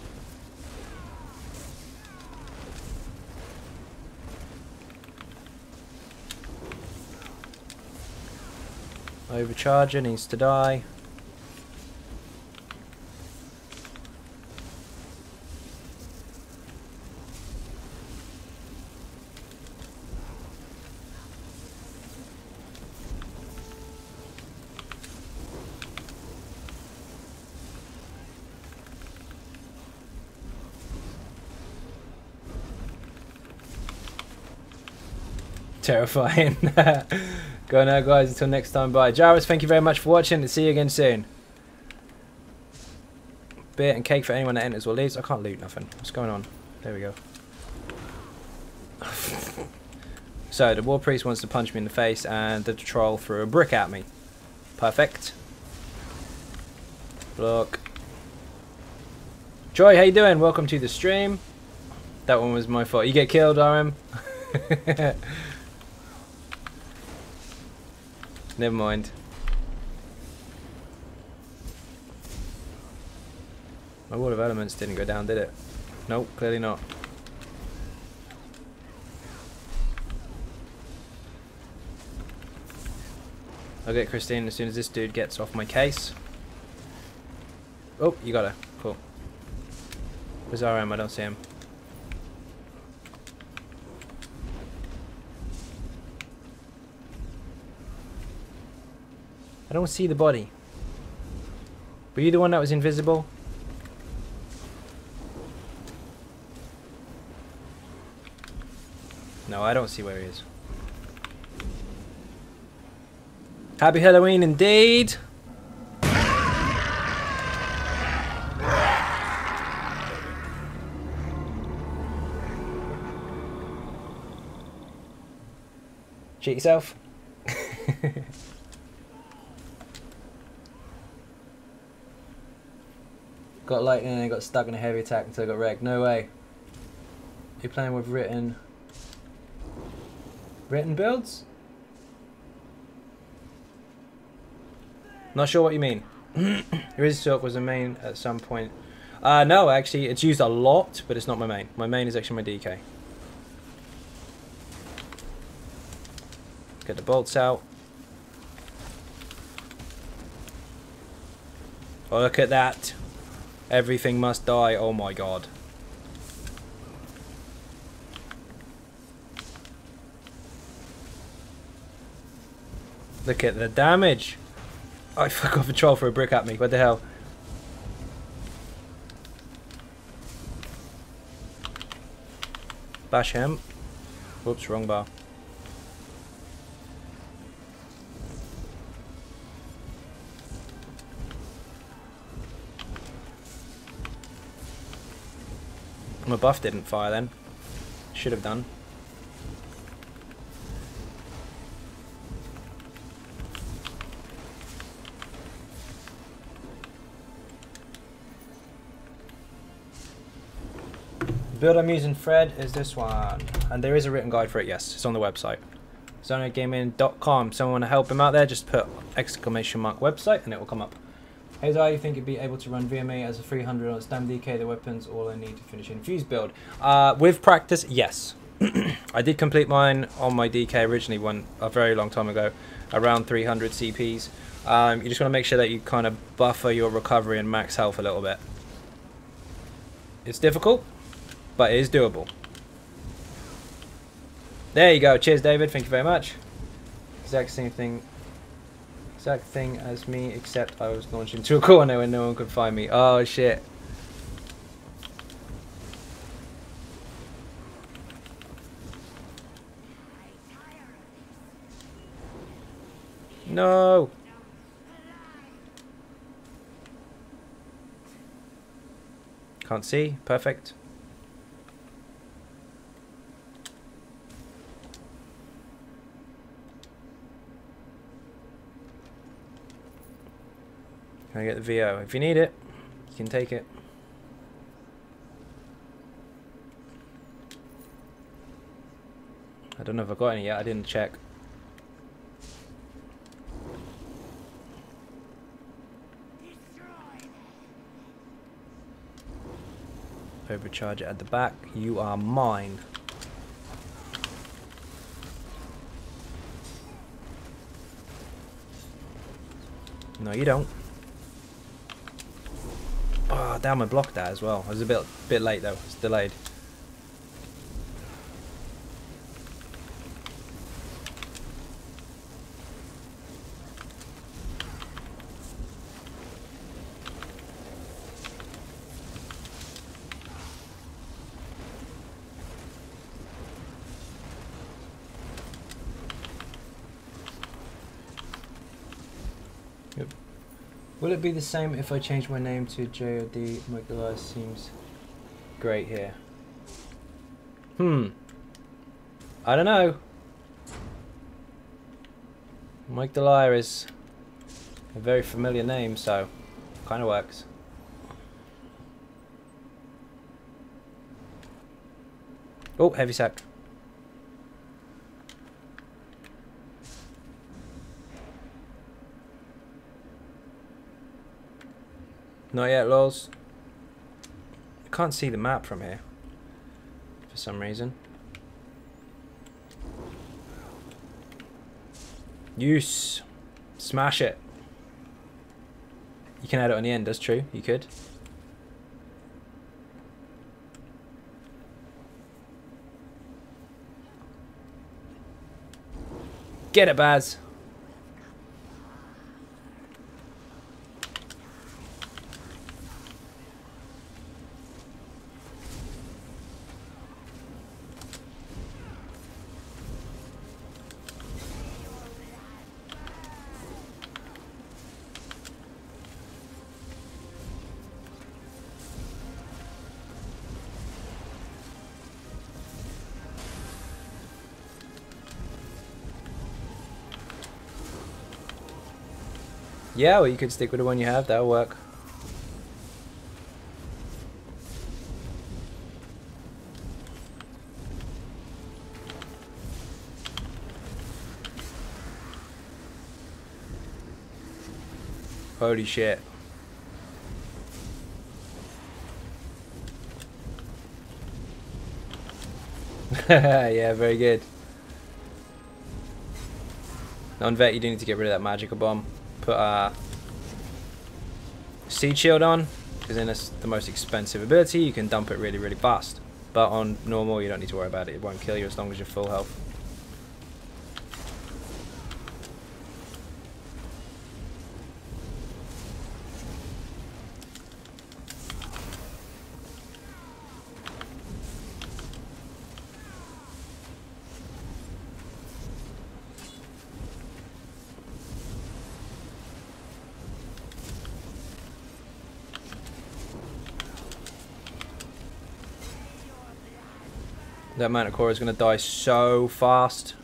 Overcharger needs to die. Terrifying. Go now, guys. Until next time, bye. Jarvis, thank you very much for watching, and see you again soon. Beer and cake for anyone that enters or leaves. I can't loot nothing. What's going on? There we go. So, the war priest wants to punch me in the face, and the troll threw a brick at me. Perfect. Look. Joy, how you doing? Welcome to the stream. That one was my fault. You get killed, RM. Never mind. My Wall of Elements didn't go down, did it? Nope, clearly not. I'll get Christine as soon as this dude gets off my case. Oh, you got her. Cool. Where's RM? I don't see him. I don't see the body. Were you the one that was invisible? No, I don't see where he is. Happy Halloween indeed! Cheat yourself. Got lightning and I got stuck in a heavy attack until I got wrecked. No way. You're playing with written builds? Not sure what you mean. Erase Silk was a main at some point. No, actually, it's used a lot, but it's not my main. My main is actually my DK. Get the bolts out. Oh, look at that. Everything must die. Oh my god. Look at the damage. Oh, I fuck off a troll for a brick at me. What the hell? Bash him. Whoops, wrong bar. My buff didn't fire then. Should have done. The build I'm using, Fred, is this one. And there is a written guide for it, yes. It's on the website. XynodeGaming.com. Someone want to help him out there, just put !website and it will come up. Hey, do you think you'd be able to run VMA as a 300 on Stam DK, the weapons, all I need to finish Infuse build? With practice, yes. I did complete mine on my DK originally a very long time ago, around 300 CPs. You just want to make sure that you kind of buffer your recovery and max health a little bit. It's difficult, but it is doable. There you go. Cheers, David. Thank you very much. Exact thing as me, except I was launched into a corner when no one could find me. Oh shit. No. Can't see. Perfect. Can I get the VO? If you need it, you can take it. I don't know if I've got any yet. I didn't check. Overcharge it at the back. You are mine. No, you don't. Oh, damn! I blocked that as well. I was a bit late though. It's delayed. Yep. Will it be the same if I change my name to JOD? Mike Delias seems great here. I don't know. Mike Delias is a very familiar name, so kind of works. Oh, heavy sack. Not yet, lols. I can't see the map from here for some reason. Use. Smash it. You can add it on the end, that's true. You could. Get it, Baz. Yeah, or you could stick with the one you have, that'll work. Holy shit. Yeah, very good. On vet, you do need to get rid of that magical bomb. Put Seed Shield on, because then it's the most expensive ability. You can dump it really, really fast. But on normal, you don't need to worry about it. It won't kill you as long as you're full health. That Manticore is going to die so fast.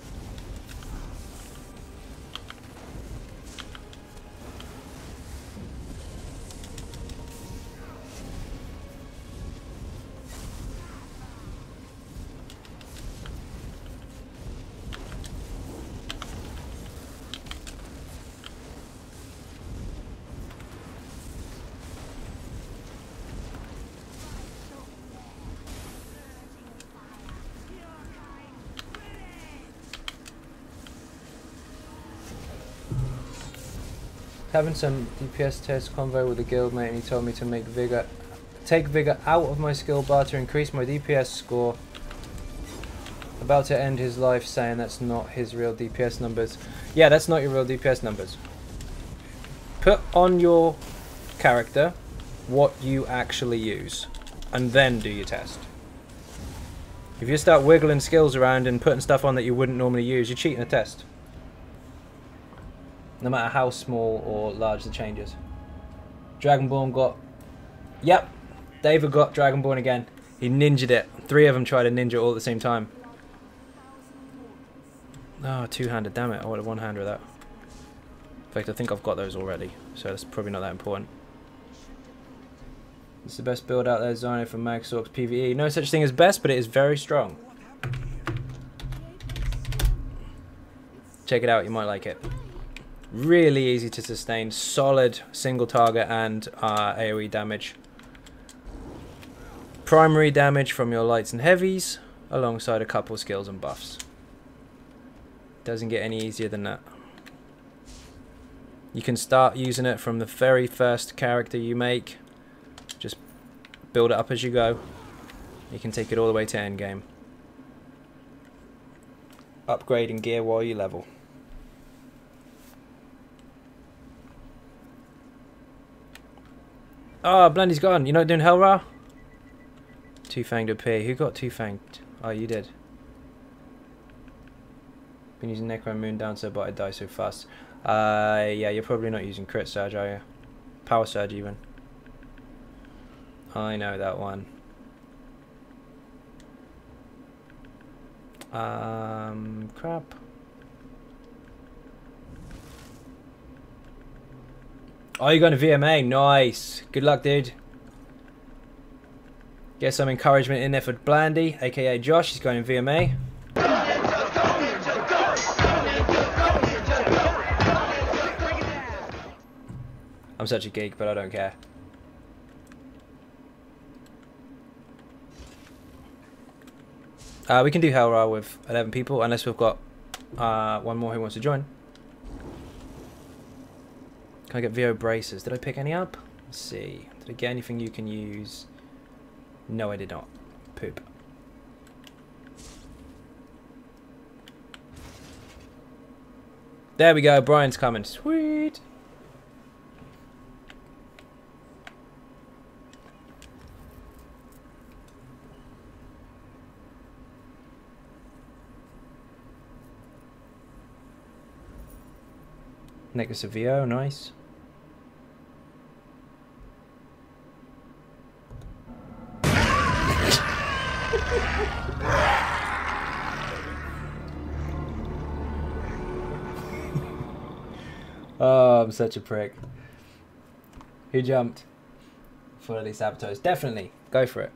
Having some DPS test convo with a guildmate, and he told me to take Vigor out of my skill bar to increase my DPS score. About to end his life saying that's not his real DPS numbers. Yeah, that's not your real DPS numbers. Put on your character what you actually use, and then do your test. If you start wiggling skills around and putting stuff on that you wouldn't normally use, you're cheating a test. No matter how small or large the changes. Dragonborn got... Yep. David got Dragonborn again. He ninja'd it. 3 of them tried to ninja all at the same time. Oh, two-handed, damn it. I wanted one-hander of that. In fact, I think I've got those already, so that's probably not that important. It's the best build out there, Xynode for Mag Sorks PvE. No such thing as best, but it is very strong. Check it out, you might like it. Really easy to sustain, solid single target and AoE damage. Primary damage from your lights and heavies, alongside a couple skills and buffs. Doesn't get any easier than that. You can start using it from the very first character you make. Just build it up as you go. You can take it all the way to endgame. Upgrading gear while you level. Oh, Blendy's gone. You're not doing Hellra? Two-fanged appear. Who got two-fanged? Oh, you did. Been using Necro Moon down so but I die so fast. Yeah, you're probably not using Crit Surge, are you? Power Surge even. I know that one. Crap. Oh, you're going to VMA. Nice. Good luck, dude. Get some encouragement in there for Blandy, aka Josh. He's going to VMA. I'm such a geek, but I don't care. We can do Hellra with 11 people, unless we've got one more who wants to join. Can I get VO braces? Did I pick any up? Let's see. Did I get anything you can use? No, I did not. Poop. There we go. Brian's coming. Sweet. Necklace of VO, nice. Oh, I'm such a prick. Who jumped? Fully sabotaged. Definitely. Go for it.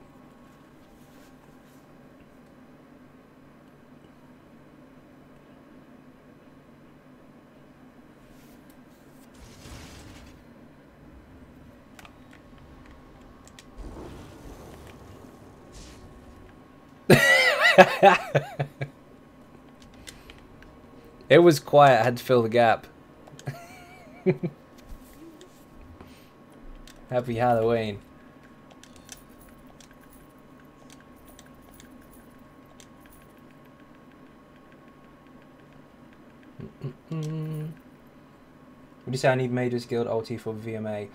It was quiet. I had to fill the gap. Happy Halloween. Would you say I need Mage's Guild ulti for VMA?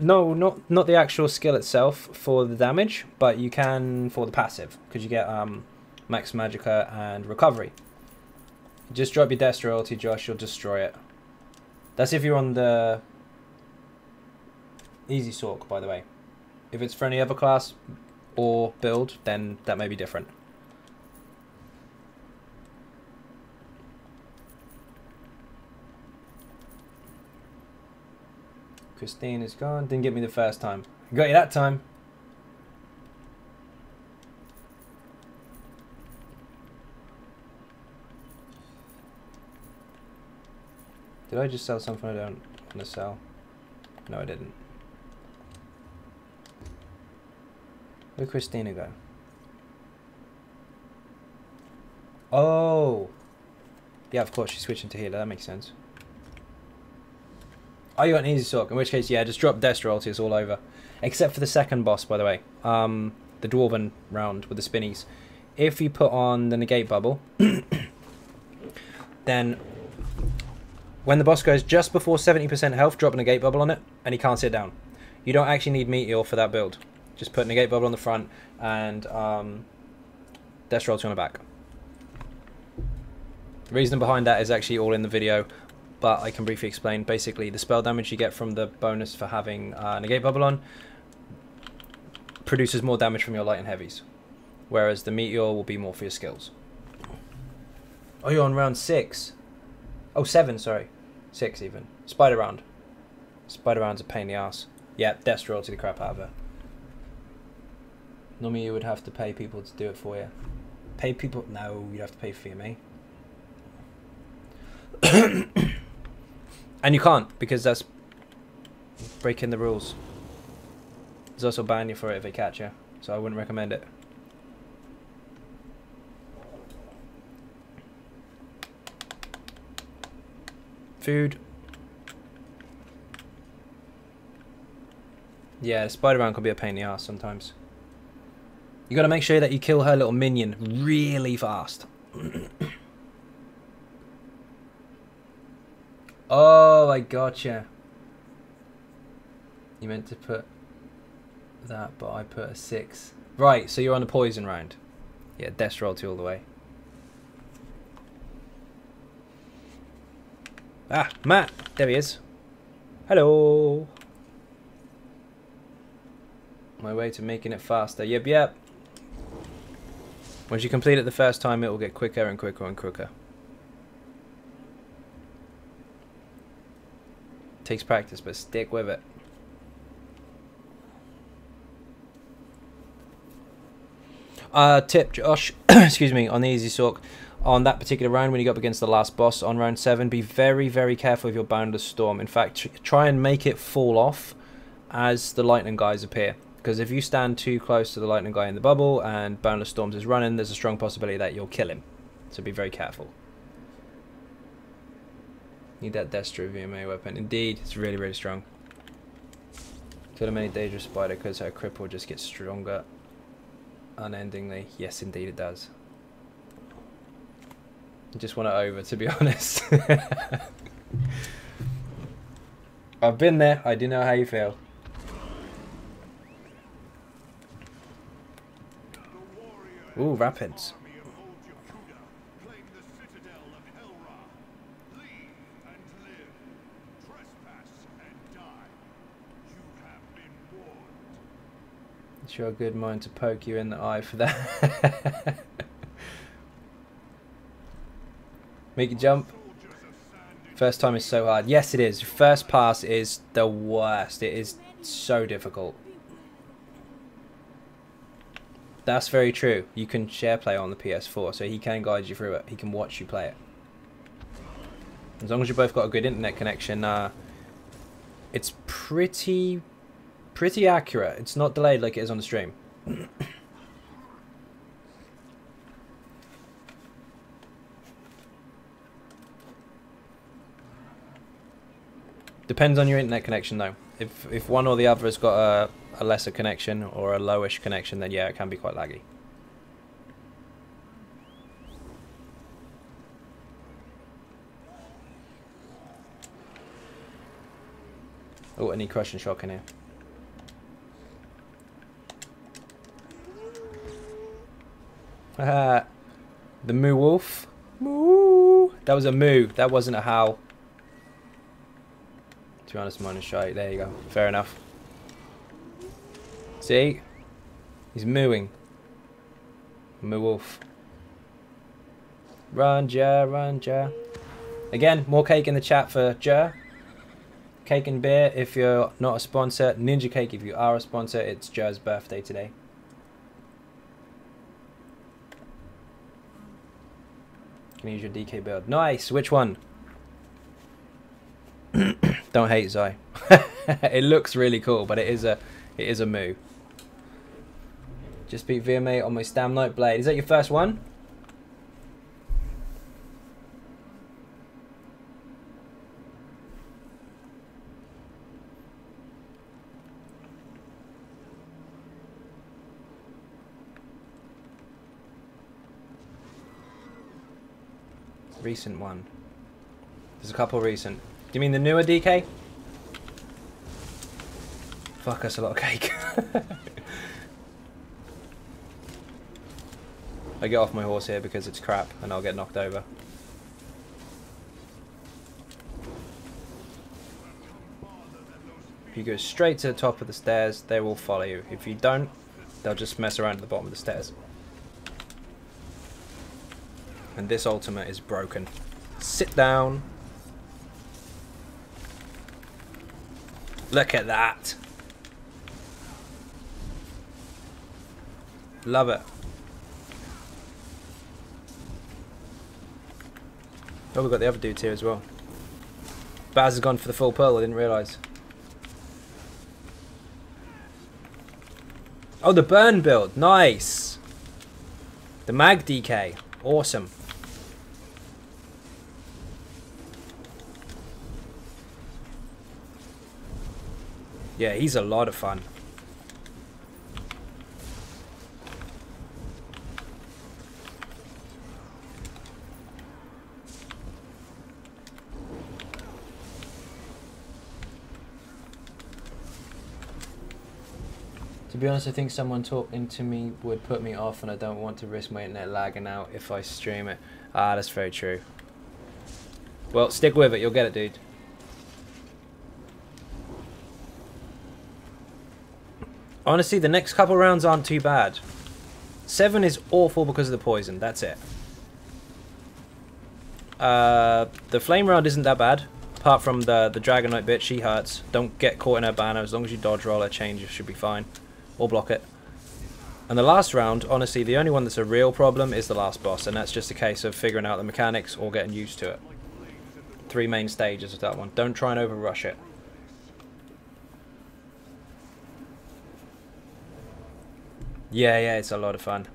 No, not the actual skill itself for the damage, but you can for the passive, because you get Max Magicka and Recovery. Just drop your Destro ulti, Josh, you'll destroy it. That's if you're on the Easy Sork, by the way. If it's for any other class or build, then that may be different. Christine is gone. Didn't get me the first time. Got you that time. Did I just sell something I don't want to sell? No, I didn't. Where'd Christina go? Oh! Yeah, of course, she's switching to healer. That makes sense. Oh, you got an Easy Sork. In which case, yeah, just drop Destro ulti. It's all over. Except for the second boss, by the way. The Dwarven round with the spinnies. If you put on the Negate Bubble, then when the boss goes just before 70% health, drop a Negate Bubble on it, and he can't sit down. You don't actually need Meteor for that build. Just put Negate Bubble on the front, and Destro ulti on the back. The reason behind that is actually all in the video, but I can briefly explain. Basically, the spell damage you get from the bonus for having Negate Bubble on produces more damage from your light and heavies. Whereas the meteor will be more for your skills. Oh, you're on round 6. Oh, 7, sorry. 6 even. Spider round. Spider round's a pain in the ass. Yeah, death royalty the crap out of her. Normally you would have to pay people to do it for you. Pay people? No, you'd have to pay for me. And you can't, because that's breaking the rules. There's also ban you for it if they catch you. So I wouldn't recommend it. Food. Yeah, the spider round can be a pain in the ass sometimes. You got to make sure that you kill her little minion really fast. Oh, I gotcha. You meant to put that, but I put a 6. Right, so you're on the poison round. Yeah, death royalty all the way. Ah, Matt. There he is. Hello. My way to making it faster. Yep, yep. Once you complete it the first time, it will get quicker and quicker and quicker. Takes practice, but stick with it. Tip, Josh, excuse me, on the easy sork. On that particular round, when you go up against the last boss on round 7, be very, very careful with your Boundless Storm. In fact, try and make it fall off as the lightning guys appear. Because if you stand too close to the lightning guy in the bubble and Boundless Storms is running, there's a strong possibility that you'll kill him. So be very careful. Need that Destro VMA weapon. Indeed, it's really, really strong. Kill a many dangerous spider because her cripple just gets stronger unendingly. Yes, indeed it does. I just want it over, to be honest. I've been there. I do know how you feel. Ooh, rapids. It's your good mind to poke you in the eye for that. Make it jump. First time is so hard. Yes, it is. First pass is the worst. It is so difficult. That's very true. You can share play on the PS4, so he can guide you through it. He can watch you play it. As long as you both got a good internet connection, it's pretty accurate. It's not delayed like it is on the stream. Depends on your internet connection though. If one or the other has got a lesser connection or a lowish connection, then yeah, it can be quite laggy. Oh, I need crush and shock in here. The moo wolf. Moo. That was a moo. That wasn't a howl. To be honest, mine is shy. There you go. Fair enough. See? He's mooing. Moo wolf. Run, Ja, run, Ja. Again, more cake in the chat for Ja. Cake and beer if you're not a sponsor. Ninja Cake if you are a sponsor. It's Ja's birthday today. Can use your DK build. Nice. Which one? Don't hate Zai. It looks really cool, but it is a moo. Just beat VMA on my Stamnight blade. Is that your first one? Recent one. There's a couple recent. Do you mean the newer DK? Fuck, that's a lot of cake. I get off my horse here because it's crap and I'll get knocked over. If you go straight to the top of the stairs, they will follow you. If you don't, They'll just mess around at the bottom of the stairs. And this ultimate is broken. Sit down. Look at that. Love it. Oh, we've got the other dudes here as well. Baz has gone for the full pearl, I didn't realise. Oh, the burn build. Nice. The mag DK. Awesome. Yeah, he's a lot of fun. To be honest, I think someone talking to me would put me off, and I don't want to risk my internet lagging out if I stream it. Ah, that's very true. Well, stick with it. You'll get it, dude. Honestly, the next couple rounds aren't too bad. 7 is awful because of the poison. That's it. The flame round isn't that bad. Apart from the Dragonite bit, she hurts. Don't get caught in her banner. As long as you dodge roll her change, you should be fine. Or block it. And the last round, honestly, the only one that's a real problem is the last boss. And that's just a case of figuring out the mechanics or getting used to it. 3 main stages of that one. Don't try and overrush it. Yeah, it's a lot of fun.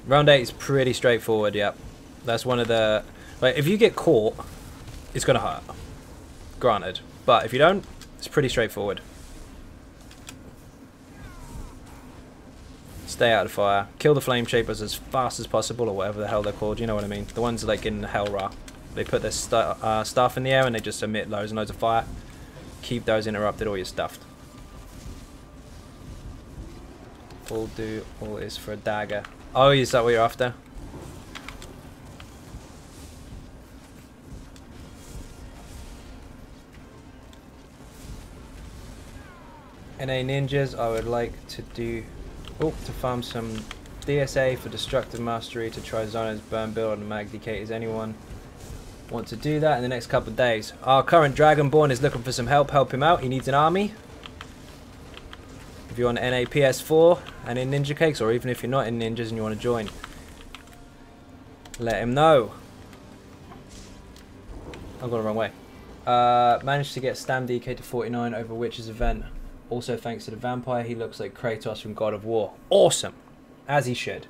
Round 8 is pretty straightforward, yep. That's one of the... Like, if you get caught, it's going to hurt. Granted. But if you don't, it's pretty straightforward. Stay out of fire. Kill the flame shapers as fast as possible, or whatever the hell they're called, you know what I mean. The ones like in Hellra. They put their stuff in the air and they just emit loads and loads of fire. Keep those interrupted or you're stuffed. All is for a dagger. Oh, is that what you're after? NA ninjas, I would like to do to farm some DSA for destructive mastery to try Xynode's burn build and mag DK. Is anyone want to do that in the next couple of days? Our current Dragonborn is looking for some help. Help him out. He needs an army. If you're on NA PS4 and in Ninja Cakes, or even if you're not in Ninjas and you want to join, let him know. I've gone the wrong way. Managed to get Stam DK to 49 over Witch's event. Also thanks to the vampire, he looks like Kratos from God of War. Awesome! As he should.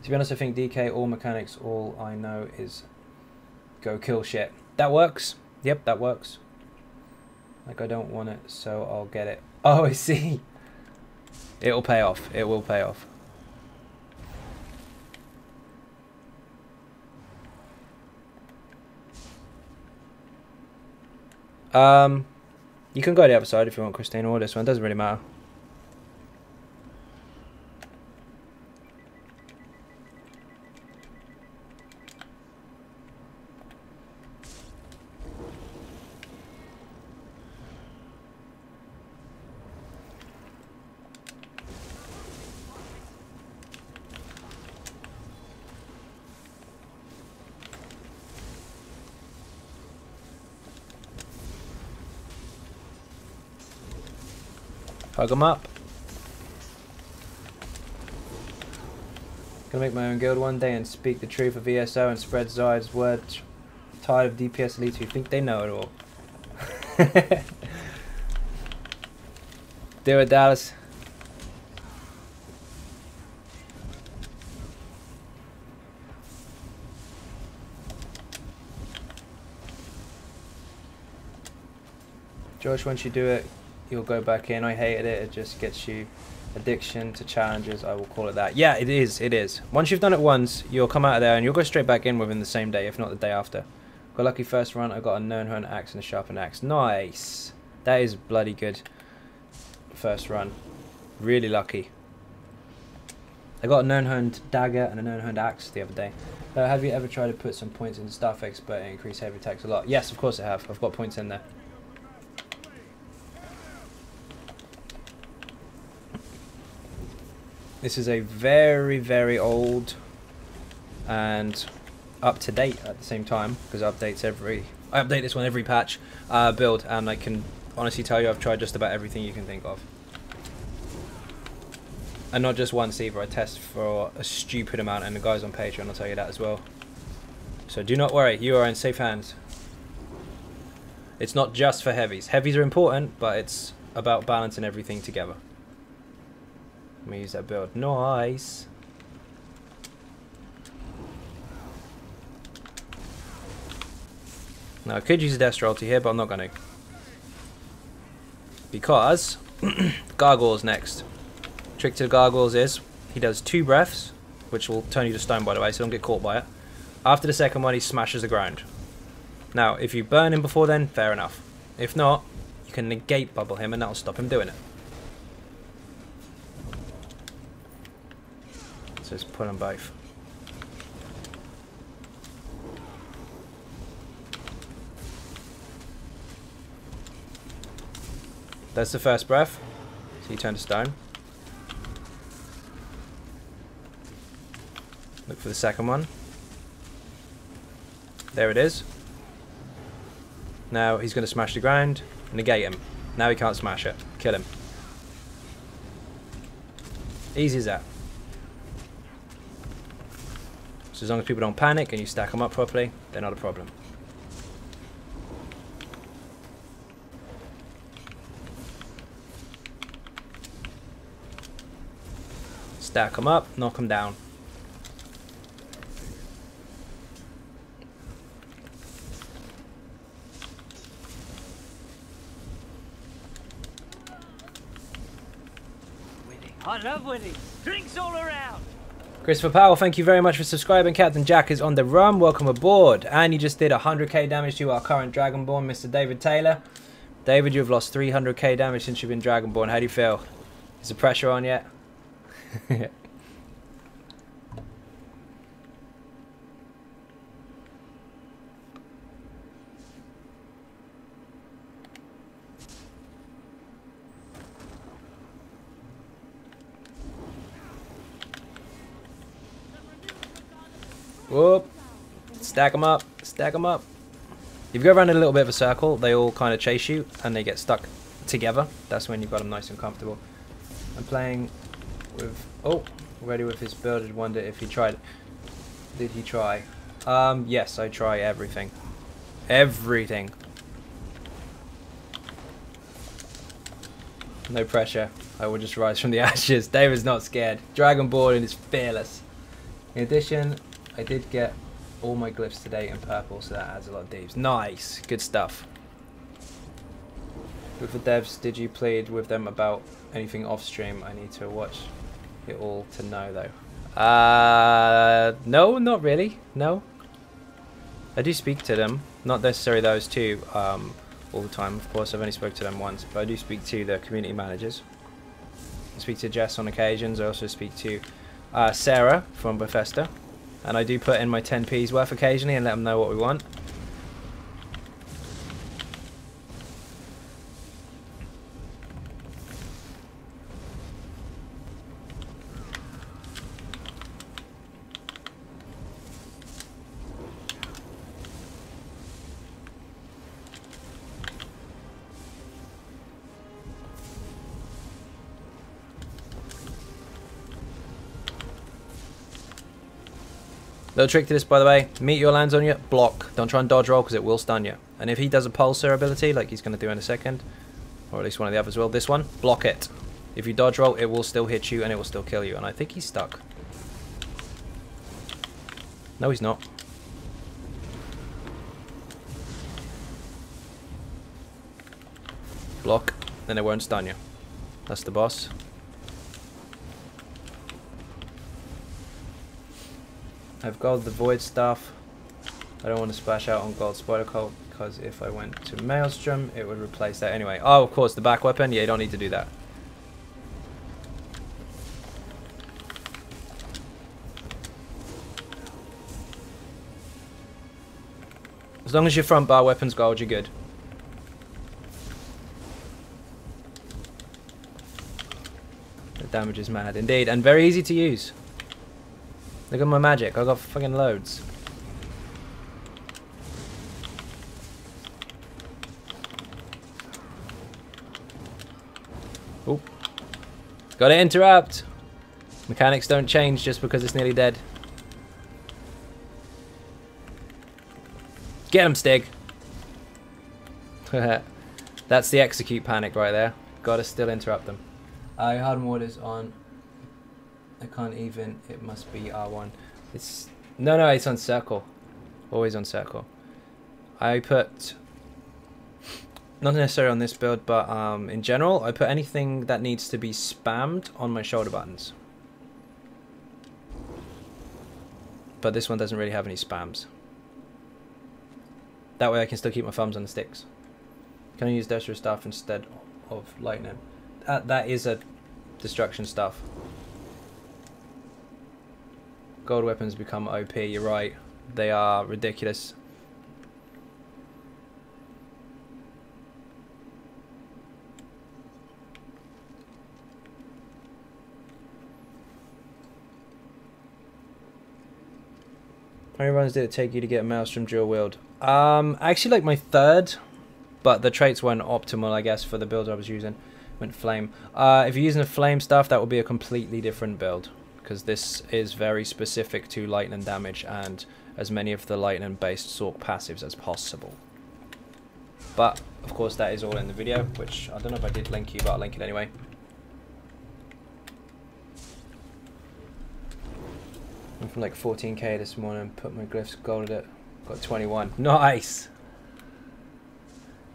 To be honest, I think DK, all mechanics, all I know is go kill shit. That works. Yep, that works. Like, I don't want it, so I'll get it. Oh, I see. It'll pay off. It will pay off. You can go to the other side if you want, Christine, or this one. Doesn't really matter. Hug them up. Gonna make my own guild one day and speak the truth of ESO and spread Zyde's word. Tired of DPS elites who think they know it all. Do it, Dallas. Josh, once you do it, you'll go back in. I hated it. It just gets you addiction to challenges. I will call it that. Yeah, it is. It is. Once you've done it once, you'll come out of there and you'll go straight back in within the same day, if not the day after. Got lucky first run. I got a known axe and a sharpened axe. Nice. That is bloody good. First run. Really lucky. I got a known-honed dagger and a known-honed axe the other day. Have you ever tried to put some points in Staff Expert and increase heavy attacks a lot? Yes, of course I have. I've got points in there. This is a very, very old and up to date at the same time, because I update this one every patch build, and I can honestly tell you I've tried just about everything you can think of. And not just once either, I test for a stupid amount, and the guys on Patreon will tell you that as well. So do not worry, you are in safe hands. It's not just for heavies. Heavies are important, but it's about balancing everything together. Let me use that build. Nice. Now I could use a Destro ulti here, but I'm not going to. Because Gargoyle's next. Trick to the Gargoyles is he does 2 breaths, which will turn you to stone, by the way, so don't get caught by it. After the second one, he smashes the ground. Now, if you burn him before then, fair enough. If not, you can negate bubble him, and that'll stop him doing it. So just put them both. That's the first breath. So you turn to stone. Look for the second one. There it is. Now he's going to smash the ground. Negate him. Now he can't smash it. Kill him. Easy as that. So as long as people don't panic and you stack them up properly, they're not a problem. Stack them up, knock them down. I love winning. Drinks all around. Christopher Powell, thank you very much for subscribing. Captain Jack is on the run. Welcome aboard. And you just did 100k damage to our current Dragonborn, Mr. David Taylor. David, you've lost 300k damage since you've been Dragonborn. How do you feel? Is the pressure on yet? Whoop. Stack them up. Stack them up. If you go around in a little bit of a circle, they all kind of chase you and they get stuck together. That's when you've got them nice and comfortable. I'm playing with... Oh, already with his build. I wonder if he tried... Did he try? Yes, I try everything. Everything. No pressure. I will just rise from the ashes. David's not scared. Dragonborn is fearless. In addition... I did get all my glyphs today in purple, so that adds a lot of deeps. Nice, good stuff. With the devs, did you plead with them about anything off stream? I need to watch it all to know though. No, not really. No. I do speak to them, not necessarily those two all the time. Of course, I've only spoke to them once, but I do speak to the community managers. I speak to Jess on occasions. I also speak to Sarah from Bethesda. And I do put in my 10p's worth occasionally and let them know what we want. Little trick to this, by the way. Meteor lands on you, block. Don't try and dodge roll because it will stun you. And if he does a pulsar ability, like he's going to do in a second, or at least one of the others will, this one, block it. If you dodge roll, it will still hit you and it will still kill you. And I think he's stuck. No, he's not. Block, then it won't stun you. That's the boss. I've got the void stuff. I don't want to splash out on gold spider cult because if I went to Maelstrom it would replace that anyway. Oh, of course, the back weapon. Yeah, you don't need to do that. As long as your front bar weapon's gold, you're good. damage is mad. Indeed, and very easy to use. Look at my magic. I got fucking loads. Oop. Gotta interrupt. Mechanics don't change just because it's nearly dead. Get him, Stig. That's the execute panic right there. Gotta still interrupt them. Hardened waters on. I can't even. It must be R1. It's no. It's on circle. Always on circle. I put. Not necessarily on this build, but in general, I put anything that needs to be spammed on my shoulder buttons. But this one doesn't really have any spams. That way I can still keep my thumbs on the sticks. Can I use Desperate Staff instead of Lightning? That is a destruction stuff. Gold weapons become OP, you're right. They are ridiculous. How many runs did it take you to get a Maelstrom dual wield? Actually like my third, but the traits weren't optimal, I guess, for the build I was using. Went flame. If you're using the flame stuff, that will be a completely different build, because this is very specific to lightning damage and as many of the lightning based Sork passives as possible. But of course that is all in the video, which I don't know if I did link you, but I'll link it anyway. I'm from like 14k this morning, put my glyphs gold at it, got 21. Nice!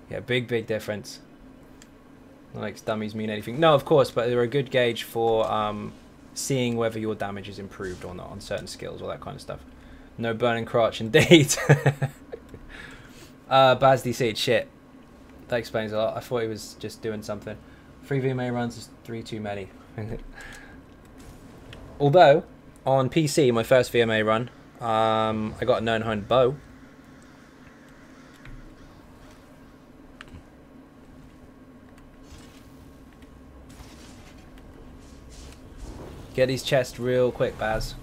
Yeah, big difference. Not like dummies mean anything. No, of course, but they're a good gauge for seeing whether your damage is improved or not on certain skills, all that kind of stuff. No burning crotch, indeed. Baz DC, shit. That explains a lot. I thought he was just doing something. 3 VMA runs is 3 too many. Although, on PC, my first VMA run, I got a Nirnhind bow. Get these chests real quick, Baz.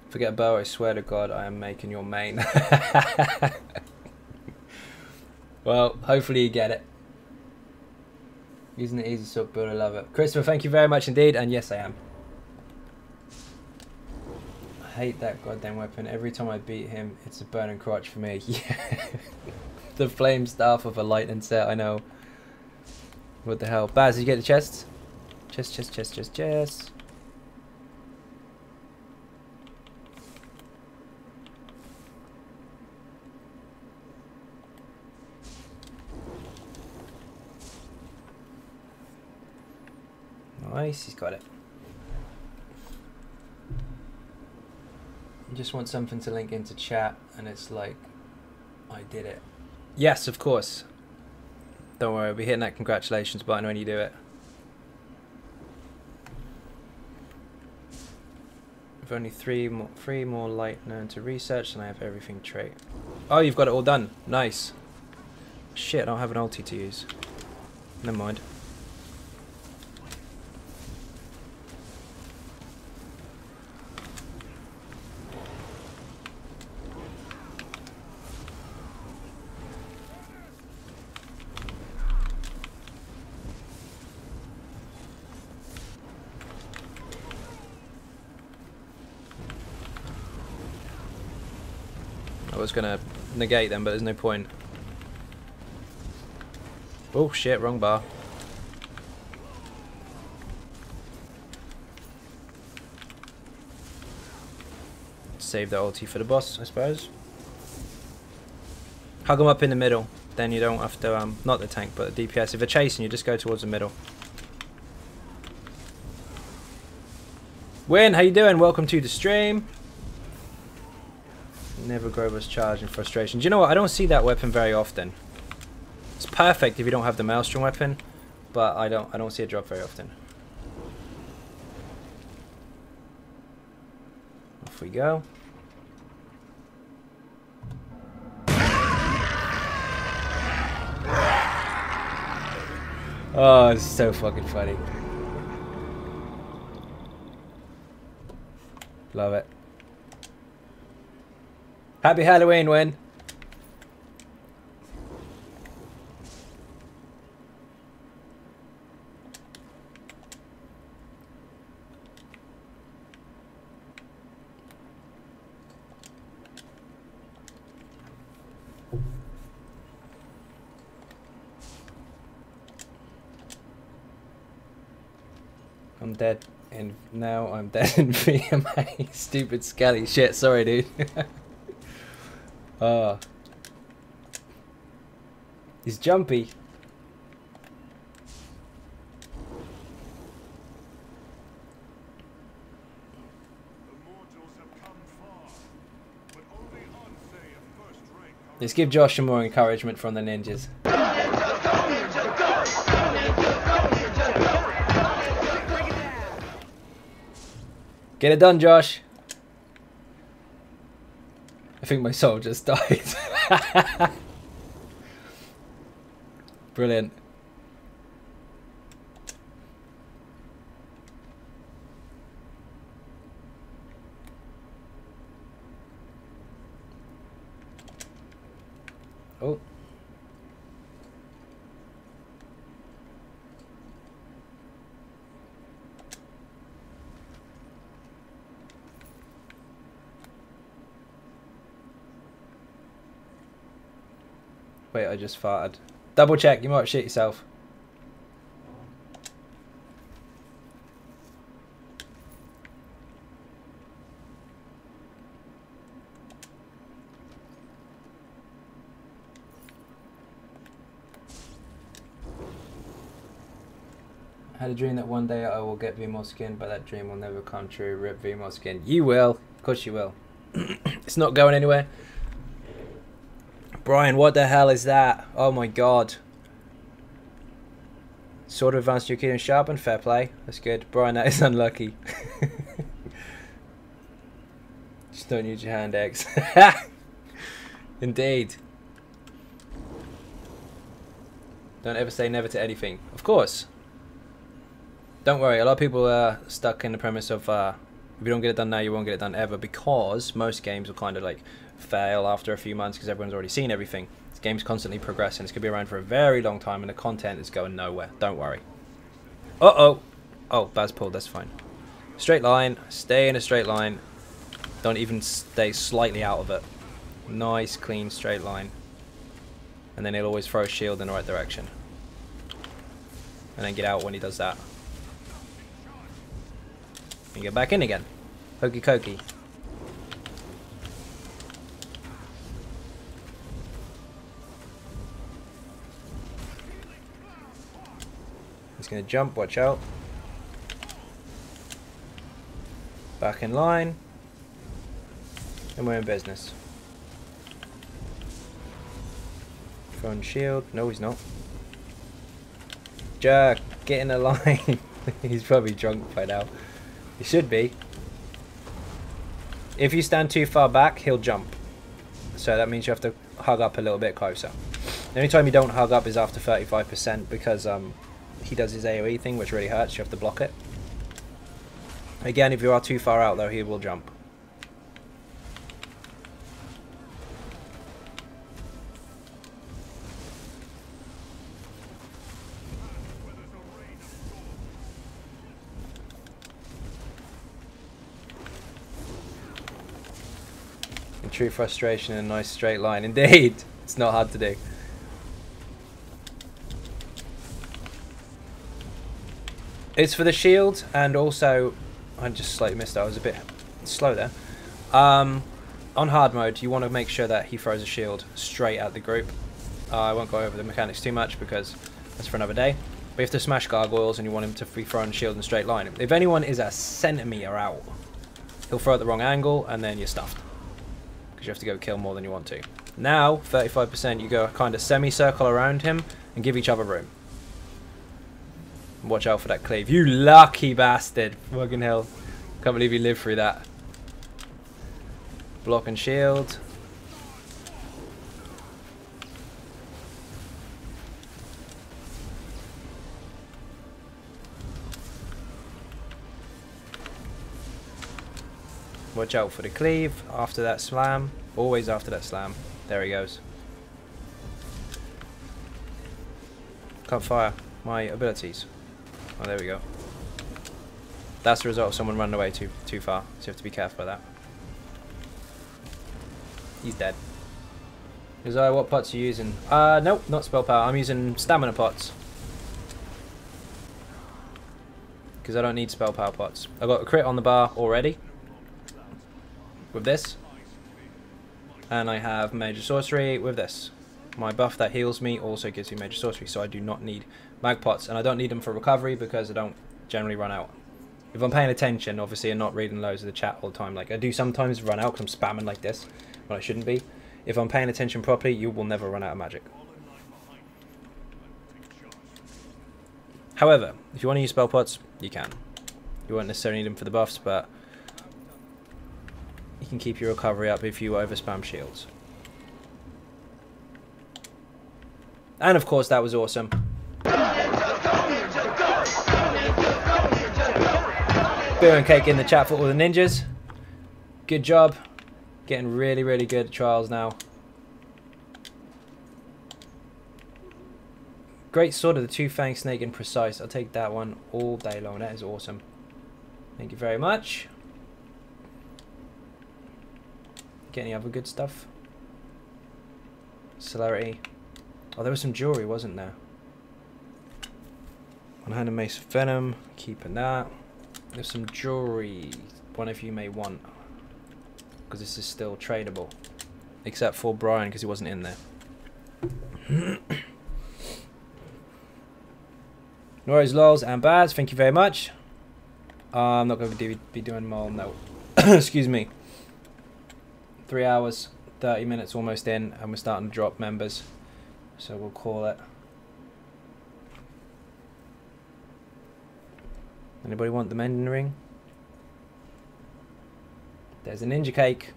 Forget a bow, I swear to God, I am making your main. Well, hopefully you get it. Using the easy silk build, I love it. Christopher, thank you very much indeed, and yes I am. I hate that goddamn weapon. Every time I beat him, it's a burning crotch for me. Yeah. The flame staff of a lightning set, I know. What the hell? Baz, did you get the chests? Chest. Nice, he's got it. I just want something to link into chat, and it's like, I did it. Yes, of course. Don't worry, I'll be hitting that congratulations button when you do it. I've only three more lightning to research, and I have everything trait. Oh, you've got it all done. Nice. Shit, I don't have an ulti to use. Never mind. I was gonna negate them, but there's no point. Oh shit, wrong bar. Save the ulti for the boss, I suppose. Hug them up in the middle, then you don't have to, not the tank, but the DPS. If they're chasing you, just go towards the middle. Win, how you doing? Welcome to the stream. Never Grover's charge in frustration. Do you know what? I don't see that weapon very often. perfect if you don't have the Maelstrom weapon, but I don't see it drop very often. Off we go. Oh, it's so fucking funny. Love it. Happy Halloween, Win. I'm dead, and now I'm dead in VMA. Stupid scally shit. Sorry, dude. Oh, he's jumpy. Let's give Josh some more encouragement from the ninjas. Get it done, Josh. I think my soul just died. Brilliant. Oh. Wait, I just farted. Double check, you might shit yourself. I had a dream that one day I will get VMOS skin, but that dream will never come true. Rip VMOS skin. You will. Of course you will. It's not going anywhere. Brian, what the hell is that? Oh my god. Sword of Advanced Nuclear and Sharpened. Fair play. That's good. Brian, that is unlucky. Just don't use your hand, X. Indeed. Don't ever say never to anything. Of course. Don't worry, a lot of people are stuck in the premise of if you don't get it done now, you won't get it done ever, because most games will kind of like fail after a few months because everyone's already seen everything. This game's constantly progressing. It's going to be around for a very long time and the content is going nowhere. Don't worry. Uh-oh. Oh, Baz pulled. That's fine. Straight line. Stay in a straight line. Don't even stay slightly out of it. Nice, clean, straight line. And then he'll always throw a shield in the right direction. And then get out when he does that. And get back in again. Hokey cokey. He's going to jump, watch out. Back in line. And we're in business. Throwing shield. No, he's not. Jerk, get in the line. He's probably drunk by now. He should be. If you stand too far back, he'll jump. So that means you have to hug up a little bit closer. The only time you don't hug up is after 35% because he does his AoE thing, which really hurts. You have to block it. Again, if you are too far out, though, he will jump. True frustration in a nice straight line. Indeed, it's not hard to do. It's for the shield, and also I just slightly missed that. I was a bit slow there. On hard mode, you want to make sure that he throws a shield straight at the group. I won't go over the mechanics too much because that's for another day. But you have to smash gargoyles, and you want him to be throwing a shield in a straight line. If anyone is a centimetre out, he'll throw at the wrong angle, and then you're stuffed. You have to go kill more than you want to. Now, 35%, you go kind of semicircle around him, and give each other room. Watch out for that cleave. You lucky bastard. Fucking hell. Can't believe you lived through that. Block and shield. Watch out for the cleave after that slam. Always after that slam. There he goes. Can't fire my abilities. Oh, there we go. That's the result of someone running away too far. So you have to be careful of that. He's dead. Isaiah, what pots are you using? Nope, not spell power. I'm using stamina pots. Because I don't need spell power pots. I got a crit on the bar already. With this. And I have major sorcery with this. My buff that heals me also gives me major sorcery, so I do not need mag pots. And I don't need them for recovery because I don't generally run out. If I'm paying attention, obviously, and not reading loads of the chat all the time, like I do sometimes run out because I'm spamming like this when I shouldn't be. If I'm paying attention properly, you will never run out of magic. However, if you want to use spell pots, you can. You won't necessarily need them for the buffs, but you can keep your recovery up if you overspam shields. And of course, that was awesome. Beer and cake in the chat for all the ninjas. Good job. Getting really, really good at trials now. Great sword of the two-fanged snake and precise. I'll take that one all day long. That is awesome. Thank you very much. Get any other good stuff? Celerity. Oh, there was some jewelry, wasn't there? One-handed mace of venom. Keeping that. There's some jewelry. One of you may want. Because this is still tradable. Except for Brian, because he wasn't in there. No worries, lols and bads. Thank you very much. I'm not going to be doing more. No. Excuse me. 3 hours, 30 minutes almost in, and we're starting to drop members. So we'll call it. Anybody want the mending ring? There's a ninja cake.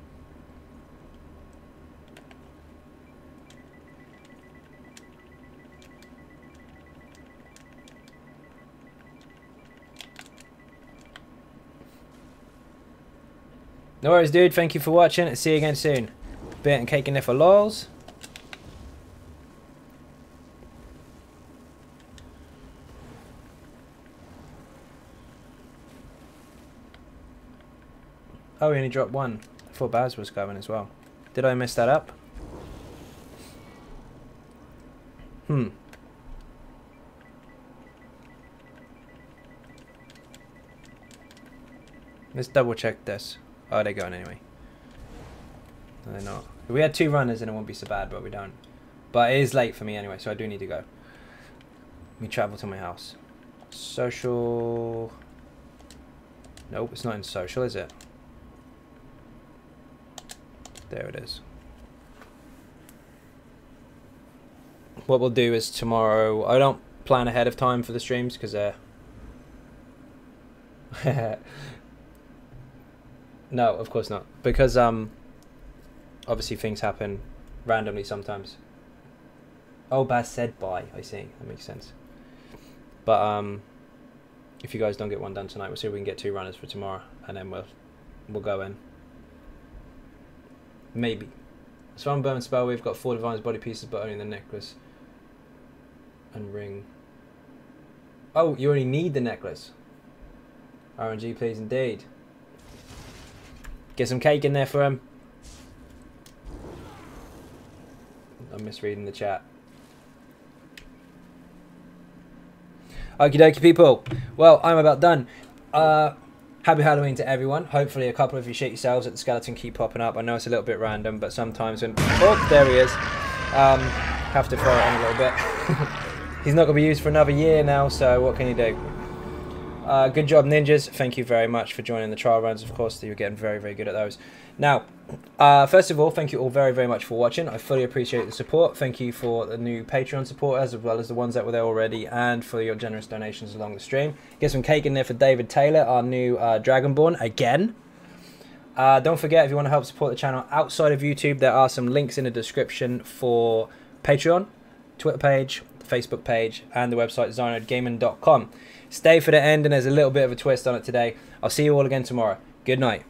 No worries, dude. Thank you for watching. See you again soon. Beer and cake in there for lols. Oh, we only dropped one. I thought Baz was coming as well. Did I mess that up? Let's double check this. Oh, they're going anyway. No, they're not. If we had 2 runners, then it wouldn't be so bad, but we don't. But it is late for me anyway, so I do need to go. Let me travel to my house. Social. Nope, it's not in social, is it? There it is. What we'll do is tomorrow. I don't plan ahead of time for the streams because no, of course not. Because obviously things happen randomly sometimes. Oh, Baz said bye. I see. That makes sense. But if you guys don't get one done tonight, we'll see if we can get 2 runners for tomorrow, and then we'll go in. Maybe. So I'm burn spell. We've got 4 Divine's body pieces, but only the necklace and ring. Oh, you only need the necklace. RNG, please, indeed. Get some cake in there for him. I'm misreading the chat. Okie dokie, people. Well, I'm about done. Happy Halloween to everyone. Hopefully a couple of you shit yourselves at the skeleton keep popping up. I know it's a little bit random, but sometimes when... Oh, there he is. Have to throw it in a little bit. He's not going to be used for another year now, so what can you do? Good job, ninjas. Thank you very much for joining the trial runs. Of course, you're getting very, very good at those. Now, first of all, thank you all very, very much for watching. I fully appreciate the support. Thank you for the new Patreon supporters, as well as the ones that were there already, and for your generous donations along the stream. Get some cake in there for David Taylor, our new Dragonborn, again. Don't forget, if you want to help support the channel outside of YouTube, there are some links in the description for Patreon, Twitter page, Facebook page, and the website xynodegaming.com. Stay for the end, and there's a little bit of a twist on it today. I'll see you all again tomorrow. Good night.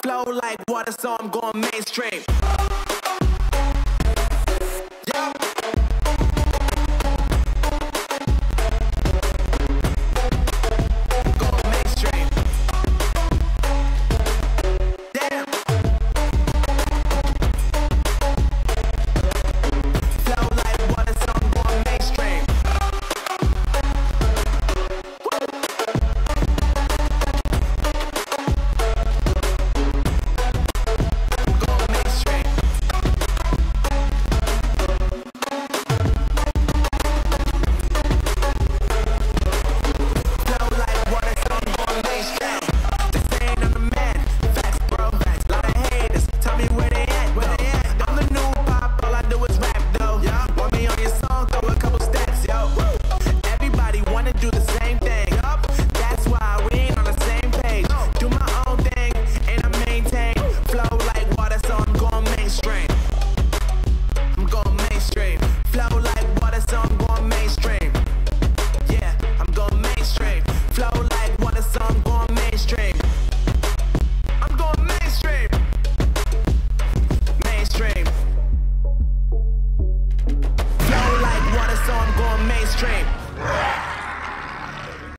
Flow like water, so I'm going mainstream.